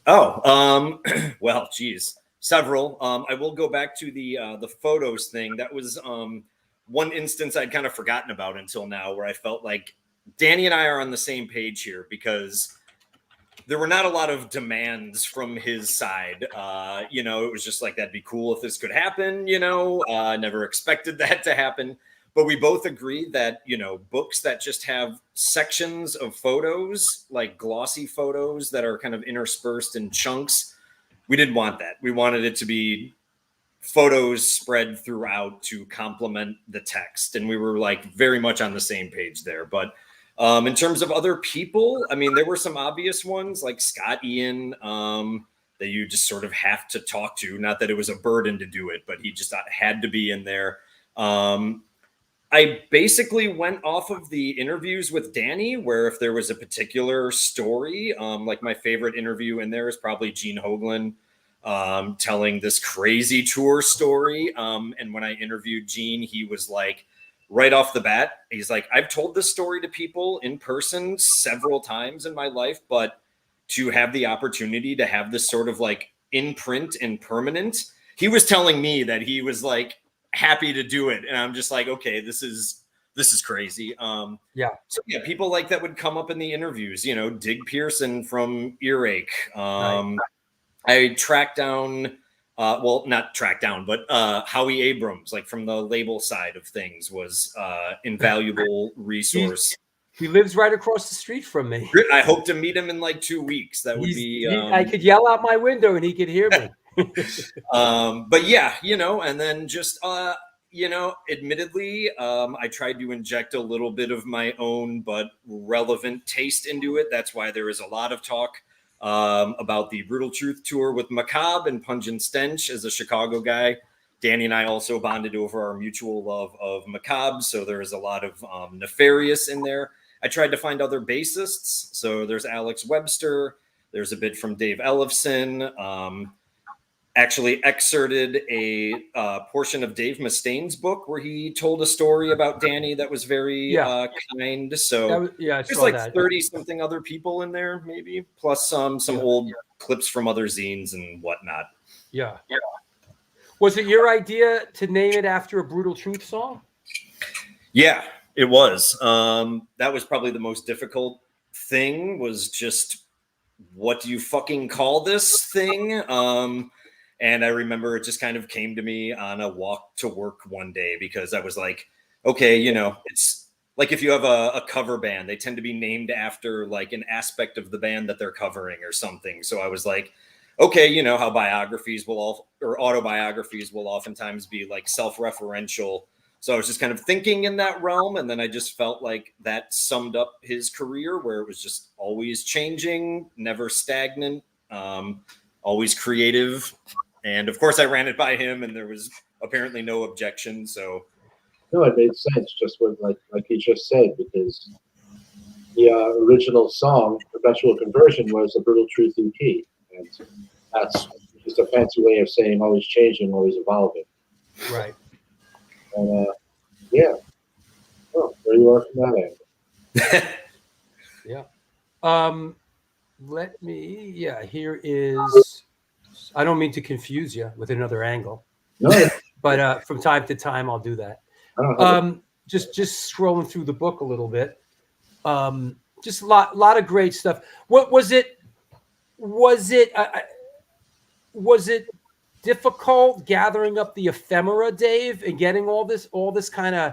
Oh, well, geez, several. I will go back to the photos thing. That was one instance I'd kind of forgotten about until now, where I felt like Danny and I are on the same page here, because there were not a lot of demands from his side. It was just like, that'd be cool if this could happen. Never expected that to happen. But we both agreed that, books that just have sections of photos, like glossy photos that are kind of interspersed in chunks, we didn't want that. We wanted it to be photos spread throughout to complement the text. And we were like very much on the same page there. But in terms of other people, I mean, there were some obvious ones like Scott Ian that you just sort of have to talk to. Not that it was a burden to do it, but he just had to be in there. I basically went off of the interviews with Danny, where if there was a particular story, like my favorite interview in there is probably Gene Hoglan telling this crazy tour story. And when I interviewed Gene, he was like, right off the bat, he's like, I've told this story to people in person several times in my life, but to have the opportunity to have this sort of like in print and permanent, he was telling me that he was like happy to do it. And I'm just like, okay, this is crazy. So yeah, people like that would come up in the interviews, Dig Pearson from Earache. I tracked down, not tracked down, but Howie Abrams, like from the label side of things, was invaluable resource. He lives right across the street from me. I hope to meet him in like 2 weeks. That would be. I could yell out my window and he could hear me. But yeah, and then just, admittedly, I tried to inject a little bit of my own but relevant taste into it. That's why there is a lot of talk about the Brutal Truth tour with Macabre and Pungent Stench. As a Chicago guy, Danny and I also bonded over our mutual love of Macabre, so there is a lot of Nefarious in there. I tried to find other bassists, so there's Alex Webster, there's a bit from Dave Ellefson, actually excerpted a portion of Dave Mustaine's book where he told a story about Danny that was very kind. So there's like 30-something other people in there, maybe, plus some old clips from other zines and whatnot. Yeah. Was it your idea to name it after a Brutal Truth song? Yeah, it was. That was probably the most difficult thing, was just, what do you fucking call this thing? And I remember it just kind of came to me on a walk to work one day, because I was like, okay, it's like if you have a cover band, they tend to be named after like an aspect of the band that they're covering or something. So I was like, okay, how biographies or autobiographies will oftentimes be like self-referential. So I was just kind of thinking in that realm. And then I just felt like that summed up his career, where it was just always changing, never stagnant, always creative. And of course I ran it by him and there was apparently no objection. So no, it made sense, just what like he just said, because the original song, Perpetual Conversion, was a Brutal Truth EP. And that's just a fancy way of saying always changing, always evolving. Right. And yeah. Oh, there you are from that end. Yeah. Here is, I don't mean to confuse you with another angle. No. But from time to time I'll do that. Just scrolling through the book a little bit. Just a lot of great stuff. What was it? Was it difficult gathering up the ephemera, Dave, and getting all this kind of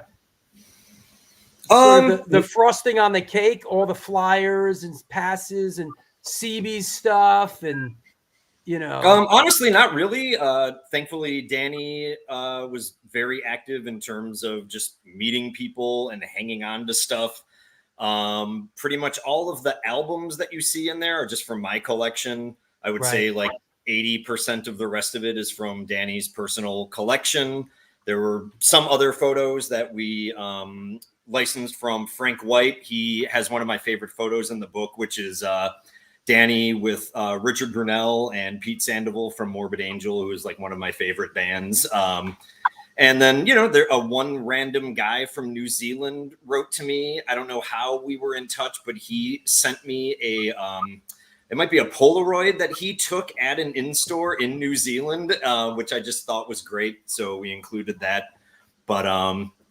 the frosting on the cake, all the flyers and passes and CB's stuff, and honestly, not really. Thankfully, Danny was very active in terms of just meeting people and hanging on to stuff. Pretty much all of the albums that you see in there are just from my collection. I would say like 80% of the rest of it is from Danny's personal collection. There were some other photos that we licensed from Frank White. He has one of my favorite photos in the book, which is Danny with Richard Brunel and Pete Sandoval from Morbid Angel, who is like one of my favorite bands. And then, one random guy from New Zealand wrote to me. I don't know how we were in touch, but he sent me it might be a Polaroid that he took at an in-store in New Zealand, which I just thought was great. So we included that. But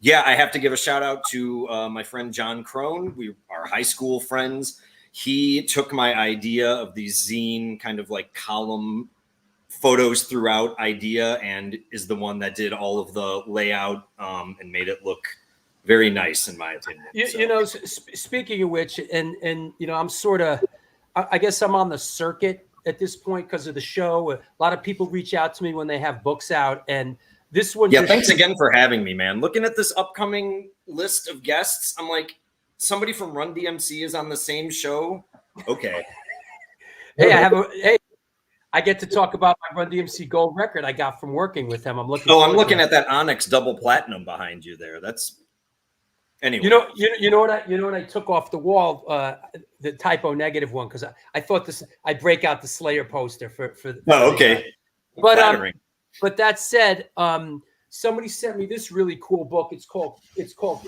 yeah, I have to give a shout out to my friend John Crone. We are high school friends. He took my idea of these zine kind of like column photos throughout idea and is the one that did all of the layout and made it look very nice in my opinion. You know, speaking of which, and you know, I'm sort of, I guess I'm on the circuit at this point because of the show. A lot of people reach out to me when they have books out, and this one. Yeah, thanks again for having me, man. Looking at this upcoming list of guests, I'm like, somebody from Run DMC is on the same show. Okay. Hey, I get to talk about my Run DMC gold record I got from working with them. I'm looking. Oh, I'm looking at that Onyx double platinum behind you there. That's anyway. You know what I took off the wall, the typo negative one, because I thought this. I break out the Slayer poster for. Oh, okay. But that said, somebody sent me this really cool book. It's called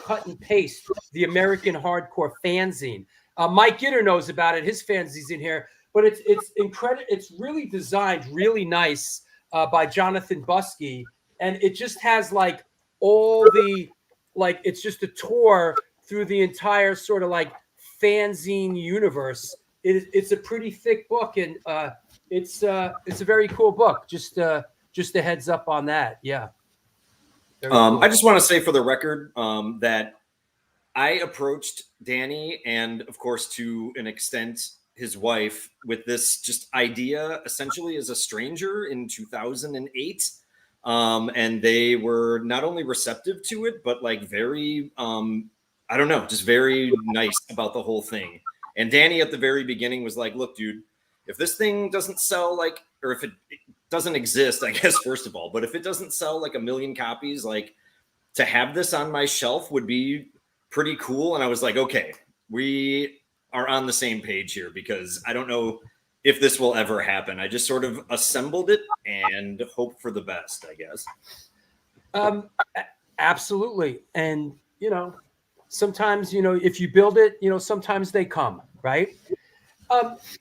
Cut and Paste: The American Hardcore Fanzine. Mike Gitter knows about it. His fanzine's in here. But it's incredible. It's really designed, really nice by Jonathan Buskey, and it just has like all the it's just a tour through the entire sort of like fanzine universe. It's a pretty thick book, and it's a very cool book. Just a heads up on that. Yeah. Cool. I just want to say for the record that I approached Danny and of course to an extent his wife with this just idea essentially as a stranger in 2008. And they were not only receptive to it, but like very, I don't know, just very nice about the whole thing. And Danny at the very beginning was like, look, dude, if this thing doesn't sell like, or if it doesn't exist, I guess, first of all, but if it doesn't sell like 1 million copies, like to have this on my shelf would be pretty cool. And I was like, okay, we are on the same page here because I don't know if this will ever happen. I just sort of assembled it and hope for the best, I guess. Absolutely. And, you know, sometimes, you know, if you build it, you know, sometimes they come, right?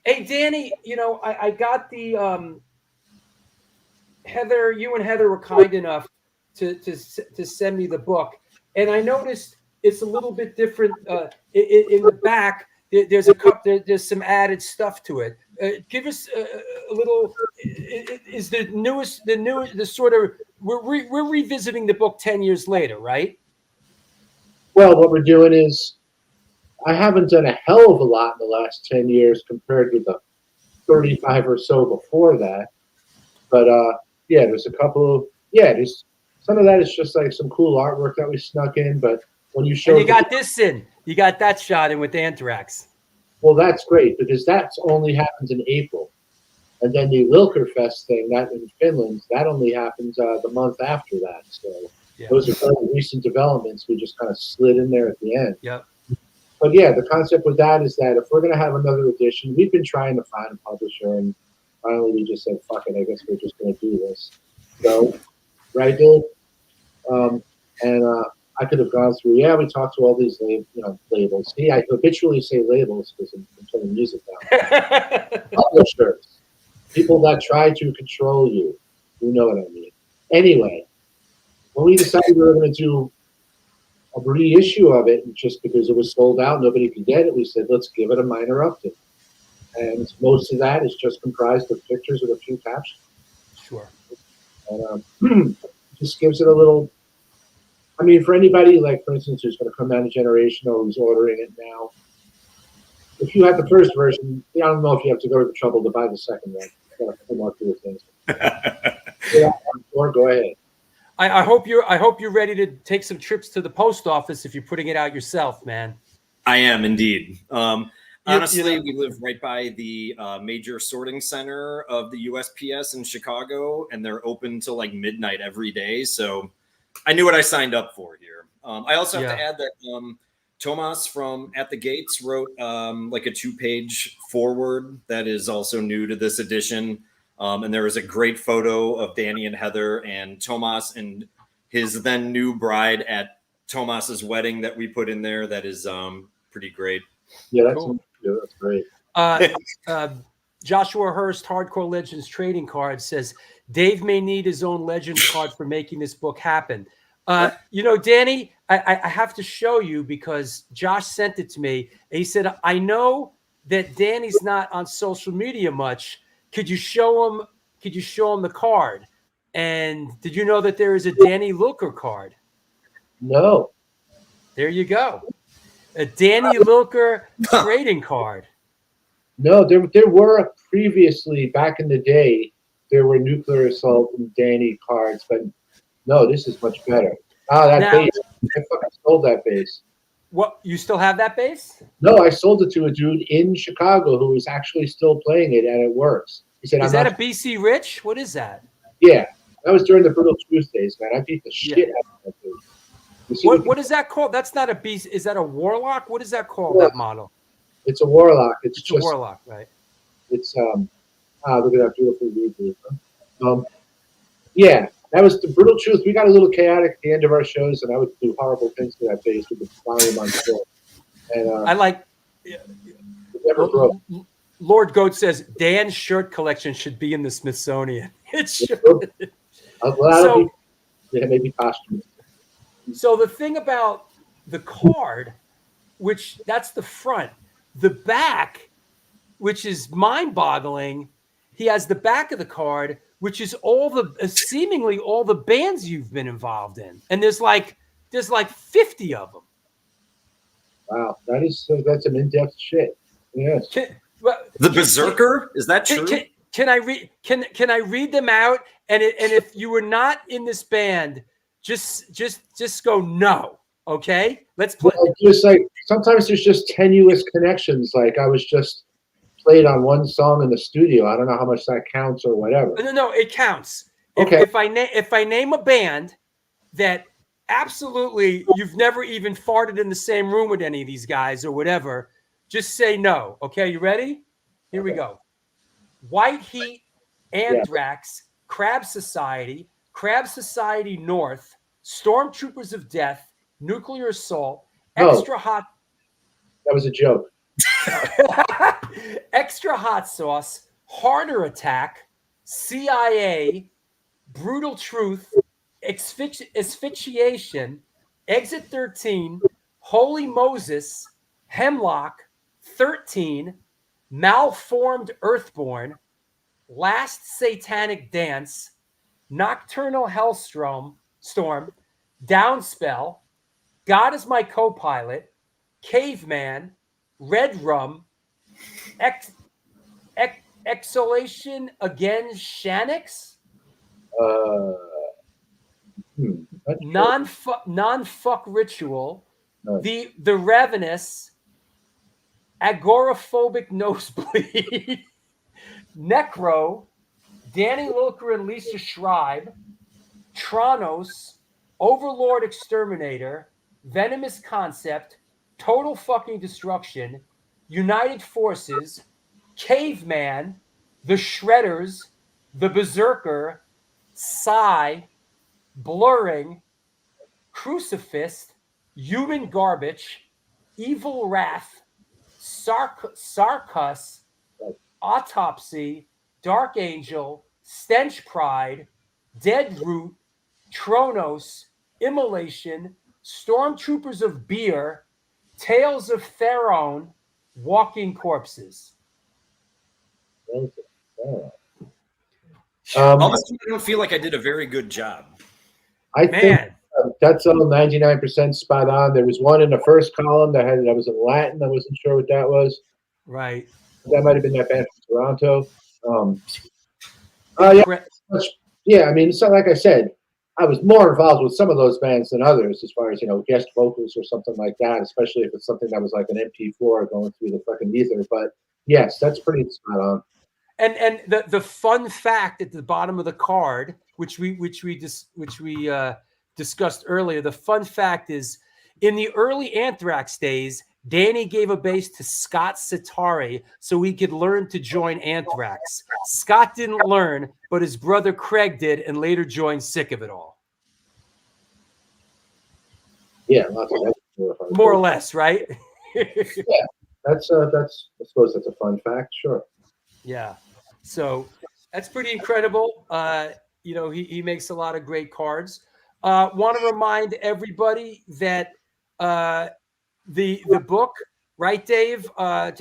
Hey, Danny, you know, I got the Heather, you and Heather were kind enough to send me the book. And I noticed it's a little bit different in the back. There's there's some added stuff to it. Give us a little. Is the sort of we're revisiting the book 10 years later, right? Well, what we're doing is I haven't done a hell of a lot in the last 10 years compared with the 35 or so before that. But yeah, there's a couple of there's some of that is just like some cool artwork that we snuck in, but when you show, you got this in, you got that shot in with Anthrax. Well, that's great because that's only happens in April, and then the Lilker Fest thing that in Finland that only happens the month after that. So those are very recent developments. We just kind of slid in there at the end. Yep. But yeah, the concept with that is that if we're going to have another edition, we've been trying to find a publisher, and finally we just said, "Fuck it, I guess we're just going to do this." So, right, Dave? I could have gone through. Yeah, we talked to all these labels. See, I habitually say labels because I'm playing music now. Publishers, people that try to control you. You know what I mean. Anyway, when we decided we were going to do a reissue of it, just because it was sold out, nobody could get it, we said, let's give it a minor update. And most of that is just comprised of pictures with a few captions. Sure. And just gives it a little. I mean, for anybody, like, for instance, who's going to come down a generation or who's ordering it now, if you have the first version, I don't know if you have to go to the trouble to buy the second one. Got a couple more cool things. Yeah, or go ahead. I hope you're ready to take some trips to the post office if you're putting it out yourself, man. I am indeed. Honestly, we live right by the major sorting center of the USPS in Chicago, and they're open till like midnight every day. So I knew what I signed up for here. I also have to add that Tomas from At the Gates wrote like a 2-page foreword that is also new to this edition. And there was a great photo of Danny and Heather and Tomas and his then new bride at Tomas's wedding that we put in there. That is pretty great. Yeah, that's, cool. Yeah, that's great. Joshua Hurst, Hardcore Legends trading card, says Dave may need his own Legends card for making this book happen. Danny, I have to show you because Josh sent it to me. And he said, I know that Danny's not on social media much. Could you show him the card? And did you know that there is a Danny Lilker card? No. There you go. A Danny Lilker trading card. No, there were previously, back in the day, there were Nuclear Assault and Danny cards, but no, this is much better. Base. I fucking sold that base. What, you still have that base? No, I sold it to a dude in Chicago who is actually still playing it, and it works. He said, "Is that a BC Rich? What is that?" Yeah, that was during the Brutal Truth days, man. I beat the shit out of that dude. What is that called? That's not a beast. Is that a Warlock? What is that called? That model? It's a Warlock. It's just a Warlock, right? It's look at that beautiful read. Yeah, that was the Brutal Truth. We got a little chaotic at the end of our shows, and I would do horrible things to that base with the volume on full. And I like. it never broke. Lord Goat says Dan's shirt collection should be in the Smithsonian. It should. Maybe costumes. So the thing about the card, which that's the front, the back, which is mind-boggling. He has the back of the card, which is seemingly all the bands you've been involved in, and there's like 50 of them. Wow, that's some in-depth shit. Yes. The Berserker, is that true? Can I read? Can I read them out? And if you were not in this band, just go no. Okay, let's play. Well, just like sometimes there's just tenuous connections. Like I was just played on one song in the studio. I don't know how much that counts or whatever. No, it counts. Okay. If I name a band that absolutely you've never even farted in the same room with any of these guys or whatever, just say no. Okay, you ready? Here we go. White Heat, Anthrax, Crab Society North, Stormtroopers of Death, Nuclear Assault, Extra Hot. That was a joke. Extra Hot Sauce, Harder Attack, CIA, Brutal Truth, Asphyxiation, Exit 13, Holy Moses, Hemlock, 13, Malformed Earthborn, Last Satanic Dance, Nocturnal Hellstorm, Downspell, God is My Co-Pilot, Caveman, Red Rum, Exhalation Again, Shanix, Non-Fuck Ritual, No. The Ravenous, Agoraphobic Nosebleed, Necro, Danny Lilker and Lisa Schreiber, Tronos, Overlord Exterminator, Venomous Concept, Total Fucking Destruction, United Forces, Caveman, The Shredders, The Berserker, Psy, Blurring, Crucifist, Human Garbage, Evil Wrath, Sarcus, Autopsy, Dark Angel, Stench Pride, Dead Root, Tronos, Immolation, Stormtroopers of Beer, Tales of Theron, Walking Corpses. Honestly, I don't feel like I did a very good job. I think that's all 99% spot on. There was one in the first column that was in Latin. I wasn't sure what that was. Right. That might have been that band from Toronto. Yeah, I mean, it's not like I said. I was more involved with some of those bands than others, as far as guest vocals or something like that. Especially if it's something that was like an MP4 going through the fucking ether. But yes, that's pretty spot on. And the fun fact at the bottom of the card, which we discussed earlier, the fun fact is in the early Anthrax days, Danny gave a bass to Scott Sitari so he could learn to join Anthrax. Scott didn't learn, but his brother Craig did and later joined Sick of It All. Yeah, more or less, right? Yeah, that's I suppose that's a fun fact, sure. Yeah. So that's pretty incredible. You know, he makes a lot of great cards. Want to remind everybody that the book, right, Dave? Yep.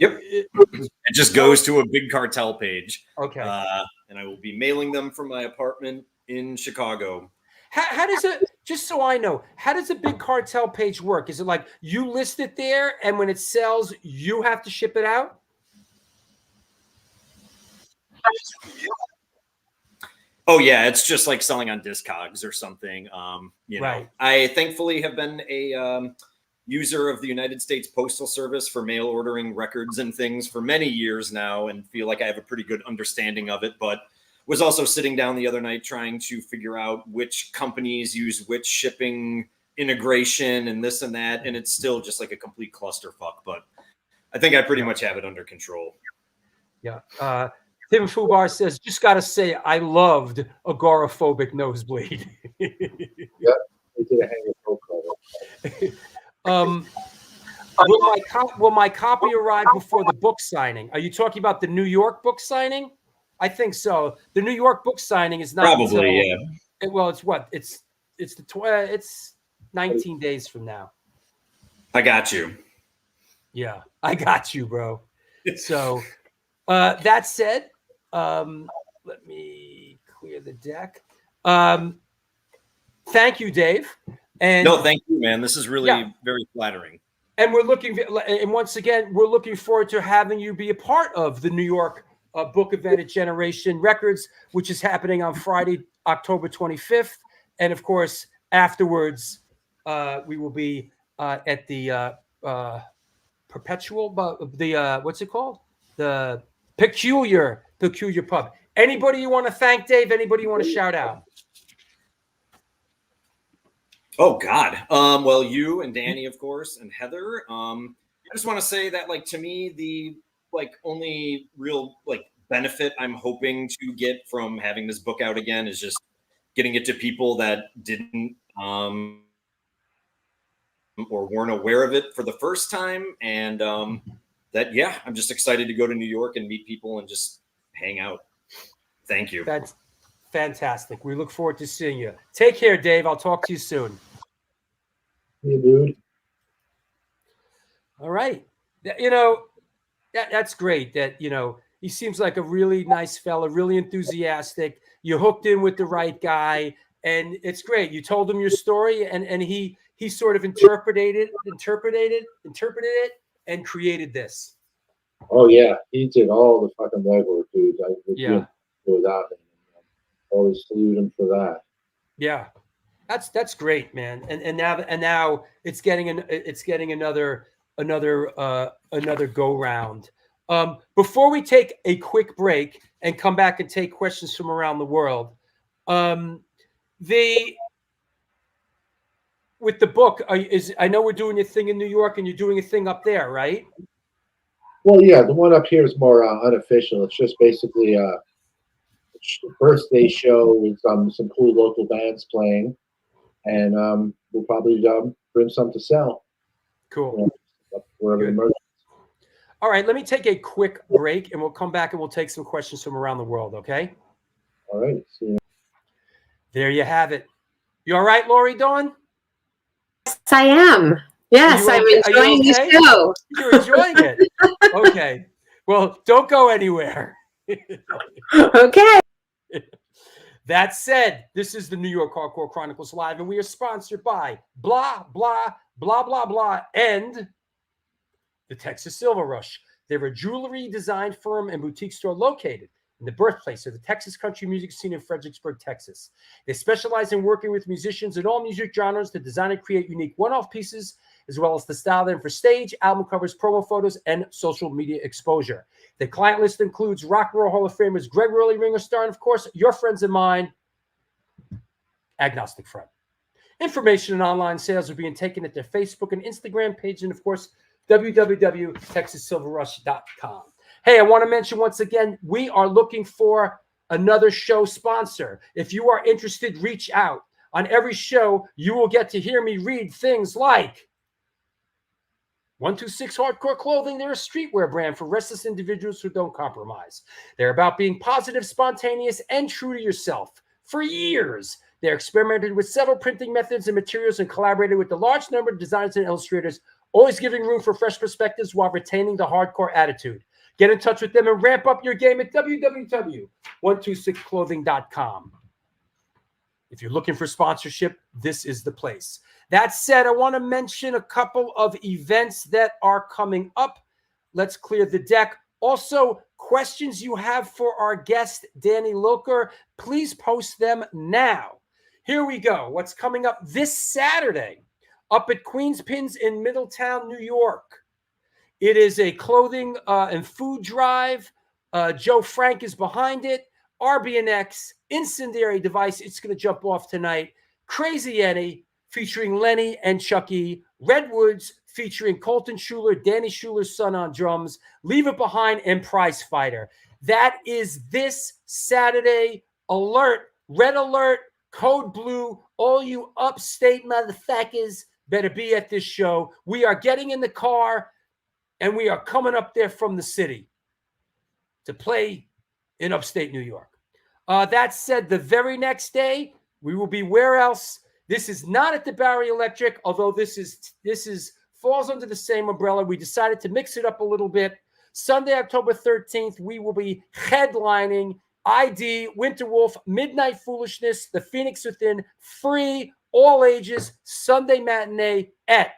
It just goes to a Big Cartel page. Okay. And I will be mailing them from my apartment in Chicago. How does it, just so I know, how does a Big Cartel page work? Is it like you list it there and when it sells, you have to ship it out? Oh yeah, it's just like selling on Discogs or something. You know, Right. I thankfully have been a user of the United States Postal Service for mail ordering records and things for many years now, and feel like I have a pretty good understanding of it. But was also sitting down the other night trying to figure out which companies use which shipping integration and this and that, and it's still just like a complete clusterfuck. But I think I pretty much have it under control. Yeah. Tim Fubar says, just got to say, I loved Agoraphobic Nosebleed. Yep, they did a hanger folk cover. Will my copy arrive before the book signing? Are you talking about the New York book signing? I think so. The New York book signing is not Probably, until, well, it's what? It's 19 days from now. I got you. Yeah, I got you, bro. So that said, let me clear the deck. Thank you, Dave. And no, thank you, man. This is really very flattering. And and once again, we're looking forward to having you be a part of the New York book event at Generation Records, which is happening on Friday, October 25th. And of course, afterwards, we will be at the what's it called? The Peculiar Pub. Anybody you want to thank, Dave? Anybody you want to shout out? Oh God. Well, you and Danny, of course, and Heather. I just want to say that, like, to me, the only real benefit I'm hoping to get from having this book out again is just getting it to people that didn't or weren't aware of it for the first time, and that I'm just excited to go to New York and meet people and just hang out. Thank you. That's fantastic. We look forward to seeing you. Take care, Dave. I'll talk to you soon. Hey, dude. All right. You know, that's great. That, you know, he seems like a really nice fella, really enthusiastic. You hooked in with the right guy, and it's great. You told him your story, and he sort of interpreted it, and created this. Oh yeah, he did all the fucking legwork, dude. I would do without him. Always salute him for that. Yeah, that's great, man. And now it's getting another go round. Before we take a quick break and come back and take questions from around the world, with the book, I know we're doing a thing in New York and you're doing a thing up there, right? Well, yeah, the one up here is more unofficial. It's just basically a birthday show with some cool local bands playing, and we'll probably bring some to sell. Cool. Wherever the merch. All right, let me take a quick break, and we'll come back and we'll take some questions from around the world. Okay. All right. See you. There you have it. You all right, Lori Dawn? Yes, I am. Yes, I'm enjoying the show. You're enjoying it. Okay. Well, don't go anywhere. Okay. That said, this is the New York Hardcore Chronicles Live, and we are sponsored by blah, blah, blah, blah, blah, and the Texas Silver Rush. They're a jewelry design firm and boutique store located in the birthplace of the Texas country music scene in Fredericksburg, Texas. They specialize in working with musicians in all music genres to design and create unique one-off pieces, as well as to style them for stage, album covers, promo photos, and social media exposure. The client list includes Rock and Roll Hall of Famers Greg Rowley, Ringo Starr, and of course, your friends and mine, Agnostic Front. Information and online sales are being taken at their Facebook and Instagram page, and of course, www.texassilverrush.com. Hey, I want to mention once again, we are looking for another show sponsor. If you are interested, reach out. On every show, you will get to hear me read things like 126 Hardcore Clothing, they're a streetwear brand for restless individuals who don't compromise. They're about being positive, spontaneous, and true to yourself. For years, they experimented with several printing methods and materials and collaborated with a large number of designers and illustrators, always giving room for fresh perspectives while retaining the hardcore attitude. Get in touch with them and ramp up your game at www.126clothing.com. If you're looking for sponsorship, this is the place. That said, I want to mention a couple of events that are coming up. Let's clear the deck. Also, questions you have for our guest, Danny Lilker, please post them now. Here we go. What's coming up this Saturday up at Queen's Pins in Middletown, New York? It is a clothing and food drive. Joe Frank is behind it. RBNX, Incendiary Device, it's going to jump off tonight. Crazy Eddie, featuring Lenny and Chucky. Redwoods, featuring Colton Schuler, Danny Schuler's son on drums. Leave It Behind, and Prize Fighter. That is this Saturday. Alert, red alert, code blue. All you upstate motherfuckers better be at this show. We are getting in the car, and we are coming up there from the city to play in upstate New York. That said, the very next day, we will be where else? This is not at the Barry Electric, although this falls under the same umbrella. We decided to mix it up a little bit. Sunday, October 13th, we will be headlining ID, Winterwolf, Midnight Foolishness, The Phoenix Within, free, all ages, Sunday matinee at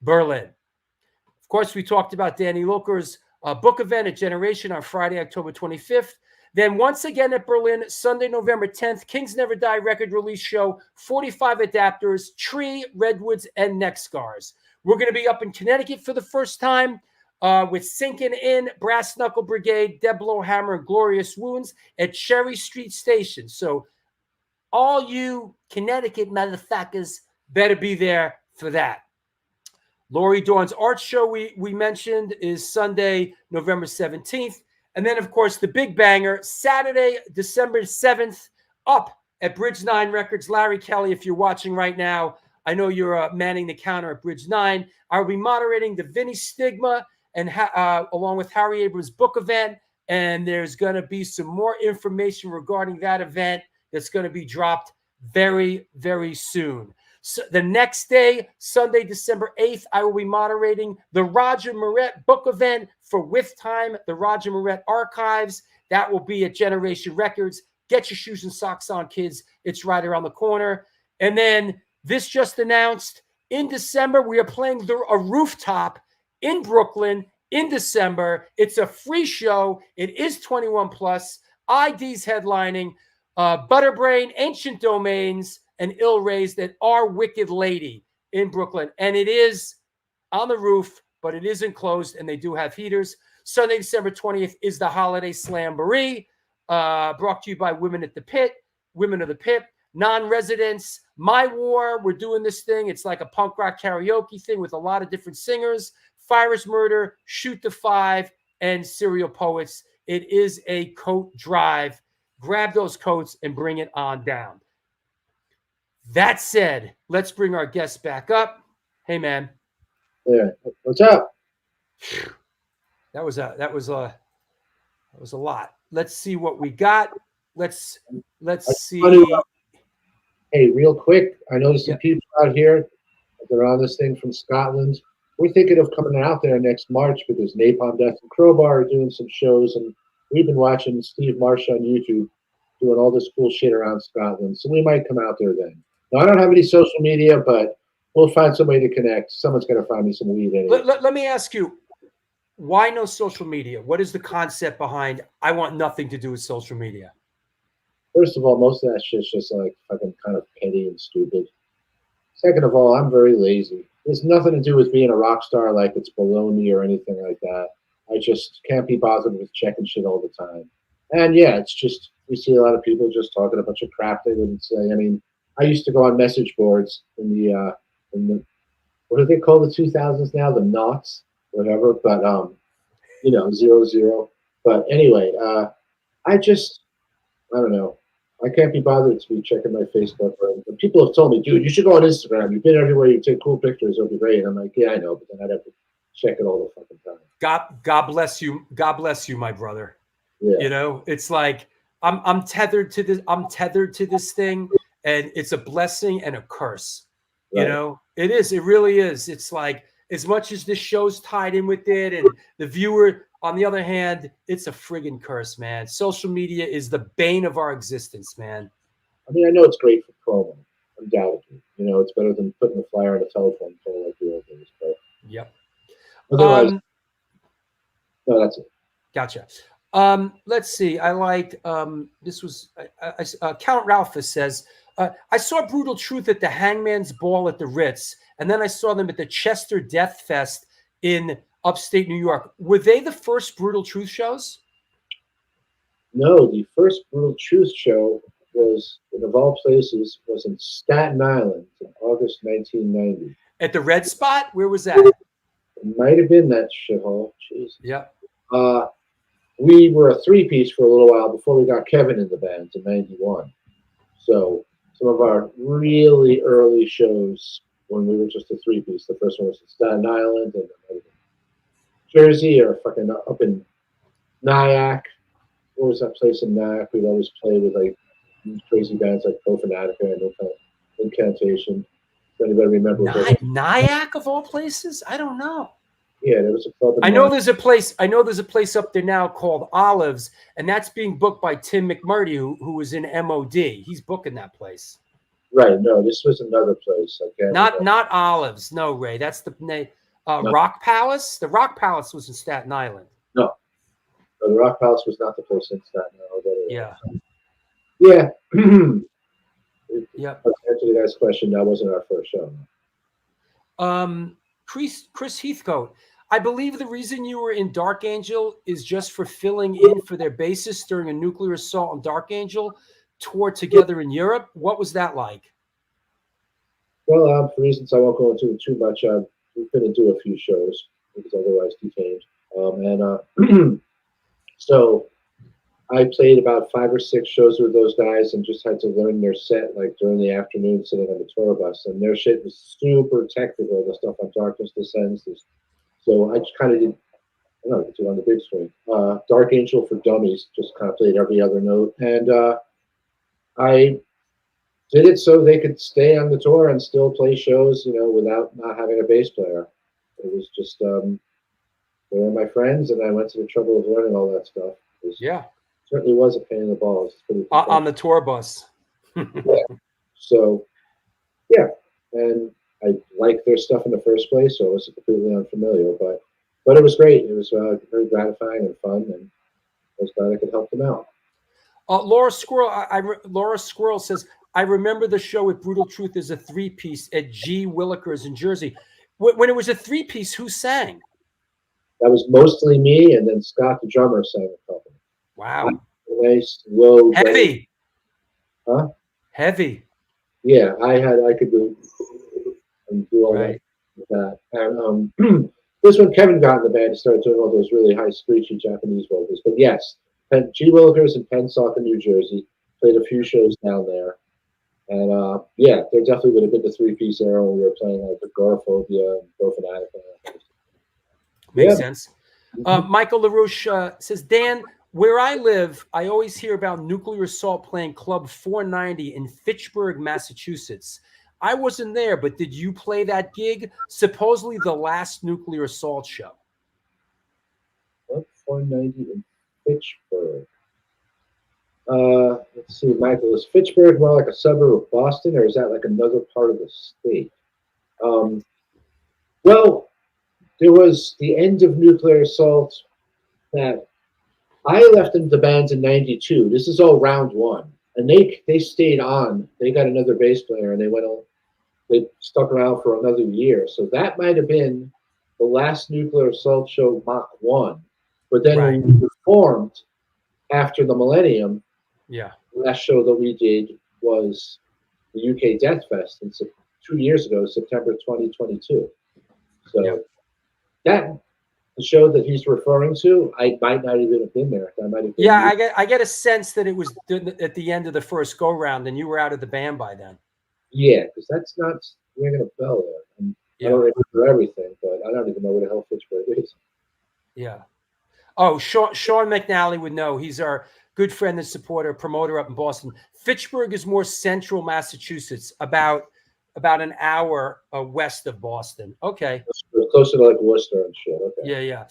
Berlin. Of course, we talked about Danny Lilker's book event at Generation on Friday, October 25th. Then once again at Berlin, Sunday, November 10th, Kings Never Die record release show, 45 adapters, Tree, Redwoods, and Neck Scars. We're going to be up in Connecticut for the first time with Sinking In, Brass Knuckle Brigade, Deb Blowhammer, and Glorious Wounds at Cherry Street Station. So all you Connecticut motherfuckers better be there for that. Laurie Dawn's art show we mentioned is Sunday, November 17th. And then, of course, the big banger, Saturday, December 7th, up at Bridge 9 Records. Larry Kelly, if you're watching right now, I know you're manning the counter at Bridge 9. I will be moderating the Vinny Stigma and along with Harry Abrams' book event. And there's going to be some more information regarding that event that's going to be dropped very, very soon. So the next day, Sunday, December 8th, I will be moderating the Roger Moret book event for With Time, the Roger Moret Archives. That will be at Generation Records. Get your shoes and socks on, kids. It's right around the corner. And then this just announced, in December, we are playing a rooftop in Brooklyn in December. It's a free show. It is 21 plus. ID's headlining, Butterbrain, Ancient Domains, and Ill Raised at Our Wicked Lady in Brooklyn. And it is on the roof, but it is enclosed, and they do have heaters. Sunday, December 20th is the Holiday Slamboree, brought to you by Women of the Pit, non-residents, My War. We're doing this thing. It's like a punk rock karaoke thing with a lot of different singers. Fire is Murder, Shoot the Five, and Serial Poets. It is a coat drive. Grab those coats and bring it on down. That said, let's bring our guests back up. Hey, man. Yeah, what's up? That was a lot. Let's see what we got. Let's see. Hey, real quick, I noticed some people out here. They're on this thing from Scotland. We're thinking of coming out there next March because Napalm Death and Crowbar are doing some shows, and we've been watching Steve Marsh on YouTube doing all this cool shit around Scotland. So we might come out there then. Now, I don't have any social media, but we'll find some way to connect. Someone's going to find me some weed anyway. Let me ask you, why no social media? What is the concept behind, I want nothing to do with social media? First of all, most of that shit's just like fucking kind of petty and stupid. Second of all, I'm very lazy. There's nothing to do with being a rock star like it's below me or anything like that. I just can't be bothered with checking shit all the time. And yeah, it's just, we see a lot of people just talking a bunch of crap they wouldn't say. I mean, I used to go on message boards in the what do they call the 2000s now? The knots, whatever. But 00. But anyway, I don't know. I can't be bothered to be checking my Facebook. But people have told me, dude, you should go on Instagram. You've been everywhere. You take cool pictures. It'll be great. And I'm like, yeah, I know, but then I'd have to check it all the fucking time. God bless you. God bless you, my brother. Yeah. You know, it's like I'm tethered to this. I'm tethered to this thing, and it's a blessing and a curse. Right. You know, it is. It really is. It's like, as much as this show's tied in with it, and the viewer, on the other hand, it's a friggin' curse, man. Social media is the bane of our existence, man. I mean, I know it's great for promo, undoubtedly. You know, it's better than putting a flyer on a telephone pole like the old days. But Yep. otherwise, no, that's it. Gotcha. Let's see. I liked this was Count Ralphus says, I saw Brutal Truth at the Hangman's Ball at the Ritz, and then I saw them at the Chester Death Fest in upstate New York. Were they the first Brutal Truth shows? No, the first Brutal Truth show was, of all places, was in Staten Island in August 1990. At the Red Spot? Where was that? It might have been that shithole. Jeez. Yeah. We were a three-piece for a little while before we got Kevin in the band in '91. So some of our really early shows when we were just a three-piece. The first one was in Staten Island and Jersey, or fucking up in Nyack. What was that place in Nyack? We'd always play with like crazy bands like Profanatica and Incantation. If anybody remember? Nyack of all places? I don't know. Yeah, there was a club. I know there's a place. I know there's a place up there now called Olives, and that's being booked by Tim McMurdy, who was in MOD. He's booking that place. Right. No, this was another place. Okay. Not Olives. No, Ray. That's the name. No. Rock Palace. The Rock Palace was in Staten Island. No, the Rock Palace was not the place in Staten Island. Yeah. Yeah. Yep. To answer the guy's question, that wasn't our first show. Chris Heathcote, I believe the reason you were in Dark Angel is just for filling in for their bassist during a nuclear assault on Dark Angel tour together in Europe. What was that like? Well, for reasons I won't go into too much, we couldn't do a few shows because otherwise detained. So I played about 5 or 6 shows with those guys and just had to learn their set like during the afternoon sitting on the tour bus. And their shit was super technical, the stuff on Darkness Descends. So I just kind of did, I don't know, do it on the big screen. Dark Angel for Dummies, just kind of played every other note. And I did it so they could stay on the tour and still play shows, you know, without not having a bass player. It was just, they were my friends, and I went to the trouble of learning all that stuff. Yeah. Certainly was a pain in the balls. On the tour bus. Yeah. So, yeah. And I liked their stuff in the first place, so it was completely unfamiliar. But it was great. It was very gratifying and fun, and I was glad I could help them out. Laura Squirrel says, I remember the show with Brutal Truth as a 3-piece at G. Willikers in Jersey. When it was a 3-piece, who sang? That was mostly me, and then Scott, the drummer, sang a couple. Wow. Nice, low, heavy. Huh? Heavy. Yeah, I could do all right. that. And this when Kevin got in the band, he started doing all those really high, screechy Japanese vocals. But yes, G. Willikers in Pensacola, New Jersey. Played a few shows down there. And yeah, there definitely would have been the 3-piece era when we were playing like Agoraphobia and Profanatica. Makes sense. Michael LaRouche says, Dan, where I live, I always hear about Nuclear Assault playing Club 490 in Fitchburg, Massachusetts. I wasn't there, but did you play that gig? Supposedly the last Nuclear Assault show. Club 490 in Fitchburg. Let's see, Michael, is Fitchburg more like a suburb of Boston, or is that like another part of the state? Well, there was the end of Nuclear Assault that I left the band in '92. This is all round one, and they stayed on. They got another bass player, and they stuck around for another year. So that might have been the last Nuclear Assault show, Mach 1. But then when we formed after the millennium, yeah, the last show that we did was the UK Death Fest 2 years ago, September 2022. So the show that he's referring to, I might not even have been there. I might have been. Yeah, I get a sense that it was at the end of the first go round, and you were out of the band by then. Yeah, because that's not ringing a bell there. I don't remember everything, but I don't even know where the hell Fitchburg is. Yeah. Oh, Sean McNally would know. He's our good friend and supporter, promoter up in Boston. Fitchburg is more central Massachusetts, about an hour west of Boston. Okay. Closer to like Worcester and shit. Okay. Yeah.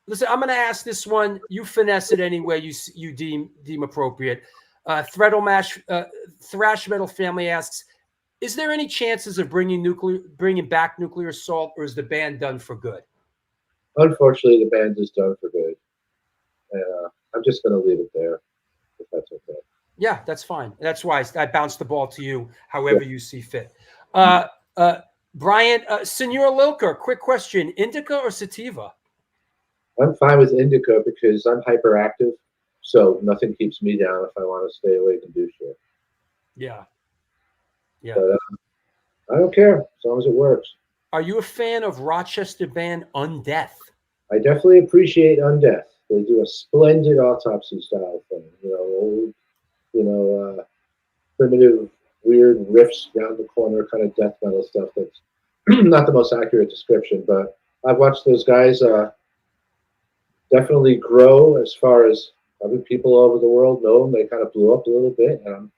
Listen, I'm going to ask this one. You finesse it any way you deem appropriate. Thrash Metal Family asks, is there any chances of bringing back Nuclear Assault, or is the band done for good? Unfortunately, the band is done for good. I'm just going to leave it there, if that's okay. Yeah, that's fine. That's why I bounced the ball to you, however you see fit. Brian, Senor Lilker, quick question: indica or sativa? I'm fine with indica because I'm hyperactive, so nothing keeps me down if I want to stay awake and do shit. Yeah. But I don't care as long as it works. Are you a fan of Rochester band Undeath? I definitely appreciate Undeath. They do a splendid autopsy style thing. Old, primitive, weird riffs around the corner kind of death metal stuff. That's not the most accurate description, but I've watched those guys definitely grow as far as having people all over the world know them. They kind of blew up a little bit, and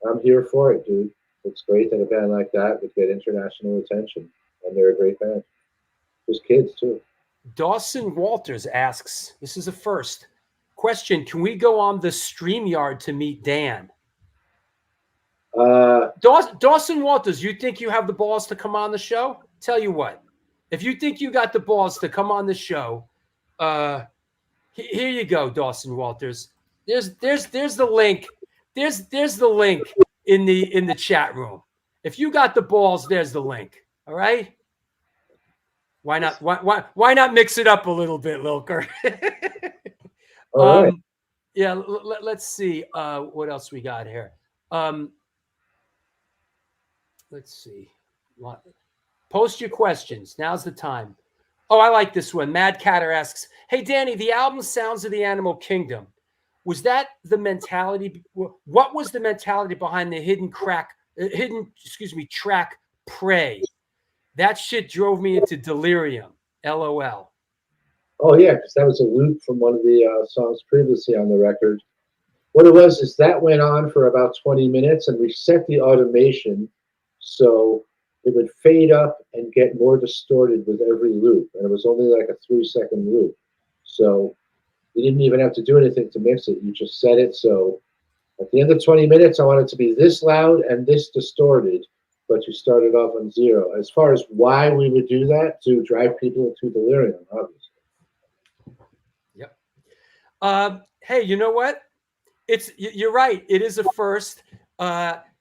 I'm here for it, dude. It's great that a band like that would get international attention, and they're a great band. There's kids too. Dawson Walters asks, this is a first question: can we go on the StreamYard to meet Dan? Dawson Walters, you think you have the balls to come on the show? Tell you what, if you think you got the balls to come on the show, here you go, Dawson Walters. There's the link. There's the link in the chat room. If you got the balls, there's the link. All right. Why not? Why not mix it up a little bit, Lilker? All right. Yeah. Let's see what else we got here. Let's see. Post your questions. Now's the time. Oh, I like this one. Mad Catter asks, "Hey Danny, the album Sounds of the Animal Kingdom. Was that the mentality? What was the mentality behind the track Prey? That shit drove me into delirium. LOL." Oh yeah, because that was a loop from one of the songs previously on the record. What it was is that went on for about 20 minutes, and we set the automation so it would fade up and get more distorted with every loop, and it was only like a 3-second loop. So you didn't even have to do anything to mix it. You just set it so at the end of 20 minutes, I want it to be this loud and this distorted, but you started off on 0. As far as why we would do that, to drive people into delirium, obviously. Yep. Hey, you know what? You're right. It is a first.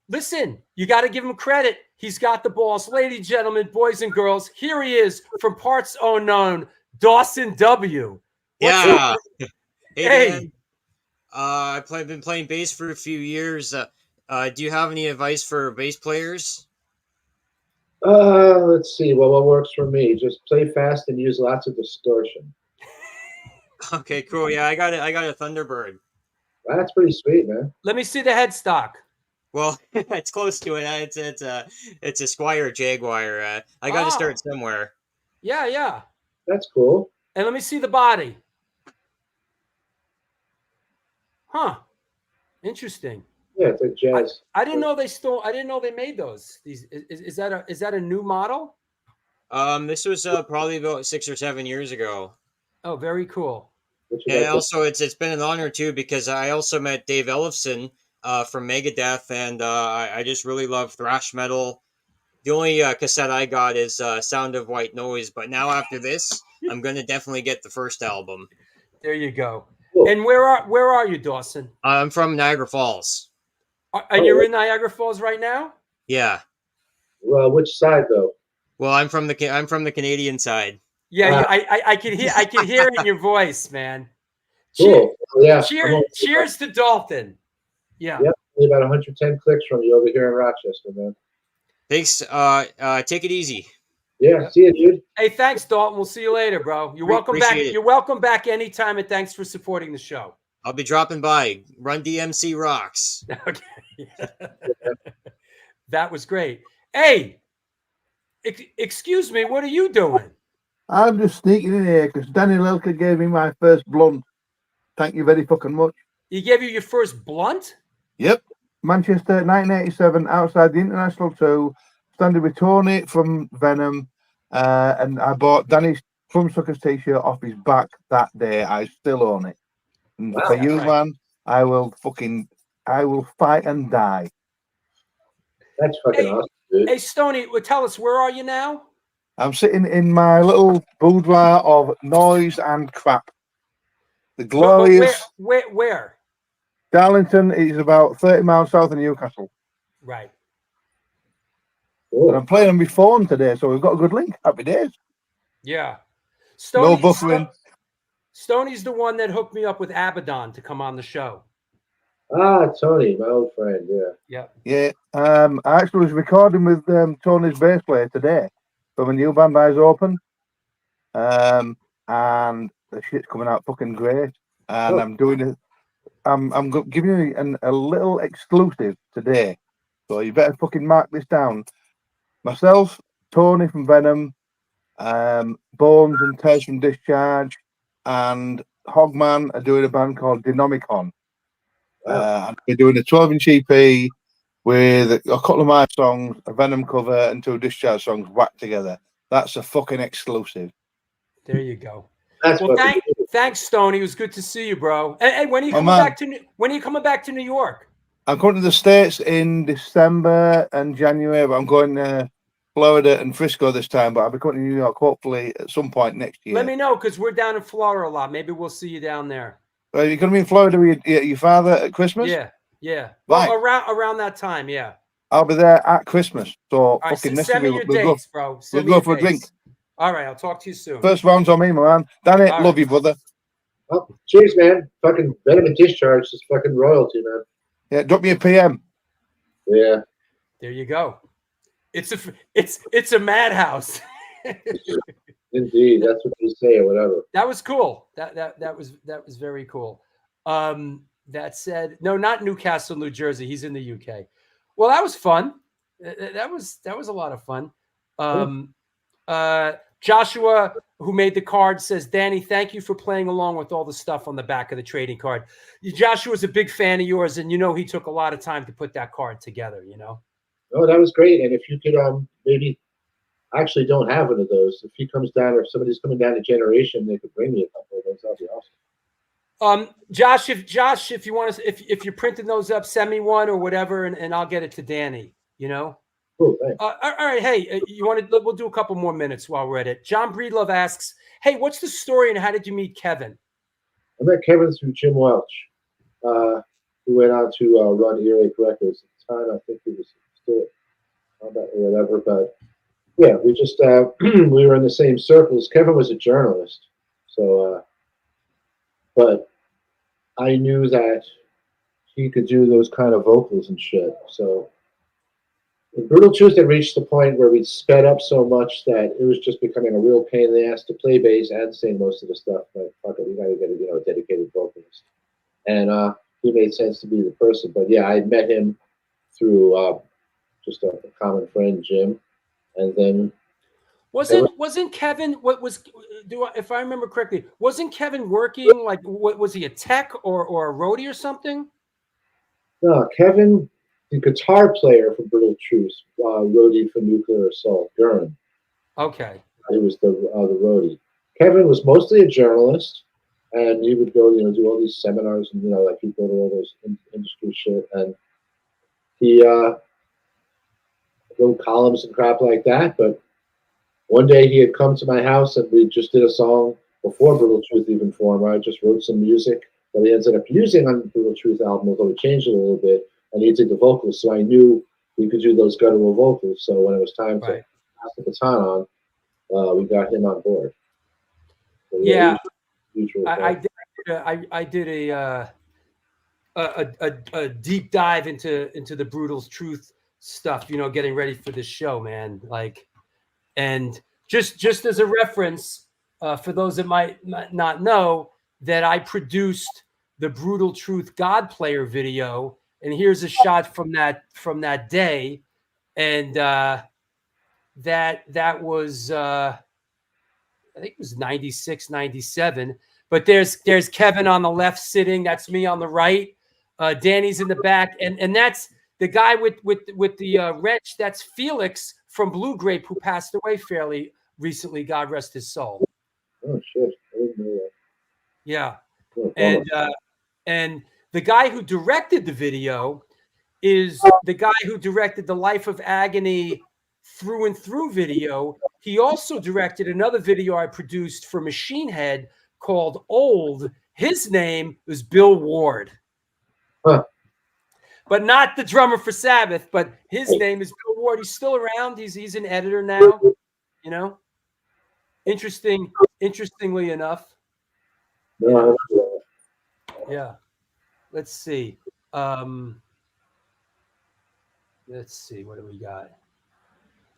Listen, you got to give him credit. He's got the balls. Ladies and gentlemen, boys and girls, here he is from Parts Unknown, Dawson W. Yeah. Hey. Dan. I've been playing bass for a few years. Do you have any advice for bass players? Let's see. Well, what works for me? Just play fast and use lots of distortion. Okay, cool. Yeah, I got a Thunderbird. That's pretty sweet, man. Let me see the headstock. Well, it's close to it. It's a Squire Jaguar. I got to start somewhere. Yeah. That's cool. And let me see the body. Huh. Interesting. Yeah, it's like jazz. I didn't know they made those. Is that a new model? This was probably about 6 or 7 years ago. Oh, very cool. And also, it's been an honor too, because I also met Dave Ellefson from Megadeth, and I just really love thrash metal. The only cassette I got is Sound of White Noise, but now after this, I'm gonna definitely get the first album. There you go. Cool. And where are you, Dawson? I'm from Niagara Falls. And you're in Niagara Falls right now? Yeah. Well, which side though? Well, I'm from the Canadian side. Yeah, I can hear it in your voice, man. Cool. Yeah. Cheers to Dalton. Yeah. Yep. About 110 clicks from you over here in Rochester, man. Thanks. Take it easy. Yeah, Yep. see you, dude. Hey, thanks, Dalton. We'll see you later, bro. You're welcome back. Appreciate it. You're welcome back anytime, and thanks for supporting the show. I'll be dropping by. Run DMC rocks. Okay. That was great. Hey, excuse me, what are you doing? I'm just sneaking in here because Danny Lilker gave me my first blunt. Thank you very fucking much. He gave you your first blunt? Yep. Manchester, 1987, outside the International 2, standing with Tony from Venom, and I bought Danny's Plumsuckers t-shirt off his back that day. I still own it. And for you, man, I will fight and die. That's fucking awesome, dude. Hey, Stoney, well, tell us, where are you now? I'm sitting in my little boudoir of noise and crap. The glorious Where? Darlington is about 30 miles south of Newcastle. Right. And I'm playing on my phone today, so we've got a good link. Happy days. Yeah. No buffering. Stoney's the one that hooked me up with Abaddon to come on the show. Ah, Tony, my old friend. Yeah. Yeah. I actually was recording with Tony's bass player today from a new band, Eyes Open. And the shit's coming out fucking great. And I'm doing it. I'm giving you a little exclusive today, so you better fucking mark this down. Myself, Tony from Venom, Bones and Tez from Discharge, and Hogman are doing a band called Dynamicon. And we're doing a 12-inch EP with a couple of my songs, a Venom cover, and 2 Discharge songs whacked together. That's a fucking exclusive. There you go. That's well, thanks, Stoney. It was good to see you, bro. Hey, when are you coming back to New York? I'm going to the States in December and January, but I'm going to Florida and Frisco this time. But I'll be coming to New York hopefully at some point next year. Let me know, because we're down in Florida a lot. Maybe we'll see you down there. Are you going to be in Florida with your father at Christmas? Yeah. Right. Well, around that time, yeah. I'll be there at Christmas. So all right, fucking send me your dates, bro. We'll go for a drink. All right, I'll talk to you soon. First round's on me, man. Danny, love you, brother. Oh, cheers, man. Fucking Venom and Discharge is fucking royalty, man. Yeah, drop me a PM. Yeah. There you go. It's a madhouse. Indeed, that's what they say or whatever. That was cool. That was very cool. That said, no, not Newcastle, New Jersey. He's in the UK. Well, that was fun. That was a lot of fun. Joshua, who made the card, says, Danny, thank you for playing along with all the stuff on the back of the trading card. Joshua's a big fan of yours, and he took a lot of time to put that card together, Oh, that was great. And if you could maybe I actually don't have one of those. If he comes down or if somebody's coming down a generation, they could bring me a couple of those. That'd be awesome. Josh, if you want to, if you're printing those up, send me one or whatever, and I'll get it to Danny, Cool, thanks. All right. Hey, we'll do a couple more minutes while we're at it. John Breedlove asks, hey, what's the story and how did you meet Kevin? I met Kevin through Jim Welch, who went on to run Earache Records. At the time, I think he was still on that or whatever. But yeah, we just, we were in the same circles. Kevin was a journalist. So, but I knew that he could do those kind of vocals and shit. So, Brutal Truth had reached the point where we'd sped up so much that it was just becoming a real pain in the ass to play bass and sing most of the stuff. But fuck it, we gotta get a dedicated vocalist. And he made sense to be the person. But yeah, I met him through just a common friend, Jim, and then wasn't Kevin if I remember correctly, wasn't Kevin working like was he a tech or a roadie or something? No, Kevin, the guitar player for Brutal Truth, roadie for Nuclear Assault, Gurn. Okay. He was the roadie. Kevin was mostly a journalist, and he would go, do all these seminars, and like he'd go to all those industry shit, and he wrote columns and crap like that. But one day he had come to my house, and we just did a song before Brutal Truth even formed. Where I just wrote some music that we ended up using on the Brutal Truth album, although we changed it a little bit. And he did the vocals, so I knew we could do those guttural vocals. So when it was time to pass the baton on, we got him on board. So yeah, I did a deep dive into the Brutal Truth stuff. Getting ready for this show, man. And just as a reference for those that might not know, that I produced the Brutal Truth God Player video, and here's a shot from that day, and that was I think it was 96, 97. But there's Kevin on the left sitting. That's me on the right. Danny's in the back, and that's the guy with the wrench. That's Felix from Blue Grape, who passed away fairly recently. God rest his soul. Oh shit! I didn't know that. Yeah, Oh, and the guy who directed the video is the guy who directed the Life of Agony Through and Through video. He also directed another video I produced for Machine Head called Old. His name was Bill Ward. Huh. But not the drummer for Sabbath, but his name is Bill Ward. He's still around. He's an editor now, you know. Interestingly enough. No, Yeah. Let's see. Let's see. What do we got?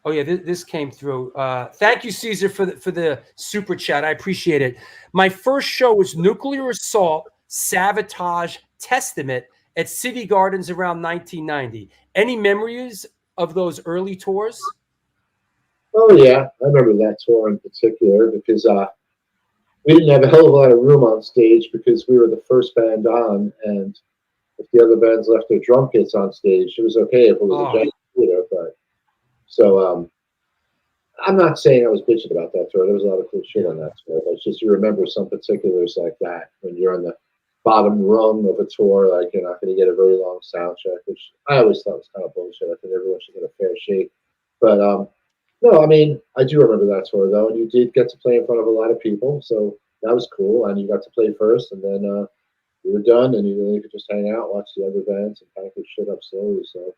Oh yeah, this came through. Thank you, Caesar, for the super chat. I appreciate it. My first show was Nuclear Assault, Sabotage, Testament at City Gardens around 1990. Any memories of those early tours? Oh yeah, I remember that tour in particular because we didn't have a hell of a lot of room on stage because we were the first band on, and if the other bands left their drum kits on stage, it was okay if it was a giant theater. But so I'm not saying I was bitching about that tour. There was a lot of cool shit on that tour. But it's just you remember some particulars like that when you're on the bottom rung of a tour, like you're not going to get a very long sound check, which I always thought was kind of bullshit. I think everyone should get a fair shake. But no, I mean, I do remember that tour though, and you did get to play in front of a lot of people, so that was cool. And you got to play first, and then you were done, and you could just hang out, watch the other bands, and kind of pick shit up slowly. So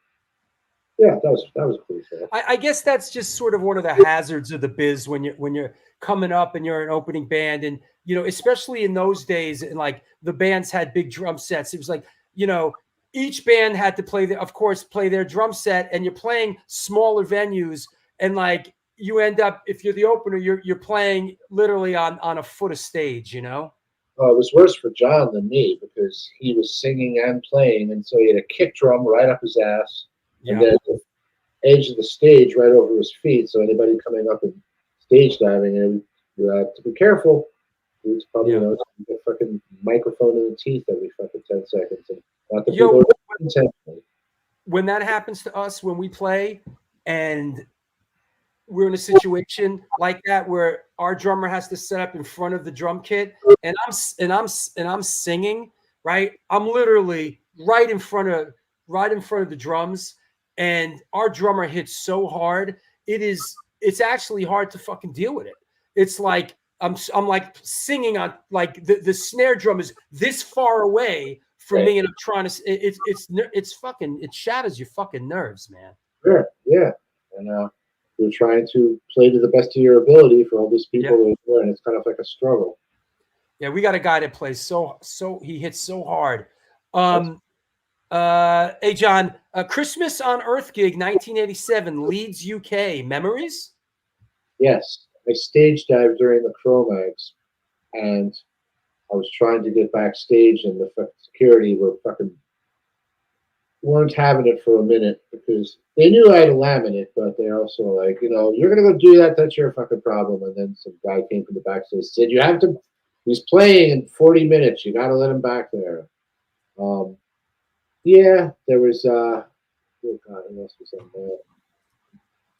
yeah, that was cool stuff. I guess that's just sort of one of the hazards of the biz when you're coming up and you're an opening band, and you know, especially in those days, and like the bands had big drum sets. It was like, you know, each band had to play their drum set, and you're playing smaller venues, and like you end up, if you're the opener, you're playing literally on a foot of stage, you know. It was worse for John than me because he was singing and playing, and so he had a kick drum right up his ass, and then the edge of the stage right over his feet. So anybody coming up and stage diving, you have to be careful. It's probably you know, a fucking microphone in the teeth every fucking 10 seconds, and not the people intentionally. When that happens to us, when we play, and we're in a situation like that where our drummer has to set up in front of the drum kit, and I'm singing, right? I'm literally right in front of the drums, and our drummer hits so hard, it's actually hard to fucking deal with it. It's like I'm like singing on, like the snare drum is this far away from me, and I'm trying to it shatters your fucking nerves, man. Sure, yeah, and you're trying to play to the best of your ability for all these people there, and it's kind of like a struggle. Yeah, we got a guy that plays so he hits so hard. Hey John, Christmas on Earth gig 1987, Leeds, UK. Memories? Yes, I stage dived during the Chronicles, and I was trying to get backstage, and the security weren't having it for a minute because they knew I had a laminate, but they also like, you know, you're gonna go do that. That's your fucking problem. And then some guy came from the backstage, said, "You have to. He's playing in 40 minutes. You got to let him back there." Yeah, there was. Oh God, what else was on there?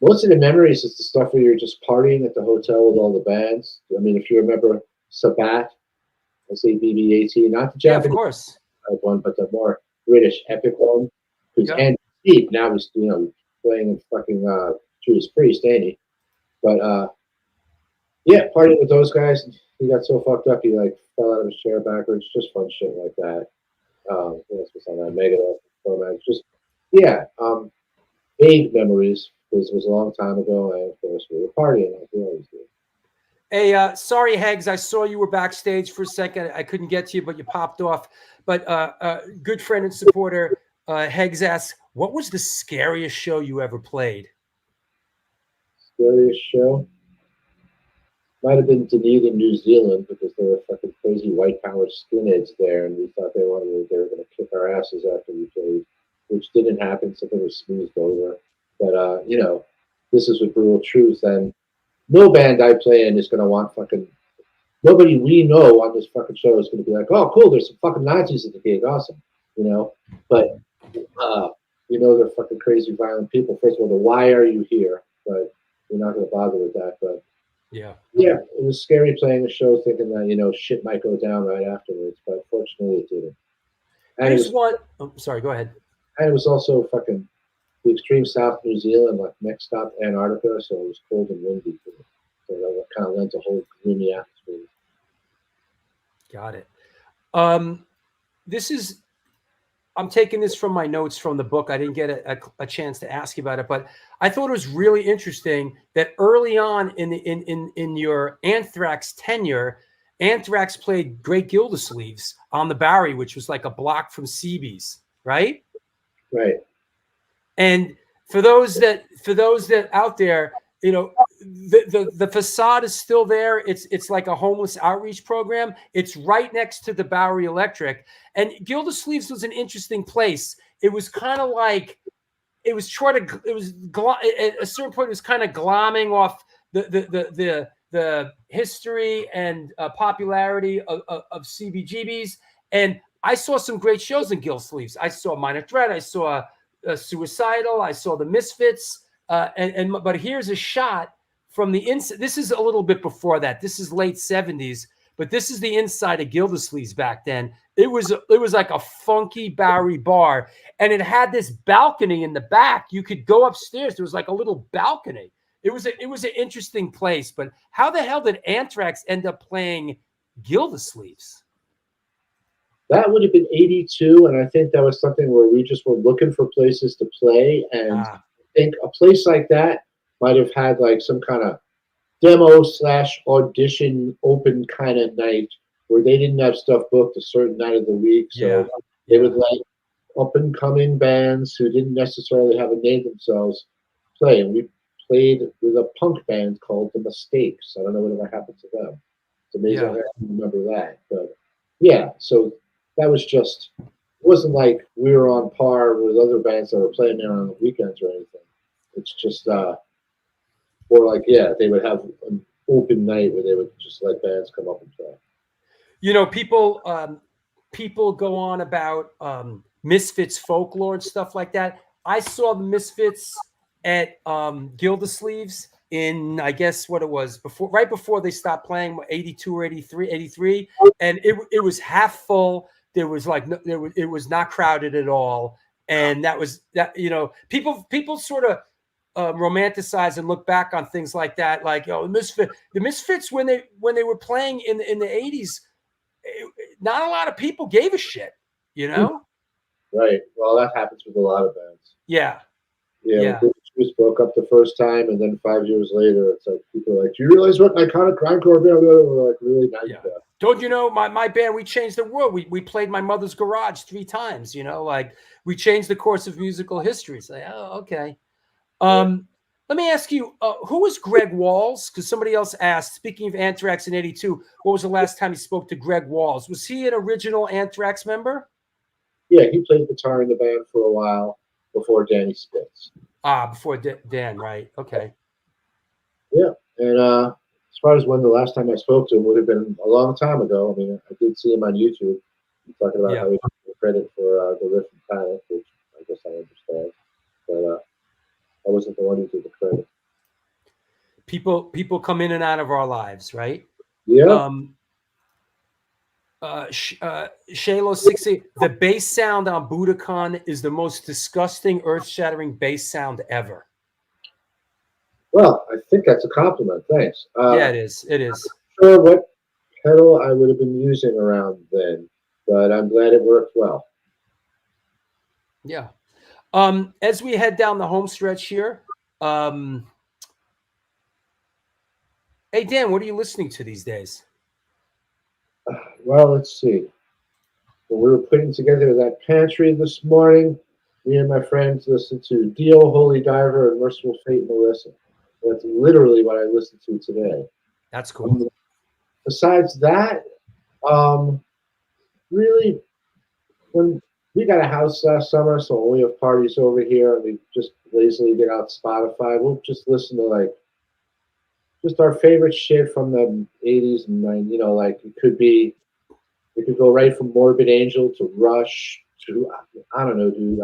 Most of the memories is the stuff where you're just partying at the hotel with all the bands. I mean, if you remember Sabat, SABBAT, not the Japanese of course one, but the more British epic one. Because Andy Steve now he's playing in fucking Judas Priest, ain't he? But yeah, partying with those guys. He got so fucked up he like fell out of his chair backwards. Just fun shit like that. What else was on that? Megadeth, just vague memories because it was a long time ago, and of course we were partying like we always do. Hey, sorry, Heggs. I saw you were backstage for a second. I couldn't get to you, but you popped off. But good friend and supporter, Heggs asks, what was the scariest show you ever played? Scariest show? might have been Dunedin, New Zealand, because there were fucking crazy white power skinheads there, and we thought they were going to kick our asses after we played, which didn't happen. Something was smoothed over. But this is with brutal truth, and no band I play in is going to want fucking. Nobody we know on this fucking show is going to be like, oh, cool, there's some fucking Nazis at the gig, awesome, But they're fucking crazy, violent people. First of all, why are you here? But we're not going to bother with that. But yeah, it was scary playing the show, thinking that shit might go down right afterwards. But fortunately, it didn't. And here's one. Oh, sorry, go ahead. And it was also fucking the extreme south New Zealand, like next stop Antarctica, so it was cold and windy. So that kind of lent a whole gloomy atmosphere. Got it. I'm taking this from my notes from the book. I didn't get a chance to ask you about it, but I thought it was really interesting that early on in your Anthrax tenure, Anthrax played Great Gildersleeves on the Bowery, which was like a block from CB's, right? Right. And for those that out there, the facade is still there. It's like a homeless outreach program. It's right next to the Bowery Electric. And Gildersleeves was an interesting place. It was kind of like at a certain point it was kind of glomming off the history and popularity of CBGBs. And I saw some great shows in Gildersleeves. I saw Minor Threat. I saw Suicidal. I saw the Misfits. But here's a shot from the inside. This is a little bit before that. This is late 70s, but this is the inside of Gildersleeves back then. It was like a funky Bowery bar, and it had this balcony in the back. You could go upstairs. There was like a little balcony. It was an interesting place. But how the hell did Anthrax end up playing Gildersleeves? That would have been 82, and I think that was something where we just were looking for places to play, and I think a place like that might have had like some kind of demo/audition open kind of night where they didn't have stuff booked a certain night of the week, so they would let up-and-coming bands who didn't necessarily have a name themselves play, and we played with a punk band called The Mistakes. I don't know whatever happened to them. It's amazing I remember that, but yeah, so that was just, it wasn't like we were on par with other bands that were playing there on the weekends or anything. It's just more like, they would have an open night where they would just let bands come up and play. People go on about Misfits folklore and stuff like that. I saw the Misfits at Gildersleeves in, I guess what it was, right before they stopped playing, 82 or 83, and it was half full. There was it was not crowded at all, and people sort of romanticize and look back on things like that, like the Misfits when they were playing in the 80s, not a lot of people gave a shit, Right. Well, that happens with a lot of bands. Yeah. When Juice broke up the first time, and then 5 years later, it's like people are like, "Do you realize what an iconic grindcore band?" We're like, "Really not." Yeah. Don't you know my band? We changed the world. We played My Mother's Garage 3 times. Like we changed the course of musical history. It's like, oh, okay. Let me ask you, who was Greg Walls? Because somebody else asked. Speaking of Anthrax in '82, what was the last time you spoke to Greg Walls? Was he an original Anthrax member? Yeah, he played guitar in the band for a while before Danny Spitz. Before Dan, right? Okay. Yeah, and as far as when the last time I spoke to him would have been a long time ago. I mean, I did see him on YouTube talking about how he took credit for the riff and Panic, which I guess I understand, but I wasn't the one who did the credit. People come in and out of our lives, right? Yeah. Shalo60, the bass sound on Budokan is the most disgusting, earth-shattering bass sound ever. Well, I think that's a compliment. Thanks. Yeah, it is. It is. I'm not sure what pedal I would have been using around then, but I'm glad it worked well. Yeah. As we head down the home stretch here, hey Dan, what are you listening to these days? Well, let's see. When we were putting together that pantry this morning, me and my friends listened to Dio, Holy Diver, and Merciful Fate, Melissa. That's literally what I listened to today. That's cool. Besides that, really, when we got a house last summer, so when we have parties over here and we just lazily get out Spotify, we'll just listen to like just our favorite shit from the 80s and 90s. You know, like it could go right from Morbid Angel to Rush to I don't know, dude.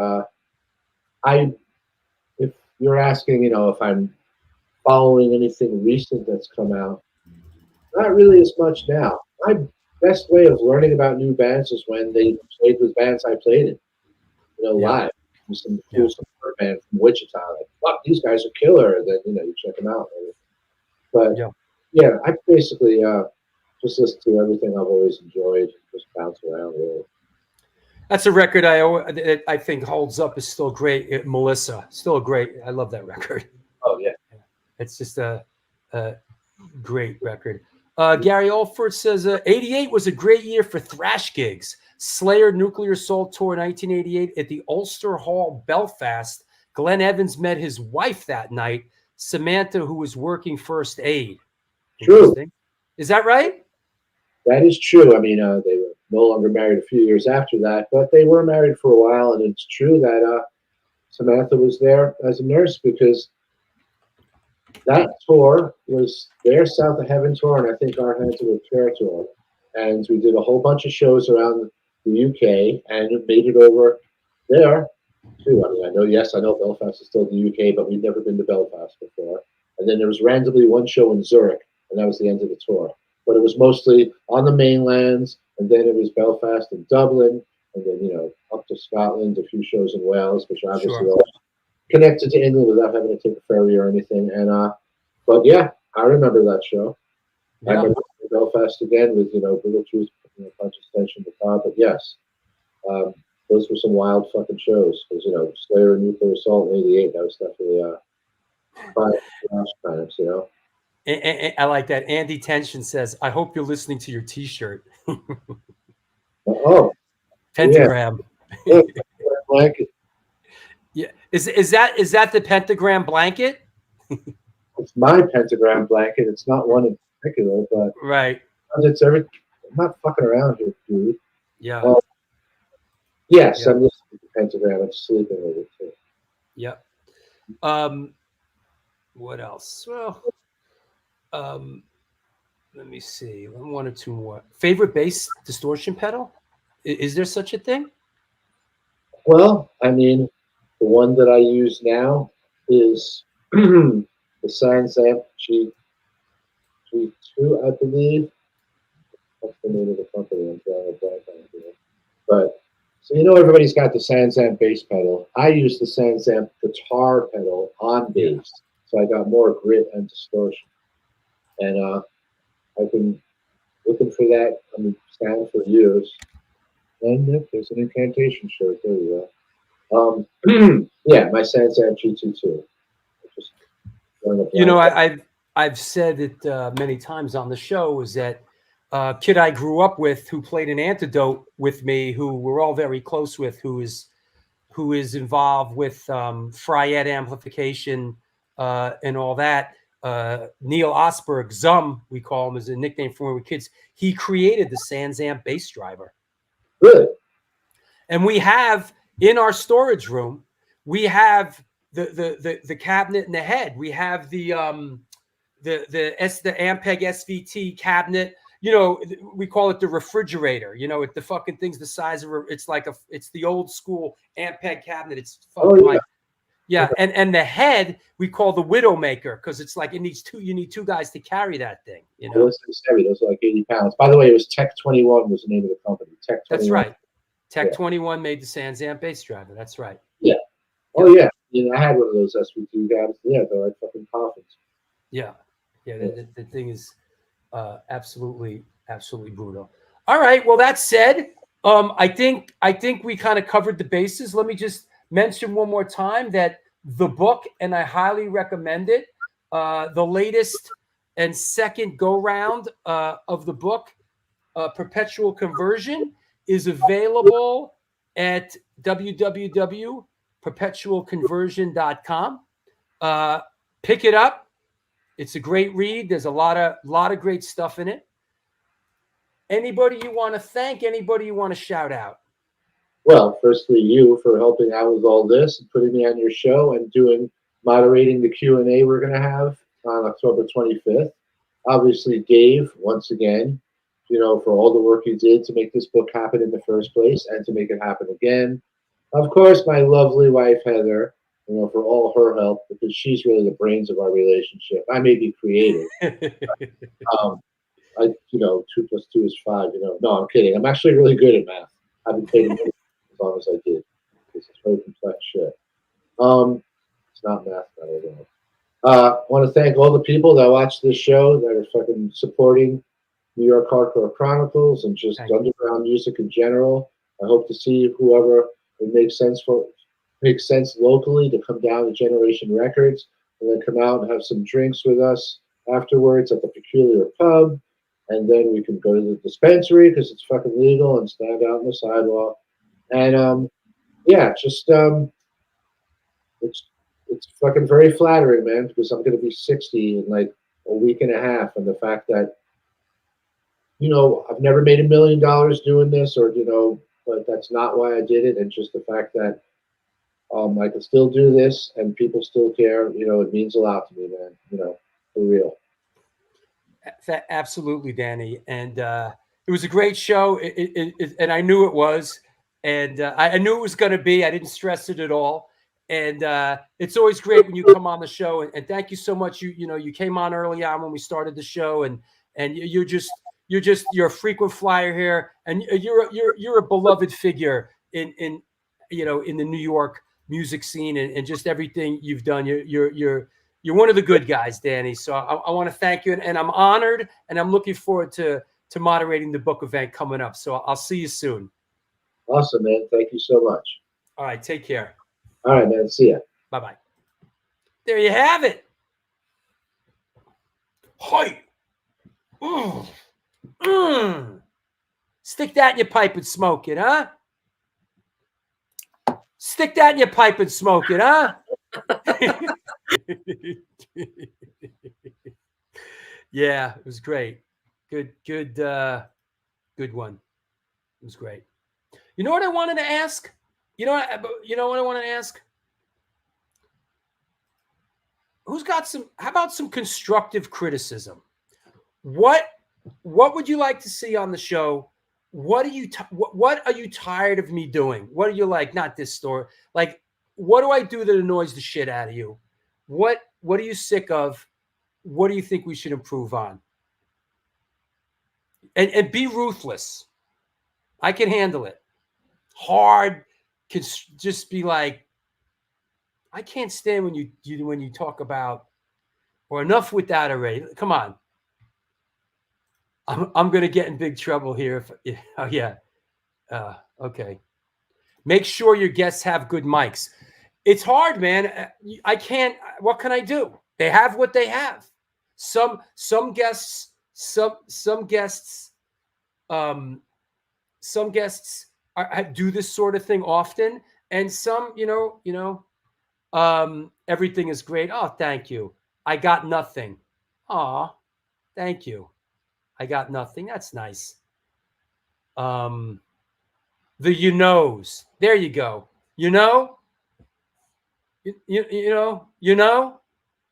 If you're asking, you know, if I'm following anything recent that's come out, not really as much now. My best way of learning about new bands is when they played with bands I played in, you know, live. Some cool support band from Wichita, like, fuck, these guys are killer. And then, you know, you check them out. But yeah, I basically just listen to everything I've always enjoyed, just bounce around really. That's a record I think holds up, is still great. Melissa, still a great. I love that record. Oh yeah, it's just a great record. Gary Alford says 88 was a great year for thrash gigs. Slayer Nuclear Assault Tour 1988 at the Ulster Hall, Belfast. Glenn Evans met his wife that night, Samantha, who was working first aid. True. Is that right? That is true. I mean, they were no longer married a few years after that, but they were married for a while, and it's true that Samantha was there as a nurse because that tour was their South of Heaven tour, and I think our Hands of Prayer tour. And we did a whole bunch of shows around the UK, and it made it over there too. I mean, I know Belfast is still the UK, but we've never been to Belfast before. And then there was randomly one show in Zurich, and that was the end of the tour. But it was mostly on the mainlands, and then it was Belfast and Dublin, and then, you know, up to Scotland, a few shows in Wales, which are obviously all connected to England without having to take a ferry or anything. And but yeah, I remember that show. I remember Belfast again with, you know, Brutal Truth, you know, Punch Extension, the car. But yes, those were some wild fucking shows. Because, you know, Slayer and Nuclear Assault in '88, that was definitely times, you know. I like that. Andy Tension says, "I hope you're listening to your T-shirt." Pentagram. Yeah. Blanket. Yeah. Is that the pentagram blanket? It's my pentagram blanket. It's not one in particular, but right. It's every. I'm not fucking around here, dude. Yeah. Yes, I'm listening to the pentagram. I'm sleeping with it too. Yep. What else? Well, let me see. One or two more. Favorite bass distortion pedal? Is there such a thing? Well, I mean, the one that I use now is the SansAmp G2, I believe. That's the name of the company. I'm drawing a blank on here. But so, you know, everybody's got the SansAmp bass pedal. I use the SansAmp guitar pedal on bass, so I got more grit and distortion. And I've been looking for that sound for years. And there's an incantation shirt. There you go. Yeah, my SansAmp G2. You know, I've said it many times on the show, is that kid I grew up with who played an Antidote with me, who we're all very close with, who is involved with Fryette amplification and all that. Neil Osberg, Zum, we call him, as a nickname for when we were kids. He created the SansAmp bass driver. Really? And we have in our storage room, we have the cabinet and the head. We have the Ampeg SVT cabinet. You know, we call it the refrigerator. You know, the fucking thing's the size of it's the old school Ampeg cabinet. It's fucking and the head we call the Widowmaker, because it's like you need two guys to carry that thing. You know, those things heavy. Those are like 80 pounds. By the way, it was Tech 21 was the name of the company. Tech 21. That's right. Tech 21 made the SansAmp bass driver. That's right. Yeah. Oh yeah. You know, I had one of those SVT guys. Yeah, they're like fucking coffins. Yeah. Yeah. The thing is absolutely brutal. All right. Well, that said, I think we kind of covered the bases. Let me just mention one more time that the book, and I highly recommend it, the latest and second go round of the book, Perpetual Conversion, is available at www.perpetualconversion.com. Pick it up. It's a great read. There's a lot of great stuff in it. Anybody you want to thank? Anybody you want to shout out? Well, firstly, you for helping out with all this and putting me on your show and moderating the Q&A we're going to have on October 25th. Obviously, Dave, once again, for all the work you did to make this book happen in the first place and to make it happen again. Of course, my lovely wife, Heather, for all her help, because she's really the brains of our relationship. I may be creative. 2 plus 2 is 5, No, I'm kidding. I'm actually really good at math. I've been paid as long as I did. This is very complex shit. It's not math, I don't know. I want to thank all the people that watch this show that are fucking supporting New York Hardcore Chronicles and just underground music in general. I hope to see whoever it makes sense locally to come down to Generation Records and then come out and have some drinks with us afterwards at the Peculiar Pub. And then we can go to the dispensary because it's fucking legal and stand out on the sidewalk. And it's fucking very flattering, man, because I'm going to be 60 in like a week and a half. And the fact that, I've never made $1 million doing this but that's not why I did it. And just the fact that I can still do this and people still care, it means a lot to me, man, for real. Absolutely, Danny. And it was a great show. And I knew it was. And I knew it was going to be. I didn't stress it at all. And it's always great when you come on the show. And thank you so much. You came on early on when we started the show, and you're a frequent flyer here, and you're a beloved figure in the New York music scene and just everything you've done. You're one of the good guys, Danny. So I want to thank you, and I'm honored, and I'm looking forward to moderating the book event coming up. So I'll see you soon. Awesome, man. Thank you so much. All right, take care. All right, man. See ya. Bye-bye. There you have it. Hi. Stick that in your pipe and smoke it, huh? Stick that in your pipe and smoke it, huh? Yeah, it was great. Good one. It was great. You know what I wanted to ask? You know what I want to ask? How about some constructive criticism? What would you like to see on the show? What are you tired of me doing? What are you like? Not this story. Like, what do I do that annoys the shit out of you? What are you sick of? What do you think we should improve on? And be ruthless. I can handle it. Hard can just be like, I can't stand when you talk about, or enough with that already. Come on. I'm going to get in big trouble here. Okay. Make sure your guests have good mics. It's hard, man. I can't. What can I do? They have what they have. Some guests do this sort of thing often, and some, everything is great. Oh, thank you. I got nothing. Aw, thank you. I got nothing. That's nice. The knows. There you go. You know.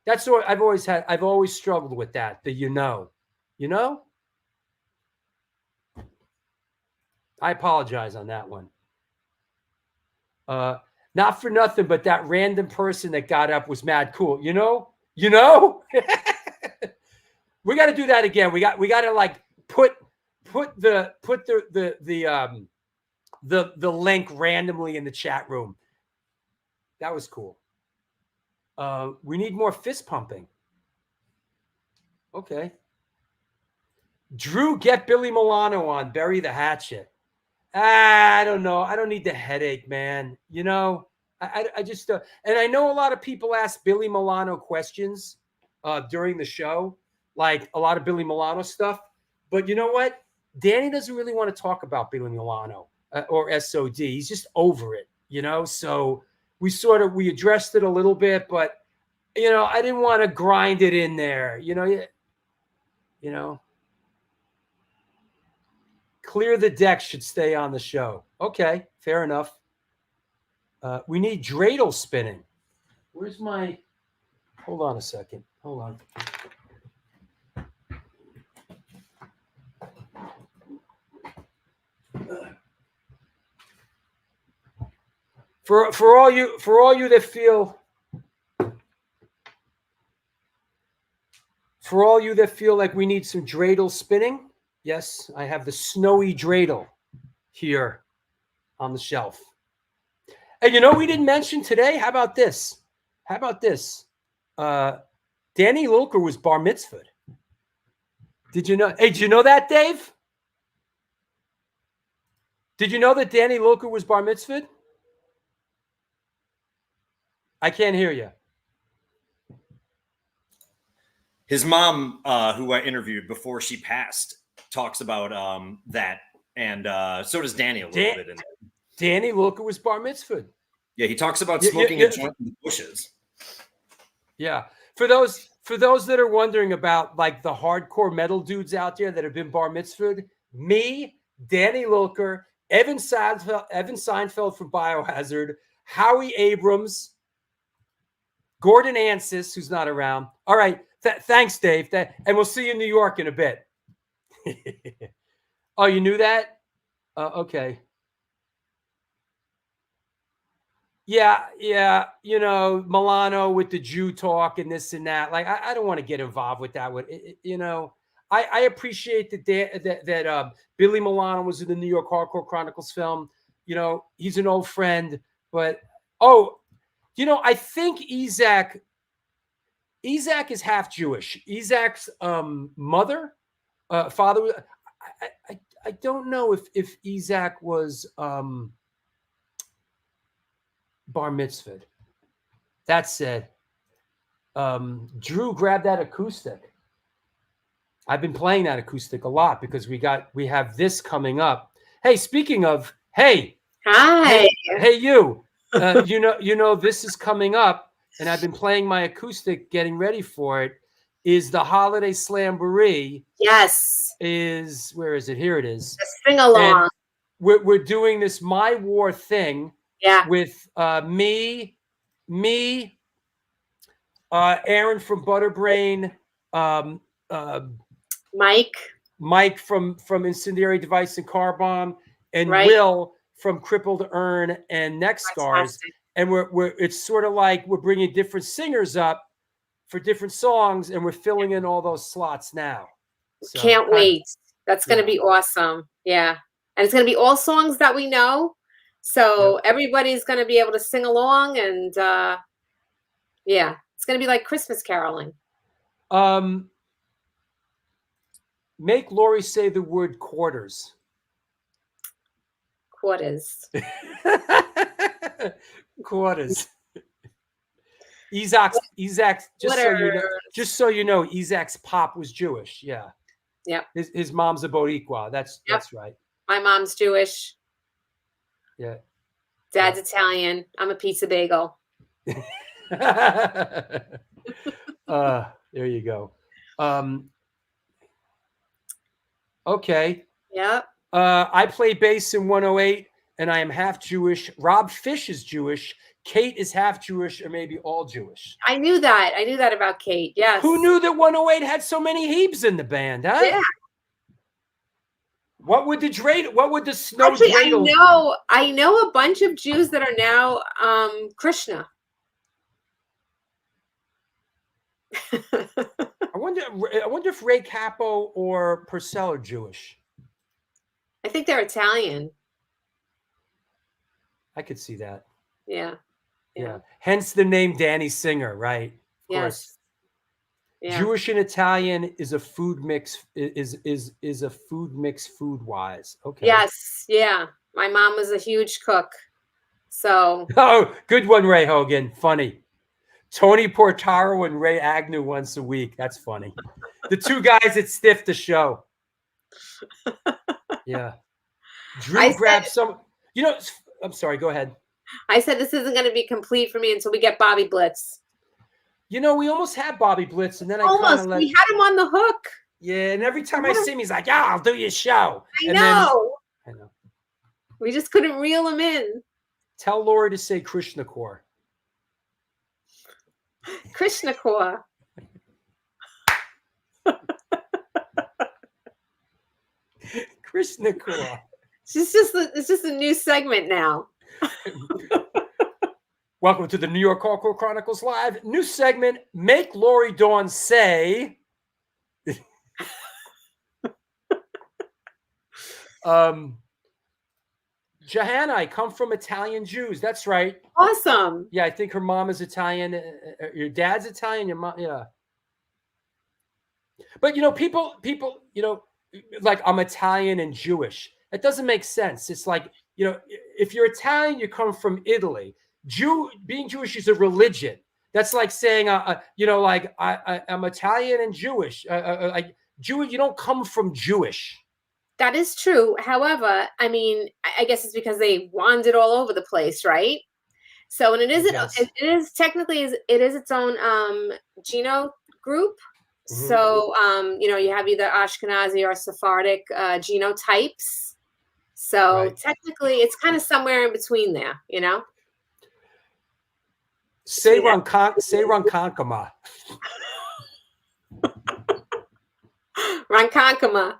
That's what I've always had. I've always struggled with that. The I apologize on that one. Not for nothing, but that random person that got up was mad cool. We got to do that again. We got to like put the link randomly in the chat room. That was cool. We need more fist pumping. Okay. Drew, get Billy Milano on. Bury the hatchet. I don't know. I don't need the headache, man. I just and I know a lot of people ask Billy Milano questions during the show, like a lot of Billy Milano stuff. But you know what? Danny doesn't really want to talk about Billy Milano or SOD. He's just over it, So we addressed it a little bit, but I didn't want to grind it in there. Clear the deck should stay on the show. Okay, fair enough. We need dreidel spinning. Where's my? Hold on a second. Hold on. For all you that feel like we need some dreidel spinning, yes, I have the snowy dreidel here on the shelf. And we didn't mention today. How about this? Danny Lilker was bar mitzvahed. Did you know? Hey, did you know that, Dave? Did you know that Danny Lilker was bar mitzvahed? I can't hear you. His mom, who I interviewed before she passed, talks about that, and so does Danny a little bit. Danny Lilker was bar mitzvahed. Yeah, he talks about smoking a joint in the bushes. Yeah, for those that are wondering about like the hardcore metal dudes out there that have been bar mitzvahed, me, Danny Lilker, Evan Seinfeld from Biohazard, Howie Abrams, Gordon Ansis, who's not around. All right. Thanks, Dave. And we'll see you in New York in a bit. Oh, you knew that? Okay. Yeah. Milano with the Jew talk and this and that. Like, I don't want to get involved with that. I appreciate that Billy Milano was in the New York Hardcore Chronicles film. He's an old friend. But, I think Isaac is half Jewish. Isaac's father. I don't know if Isaac was bar mitzvahed. That said, Drew grabbed that acoustic. I've been playing that acoustic a lot because we have this coming up. Hey, speaking of, hey, hi, hey, you. This is coming up, and I've been playing my acoustic, getting ready for it. Is the Holiday Slamboree? Yes. Where is it? Here it is. Sing along. We're doing this My War thing. Yeah. With me, Aaron from Butterbrain, Mike from Incendiary Device and Car Bomb, and Will from Crippled Urn and Neck Scars. And it's sort of like we're bringing different singers up for different songs, and we're filling in all those slots now. So, can't wait. That's going to be awesome. Yeah. And it's going to be all songs that we know. So everybody's going to be able to sing along, and it's going to be like Christmas caroling. Make Lori say the word quarters. Quarters. Quarters. Isaac's just so you know, Isaac's pop was Jewish. Yeah. Yeah. His mom's a Boricua. That's right. My mom's Jewish. Yeah. Dad's Italian. I'm a pizza bagel. There you go. Okay. Yep. I play bass in 108, and I am half Jewish. Rob Fish is Jewish. Kate is half Jewish, or maybe all Jewish. I knew that. I knew that about Kate. Yes. Who knew that 108 had so many Hebes in the band? Huh? Yeah. What would the snow? Actually, I know a bunch of Jews that are now Krishna. I wonder if Ray Capo or Purcell are Jewish. I think they're Italian. I could see that. Yeah. Hence the name Danny Singer, right? Of course. Yeah. Jewish and Italian is a food mix. Is a food mix food wise. Okay. Yes. Yeah. My mom was a huge cook. So. Oh, good one, Ray Hogan. Funny. Tony Portaro and Ray Agnew once a week. That's funny. The two guys that stiffed the show. Yeah. Drew grabbed some. I'm sorry. Go ahead. I said this isn't going to be complete for me until we get Bobby Blitz. You know, we almost had Bobby Blitz, and then I kind Almost. of let. We had him on the hook. Yeah, and every time I see him, he's like, "Yeah, I'll do your show." I know. I know. We just couldn't reel him in. Tell Lori to say Krishna Core. Krishna Core. Krishna Core. It's just a new segment now. Welcome to the New York Hardcore Chronicles Live. New segment, Make Lori Dawn Say. Johanna, I come from Italian Jews. That's right. Awesome. Yeah, I think her mom is Italian. Your dad's Italian. Your mom, yeah. But you know, people, you know, like I'm Italian and Jewish. That doesn't make sense. It's like, you know, if you're Italian, you come from Italy. Being Jewish is a religion. That's like saying, you know, like I'm Italian and Jewish. Like Jewish, you don't come from Jewish. That is true. However, I mean, I guess it's because they wandered all over the place, right? So, and it is technically its own geno group. Mm-hmm. So, you know, you have either Ashkenazi or Sephardic genotypes. So technically, it's kind of somewhere in between there, you know. Say Ronkonkoma. Ronkonkoma.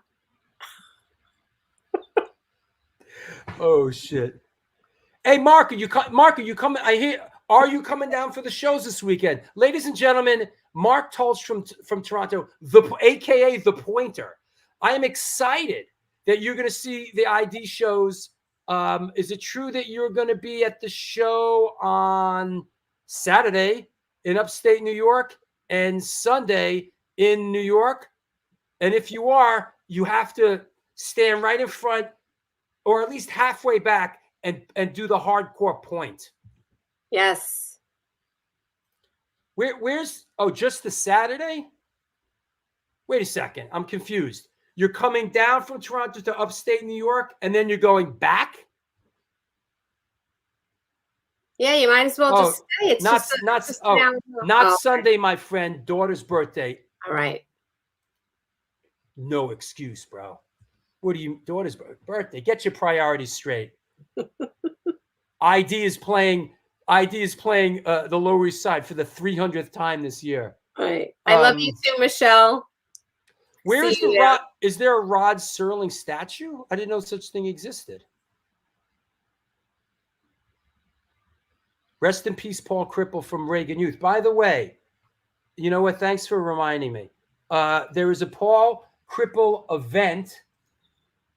Oh shit! Hey, Mark, are you coming? I hear. Are you coming down for the shows this weekend, ladies and gentlemen? Mark Tulch from Toronto, AKA the Pointer. I am excited that you're going to see the ID shows. Is it true that you're going to be at the show on Saturday in upstate New York and Sunday in New York? And if you are, you have to stand right in front, or at least halfway back, and do the hardcore point. Yes. Where's just the Saturday? Wait a second, I'm confused. You're coming down from Toronto to upstate New York, and then you're going back? Yeah, you might as well just stay. It's not Sunday, my friend. Daughter's birthday. All right. No excuse, bro. What do you? Daughter's birthday. Get your priorities straight. ID is playing the Lower East Side for the 300th time this year. All right. I love you too, Michelle. Where is the Rod? Is there a Rod Serling statue? I didn't know such thing existed. Rest in peace, Paul Cripple from Reagan Youth. By the way, you know what? Thanks for reminding me. There is a Paul Cripple event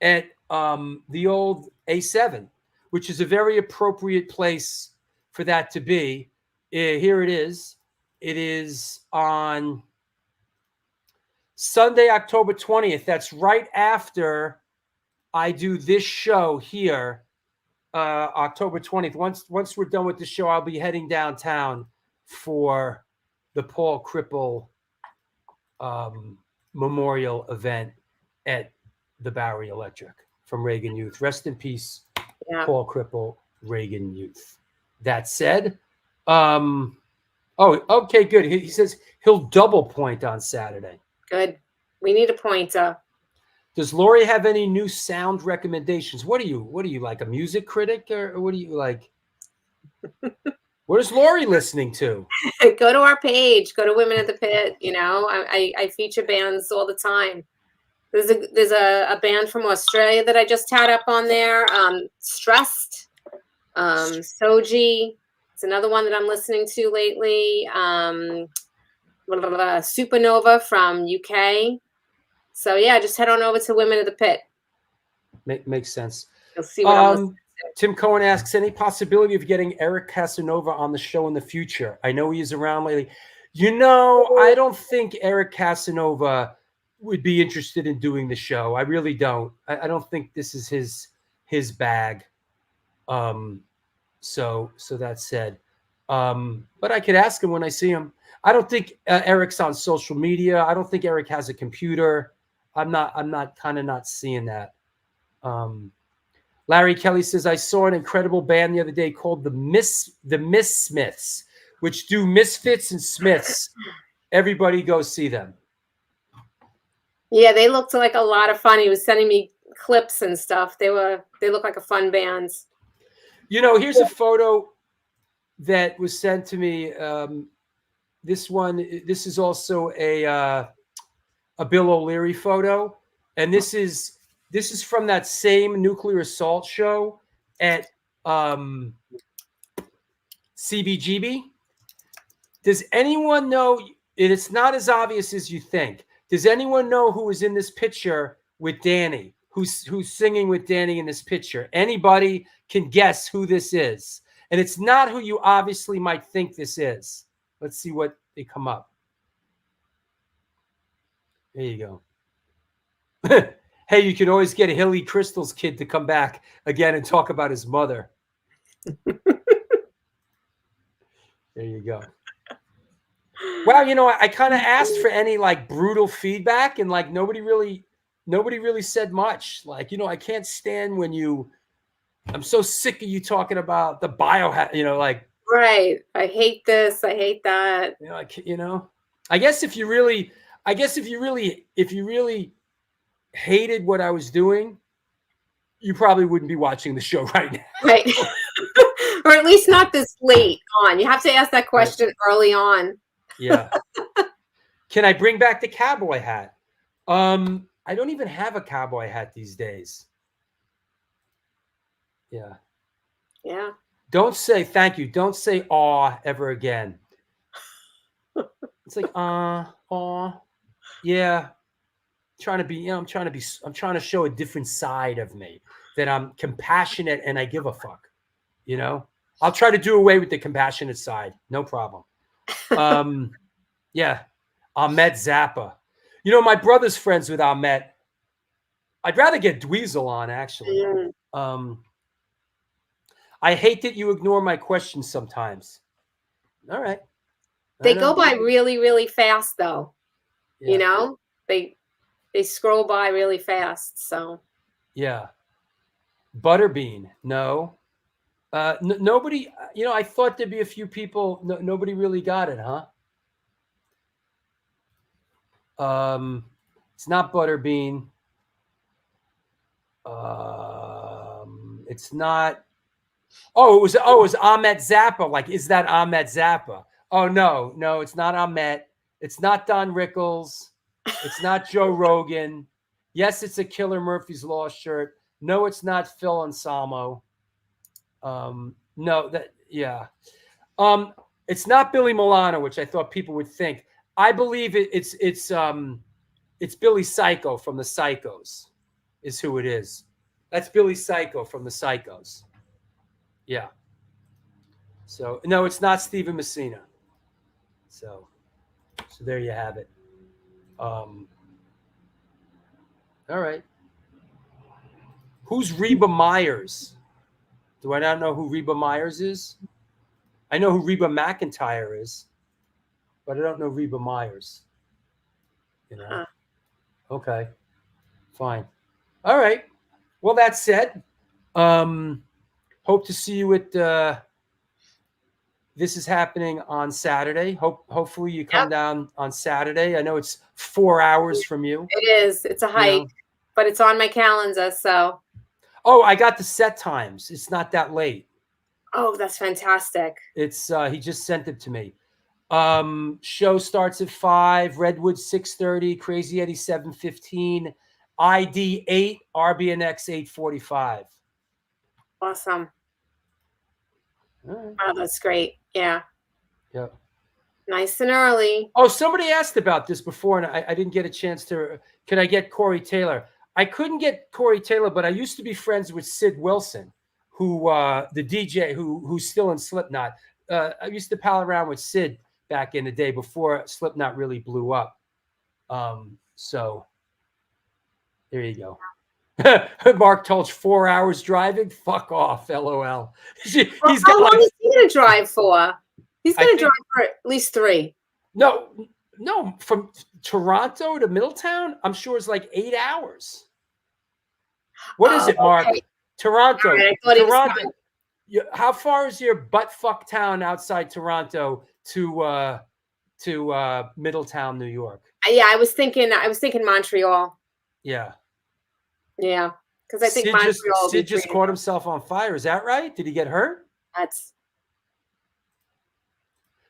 at the old A7, which is a very appropriate place for that to be. Here it is. It is on Sunday, October 20th. That's right after I do this show here, October 20th. Once we're done with the show, I'll be heading downtown for the Paul Cripple memorial event at the Bowery Electric from Reagan Youth. Rest in peace, Paul Cripple, Reagan Youth. That said, okay, good. He says he'll double point on Saturday. Good. We need a pointer. Does Lori have any new sound recommendations? What are you like, a music critic, or what do you like? What is Lori listening to? Go to our page. Go to Women at the Pit. You know, I feature bands all the time. There's a band from Australia that I just had up on there. Stressed. Soji. It's another one that I'm listening to lately. Supernova from UK. So yeah, just head on over to Women of the Pit. Makes sense. You'll see what I'm listening to. Tim Cohen asks, any possibility of getting Eric Casanova on the show in the future? I know he's around lately. You know, I don't think Eric Casanova would be interested in doing the show. I really don't. I don't think this is his bag. So that said, but I could ask him when I see him. I don't think Eric's on social media. I don't think Eric has a computer. I'm not seeing that. Larry Kelly says, I saw an incredible band the other day called the Miss Smiths, which do Misfits and Smiths. Everybody go see them. Yeah, they looked like a lot of fun. He was sending me clips and stuff. They look like a fun band. You know, here's a photo that was sent to me. This is also a Bill O'Leary photo, and this is from that same nuclear assault show at CBGB. Does anyone know? And it's not as obvious as you think. Does anyone know who is in this picture with Danny? Who's singing with Danny in this picture? Anybody can guess who this is. And it's not who you obviously might think this is. Let's see what they come up. There you go. Hey, you can always get a Hilly Crystal's kid to come back again and talk about his mother. There you go. Wow, you know, I kind of asked for any like brutal feedback, and like nobody really said much. Like, you know, I can't stand when I'm so sick of you talking about the you know, like, right. I hate this. I hate that. You know, I guess if you really hated what I was doing, you probably wouldn't be watching the show right now. Right. Or at least not this late on. You have to ask that question early on. Yeah. Can I bring back the cowboy hat? I don't even have a cowboy hat these days. Yeah. Yeah. Don't say thank you. Don't say aw ever again. It's like aw. Yeah. I'm trying to show a different side of me, that I'm compassionate and I give a fuck. You know? I'll try to do away with the compassionate side. No problem. Yeah. Ahmet Zappa. You know, my brother's friends with Ahmet. I'd rather get Dweezil on, actually. I hate that you ignore my questions sometimes. All right. They go by really, really fast, though. Yeah. You know, they scroll by really fast. So. Yeah. Butterbean. No. Nobody. You know, I thought there'd be a few people. Nobody really got it, huh? It's not Butterbean. It's not. Oh, it was Ahmet Zappa. Like, is that Ahmet Zappa? Oh no, it's not Ahmet. It's not Don Rickles. It's not Joe Rogan. Yes, it's a Killer Murphy's Law shirt. No, it's not Phil Anselmo. No, it's not Billy Milano, which I thought people would think. I believe it's Billy Psycho from the Psychos, is who it is. That's Billy Psycho from the Psychos. Yeah. So no, it's not Steven Messina. So there you have it. All right. Who's Reba Myers? Do I not know who Reba Myers is? I know who Reba McEntire is, but I don't know Reba Myers. You know? Huh. Okay. Fine. All right. Well, that said, hope to see you at this is happening on Saturday. Hopefully you come down on Saturday. I know it's 4 hours from you. It is. It's a hike, but it's on my calendar, so. Oh, I got the set times. It's not that late. Oh, that's fantastic. It's he just sent it to me. Show starts at 5, Redwood 6:30, Crazy Eddie 7:15, ID 8, RBNX 8:45. Awesome. All right. Wow, that's great. Yeah. Yep. Nice and early. Oh, somebody asked about this before, and I didn't get a chance to. Can I get Corey Taylor? I couldn't get Corey Taylor, but I used to be friends with Sid Wilson, who the DJ who's still in Slipknot. I used to pal around with Sid back in the day before Slipknot really blew up. So there you go. Mark Tulch, 4 hours driving. Fuck off, LOL. How long is he gonna drive for? He's gonna drive for at least 3. No, from Toronto to Middletown, I'm sure it's like 8 hours. What is it, Mark? Okay. Toronto. Right, how far is your butt fuck town outside Toronto to Middletown, New York? Yeah, I was thinking Montreal. Yeah. Yeah, because I think Sid just caught himself on fire. Is that right? Did he get hurt?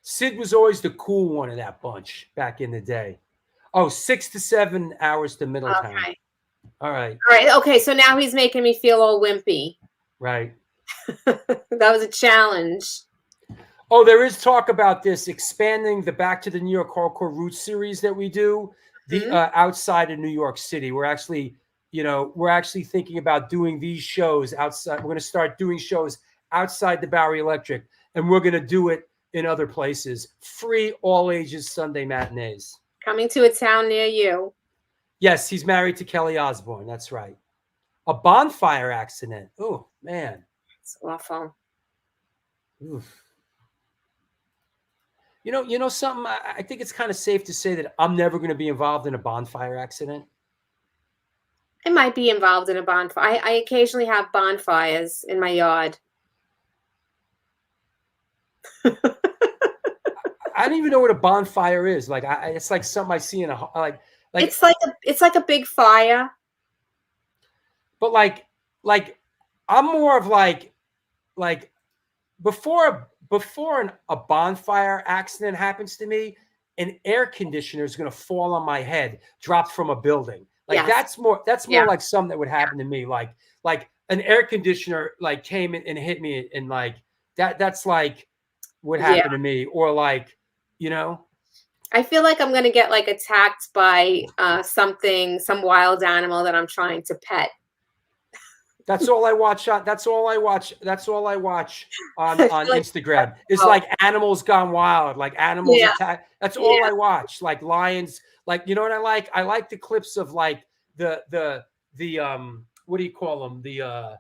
Sid was always the cool one in that bunch back in the day. Oh, 6 to 7 hours to Middletown. Okay. All right. Okay, so now he's making me feel all wimpy. Right. That was a challenge. Oh, there is talk about this expanding the Back to the New York Hardcore Roots series that we do outside of New York City. We're actually thinking about doing these shows outside. We're going to start doing shows outside the Bowery Electric, and we're going to do it in other places. Free, all ages Sunday matinees. Coming to a town near you. Yes, he's married to Kelly Osbourne. That's right. A bonfire accident. Oh, man. It's awful. Oof. You know something? I think it's kind of safe to say that I'm never going to be involved in a bonfire accident. I might be involved in a bonfire. I occasionally have bonfires in my yard. I don't even know what a bonfire is. Like, it's like something I see in a like. It's like a big fire. But like I'm more of like before a bonfire accident happens to me, an air conditioner is going to fall on my head, dropped from a building. Like that's more like something that would happen to me. Like an air conditioner like came in and hit me, and like that's like what happened to me. Or like, I feel like I'm going to get like attacked by some wild animal that I'm trying to pet. That's all I watch on Instagram. It's like animals gone wild, like animals attack. That's all I watch. Like lions, like, you know what I like? I like the clips of like the what do you call them? The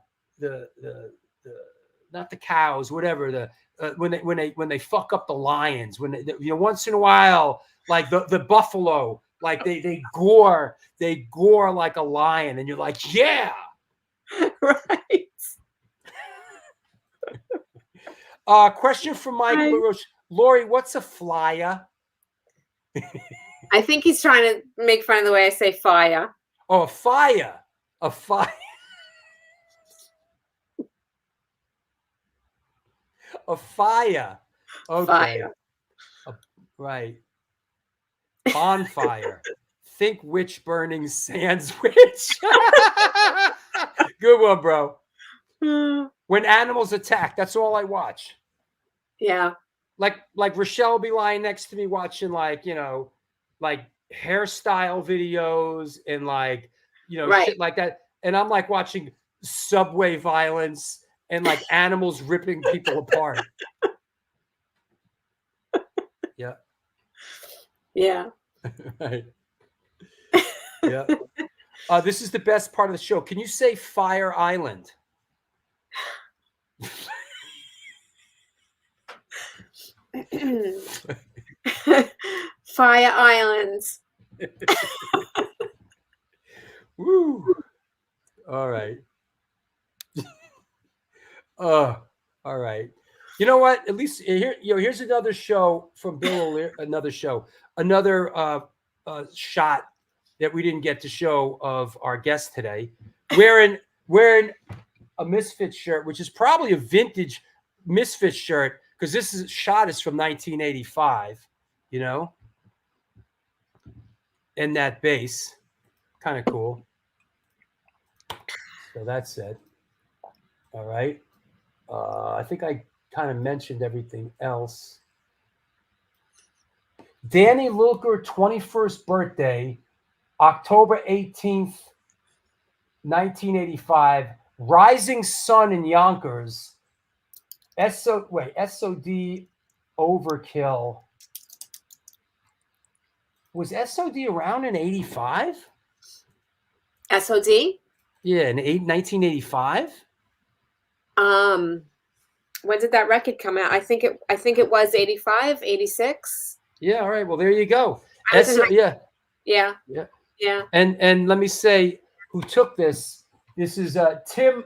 not the cows, whatever, when they fuck up the lions, once in a while, like the buffalo, like they gore like a lion, and you're like, yeah. Right. Question from Mike LaRoche. Lori, what's a flyer? I think he's trying to make fun of the way I say fire. Oh, a fire. A fire. A fire. Okay. Fire. Right. Bonfire. Think witch burning sands witch. Good one, bro. When animals attack, that's all I watch. Yeah. Like Rochelle will be lying next to me watching like hairstyle videos and like, shit like that. And I'm like watching subway violence and like animals ripping people apart. Yeah. Yeah. Right. Yeah. This is the best part of the show. Can you say Fire Island? Fire Islands. Woo. All right. All right. You know what? At least here's another show from Bill O'Leary. Another shot that we didn't get to show of our guest today, wearing a Misfits shirt, which is probably a vintage Misfits shirt, because this shot is from 1985, and that bass, kind of cool. So that's it. All right. I think I kind of mentioned everything else. Danny Lilker, 21st birthday, October 18th, 1985. Rising Sun in Yonkers. SOD Overkill. Was SOD around in 85? SOD? Yeah, in 1985. When did that record come out? I think it was 85, 86. Yeah, all right. Well, there you go. Yeah. And let me say who took this. This is Tim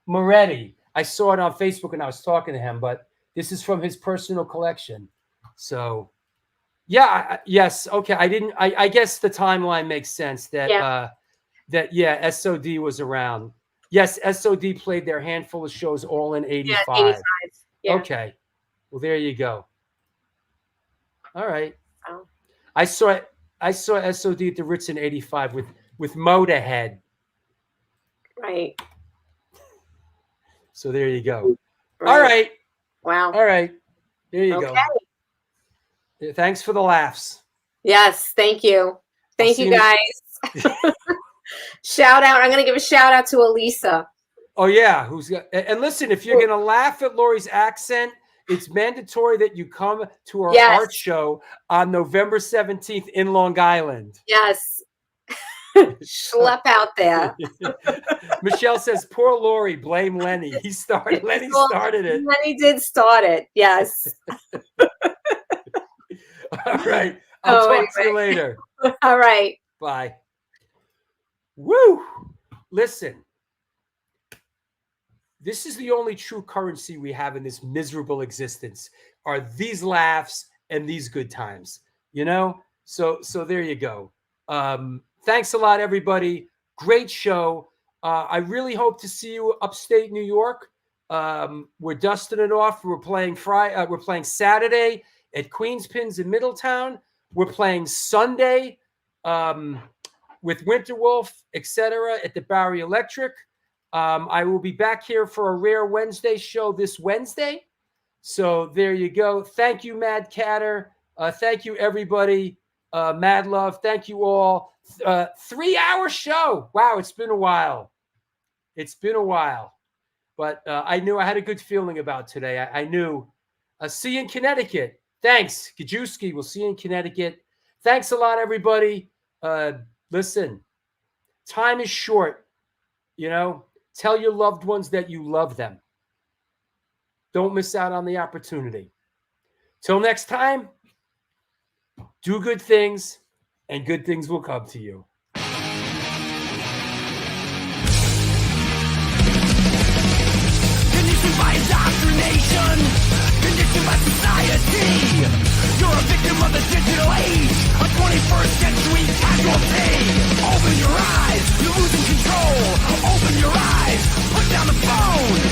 Moretti. I saw it on Facebook and I was talking to him, but this is from his personal collection. So, yeah, yes, okay. I guess the timeline makes sense that SOD was around. Yes, SOD played their handful of shows all in 85. Yeah, 85. Yeah. Okay. Well, there you go. All right. Oh. I saw SOD at the Ritz in 85 with Motorhead. Right. So there you go. Right. All right. Wow. All right. There you go. Thanks for the laughs. Yes. Thank you. Thank you, guys. Shout out. I'm going to give a shout out to Elisa. Oh, yeah. And listen, if you're going to laugh at Lori's accent, it's mandatory that you come to our art show on November 17th in Long Island. Yes. Schlep out there. Michelle says, poor Lori, blame Lenny. Lenny started it. Lenny did start it. Yes. All right. I'll talk to you later. All right. Bye. Woo. Listen. This is the only true currency we have in this miserable existence are these laughs and these good times, you know? So there you go. Thanks a lot, everybody. Great show. I really hope to see you upstate New York. We're dusting it off. We're playing we're playing Saturday at Queen's Pins in Middletown. We're playing Sunday with Winterwolf, etc. at the Bowery Electric. I will be back here for a Rare Wednesday show this Wednesday. So there you go. Thank you, Mad Catter. Thank you, everybody. Mad love. Thank you all. 3-hour show. Wow, it's been a while. It's been a while. But I knew I had a good feeling about today. I knew. See you in Connecticut. Thanks, Gajewski. We'll see you in Connecticut. Thanks a lot, everybody. Listen, time is short. You know, tell your loved ones that you love them. Don't miss out on the opportunity. Till next time, do good things, and good things will come to you. Conditioned by indoctrination, conditioned by society. You're a victim of the digital age, a 21st century casualty. Open your eyes, you're losing control. Open your eyes, put down the phone.